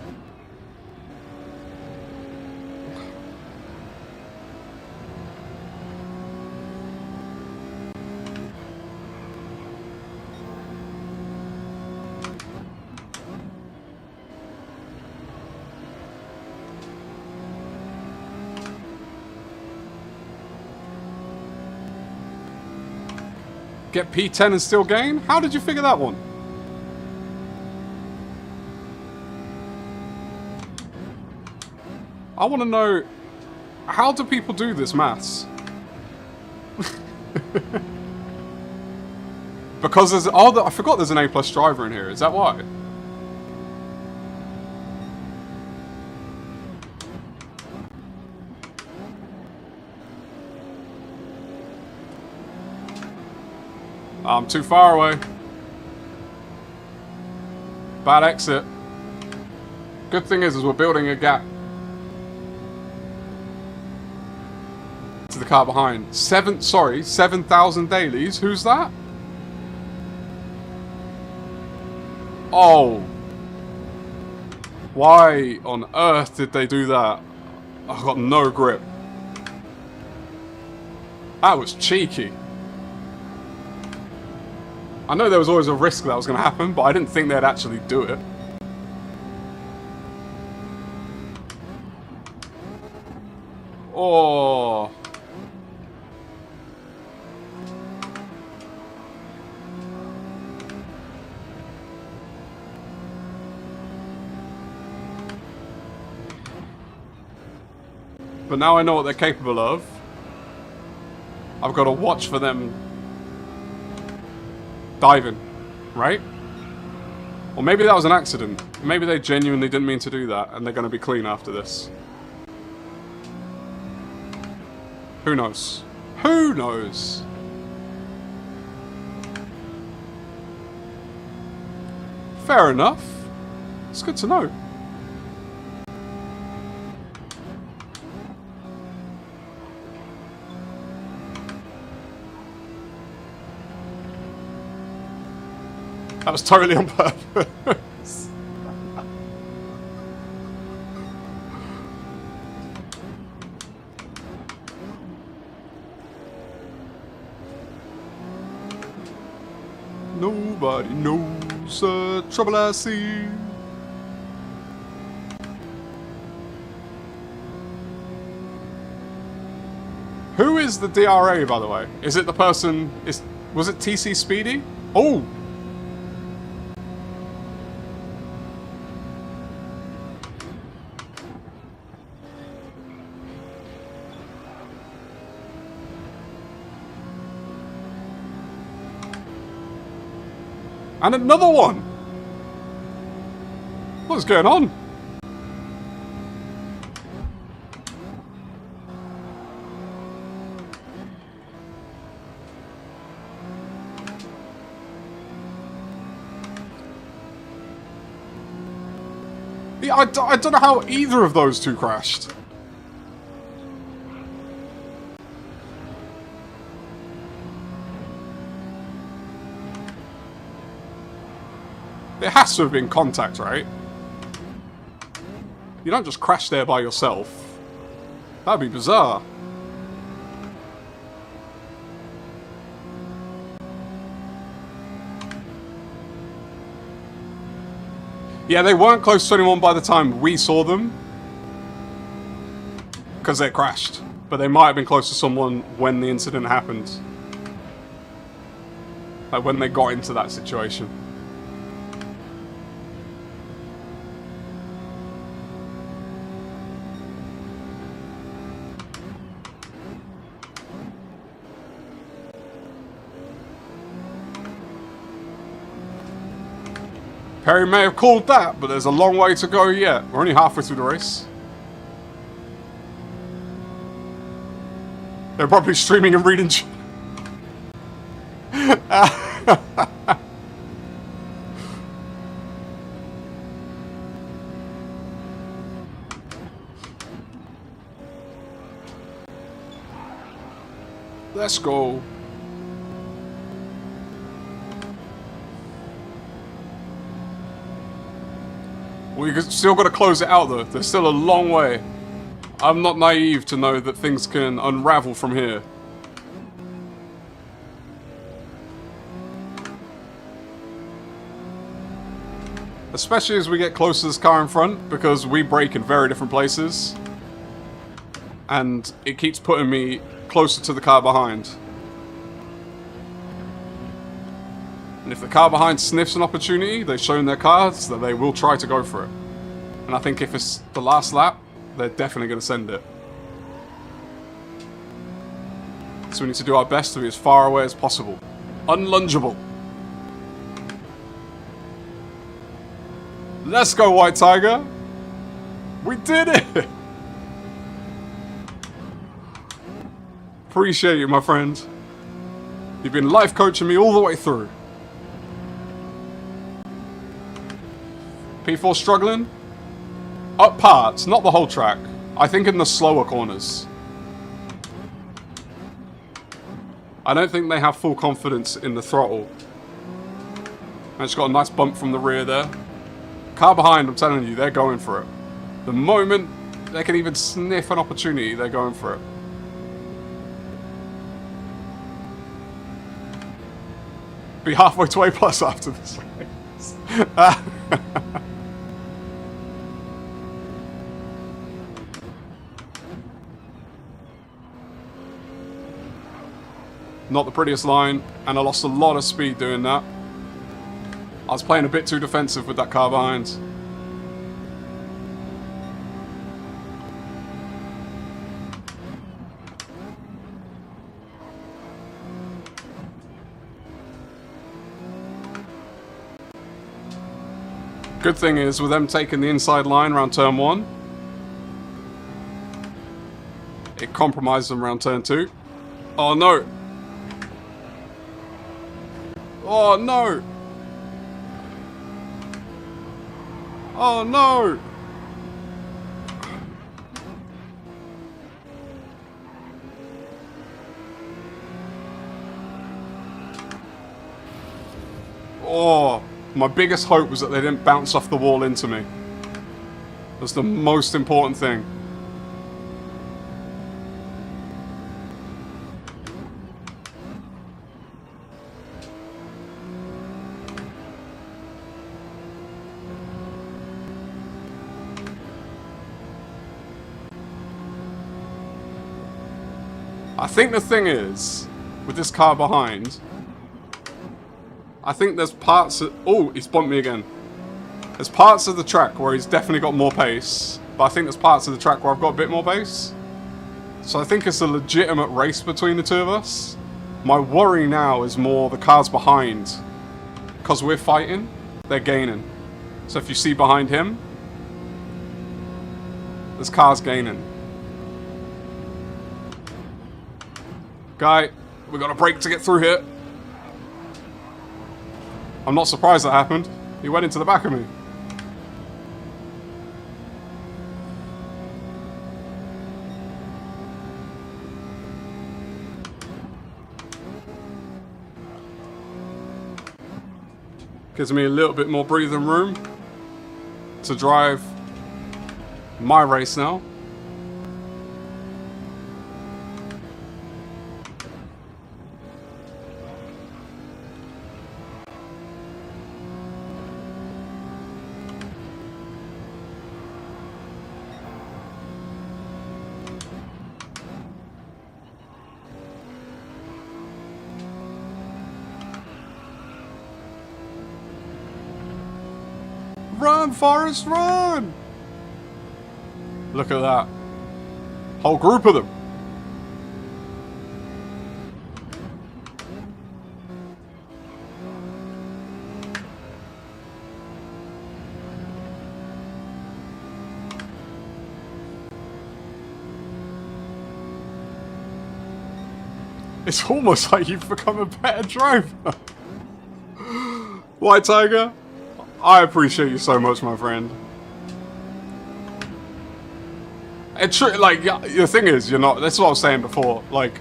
Get P10 and still gain? How did you figure that one? I want to know, how do people do this maths? Because there's... Oh, I forgot there's an A+ driver in here. Is that why? I'm too far away. Bad exit. Good thing is we're building a gap to the car behind. 7,000 dailies. Who's that? Oh. Why on earth did they do that? I've got no grip. That was cheeky. I know there was always a risk that was going to happen, but I didn't think they'd actually do it. Oh. But now I know what they're capable of. I've got to watch for them diving, right? Or maybe that was an accident. Maybe they genuinely didn't mean to do that and they're going to be clean after this. Who knows? Who knows? Fair enough. It's good to know. That was totally on purpose. Nobody knows the trouble I see. Who is the DRA, by the way? Is it the person... Was it TC Speedy? Oh! And another one! What's going on? Yeah, I don't know how either of those two crashed. It has to have been contact, right? You don't just crash there by yourself. That'd be bizarre. Yeah, they weren't close to anyone by the time we saw them. Because they crashed. But they might have been close to someone when the incident happened. Like when they got into that situation. Perry may have called that, but there's a long way to go yet. We're only halfway through the race. They're probably streaming and reading. Let's go. We still got to close it out though. There's still a long way. I'm not naive to know that things can unravel from here. Especially as we get close to this car in front, because we brake in very different places. And it keeps putting me closer to the car behind. And if the car behind sniffs an opportunity, they've shown their cards that they will try to go for it. And I think if it's the last lap, they're definitely going to send it. So we need to do our best to be as far away as possible. Unlungeable. Let's go, White Tiger. We did it. Appreciate you, my friend. You've been life coaching me all the way through. P4 struggling? Up parts, not the whole track. I think in the slower corners. I don't think they have full confidence in the throttle. I just got a nice bump from the rear there. Car behind, I'm telling you, they're going for it. The moment they can even sniff an opportunity, they're going for it. Be halfway to A+ after this race. Not the prettiest line, and I lost a lot of speed doing that. I was playing a bit too defensive with that car behind. Good thing is, with them taking the inside line around turn 1, it compromised them around turn 2. Oh no! Oh no! Oh no! Oh, my biggest hope was that they didn't bounce off the wall into me. That's the most important thing. I think the thing is, with this car behind, I think there's parts of... Oh, he's bumped me again. There's parts of the track where he's definitely got more pace, but I think there's parts of the track where I've got a bit more pace. So I think it's a legitimate race between the two of us. My worry now is more the cars behind. Because we're fighting, they're gaining. So if you see behind him, this car's gaining. Guy, we got a brake to get through here. I'm not surprised that happened. He went into the back of me. Gives me a little bit more breathing room to drive my race now. Run, Forrest, run! Look at that. Whole group of them. It's almost like you've become a better driver. White Tiger, I appreciate you so much, my friend. It's true, like, the thing is, you're not, that's what I was saying before, like,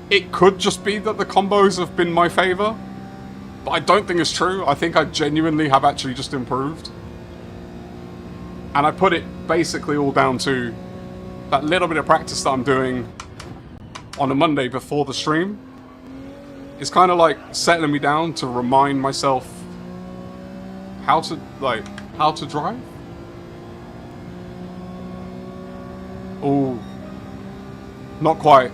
it could just be that the combos have been my favor, but I don't think it's true. I think I genuinely have actually just improved. And I put it basically all down to that little bit of practice that I'm doing on a Monday before the stream. It's kind of like settling me down to remind myself how to drive. Oh, not quite.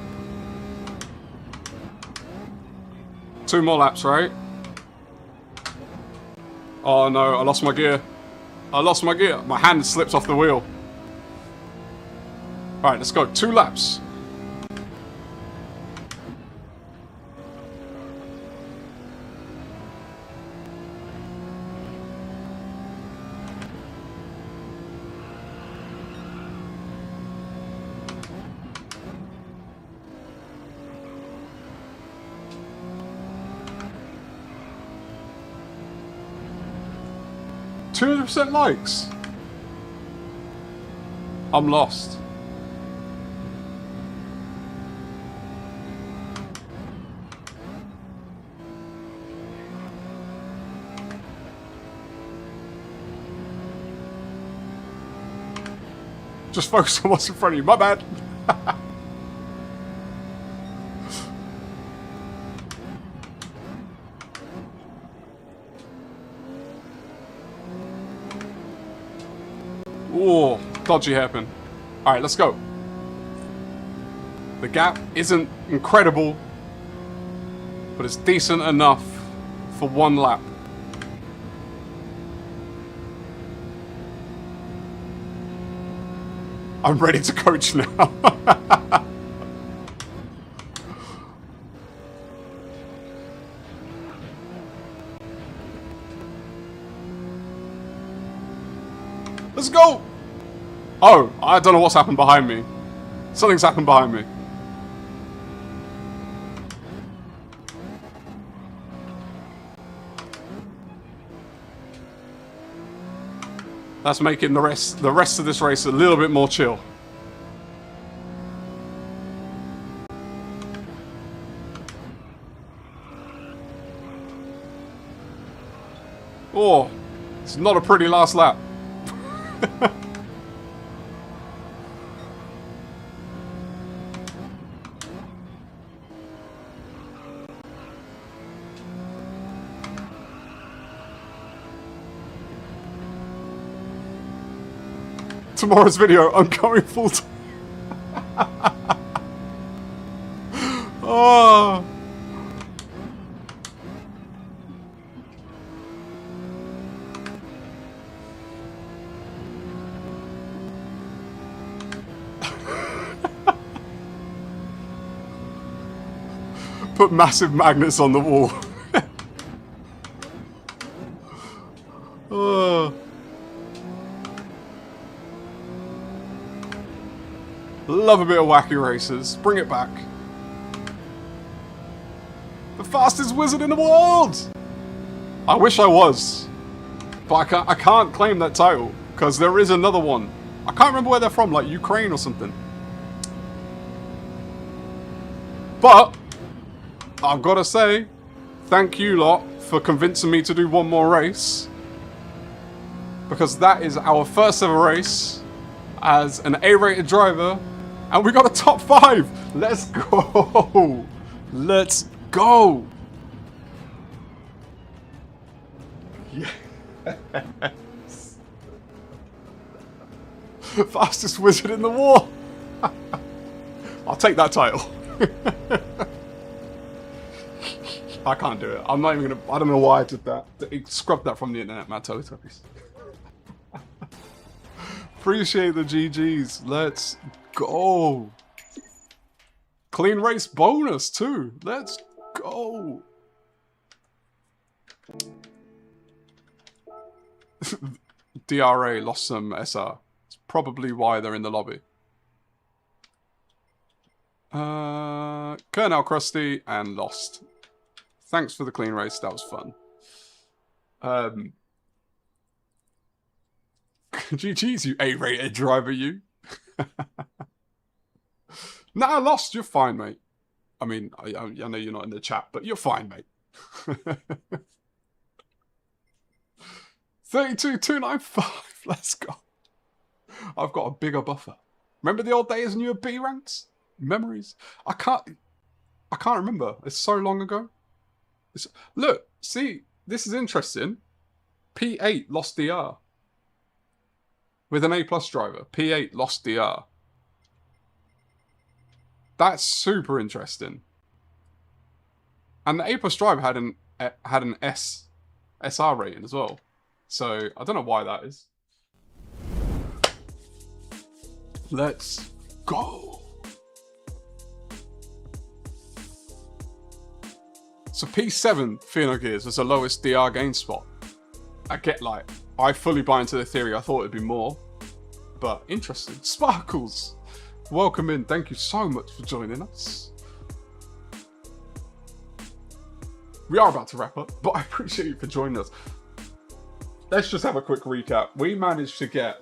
2 more laps, right? Oh no, I lost my gear. I lost my gear. My hand slips off the wheel. Alright, let's go. 2 laps. %, likes. I'm lost. Just focus on what's in front of you. My bad. Oh, dodgy hairpin. Alright, let's go. The gap isn't incredible, but it's decent enough for 1 lap. I'm ready to coach now. Let's go! Oh, I don't know what's happened behind me. Something's happened behind me. That's making the rest of this race a little bit more chill. Oh, it's not a pretty last lap. Tomorrow's video, I'm going full time. Oh. Put massive magnets on the wall. Oh. Love a bit of wacky races. Bring it back. The fastest wizard in the world! I wish I was. But I can't claim that title. Because there is another one. I can't remember where they're from. Like Ukraine or something. But I've got to say, thank you lot for convincing me to do one more race. Because that is our first ever race as an A-rated driver. And we got a top 5! Let's go! Let's go! Yes! Fastest wizard in the war! I'll take that title. I can't do it. I'm not even gonna... I don't know why I did that. Scrub that from the internet, man. Teletubbies. Appreciate the GGs. Let's go. Clean race bonus too. Let's go. DRA lost some SR. It's probably why they're in the lobby. Colonel Krusty and lost. Thanks for the clean race. That was fun. GG's, you A-rated driver, you. Nah, I lost. You're fine, mate. I mean, I know you're not in the chat, but you're fine, mate. 32,295. Let's go. I've got a bigger buffer. Remember the old days when you were B ranks? Memories. I can't remember. It's so long ago. Look, see, this is interesting. P8 lost DR. With an A+ driver, P8 lost DR. That's super interesting. And the A+ driver had an SR rating as well. So I don't know why that is. Let's go. So P7 Gears was the lowest DR gain spot. I fully buy into the theory. I thought it'd be more, but interesting. Sparkles, welcome in. Thank you so much for joining us. We are about to wrap up, but I appreciate you for joining us. Let's just have a quick recap. We managed to get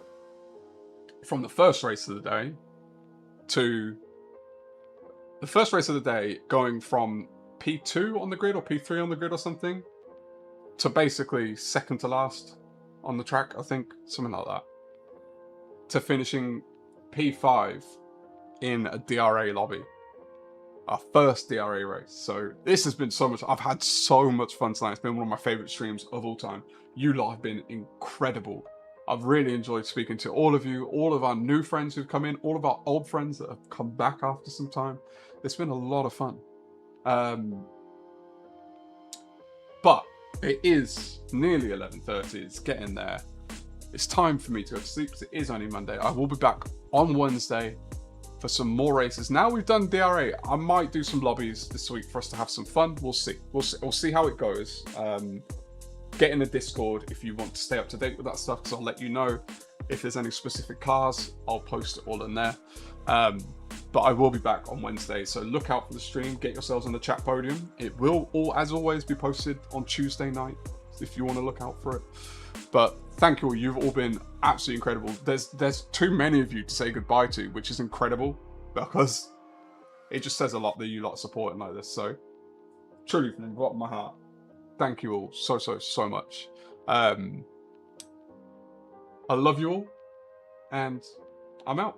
from the first race of the day to the first race of the day, going from P2 on the grid or P3 on the grid or something, to basically second to last on the track, I think, something like that, to finishing P5 in a DRA lobby. Our first DRA race. So this has been so much. I've had so much fun tonight. It's been one of my favorite streams of all time. You lot have been incredible. I've really enjoyed speaking to all of you, all of our new friends who've come in, all of our old friends that have come back after some time. It's been a lot of fun. But it is nearly 11:30. It's getting there. It's time for me to go to sleep because it is only Monday. I will be back on Wednesday for some more races. Now we've done DRA, I might do some lobbies this week for us to have some fun. We'll see. We'll see how it goes. Get in the Discord if you want to stay up to date with that stuff, because I'll let you know if there's any specific cars. I'll post it all in there. But I will be back on Wednesday, so look out for the stream. Get yourselves on the chat podium. It will, as always, be posted on Tuesday night if you want to look out for it. But thank you all. You've all been absolutely incredible. There's too many of you to say goodbye to, which is incredible, because it just says a lot that you lot are supporting like this. So truly, from the bottom of my heart, thank you all so much. I love you all, and I'm out.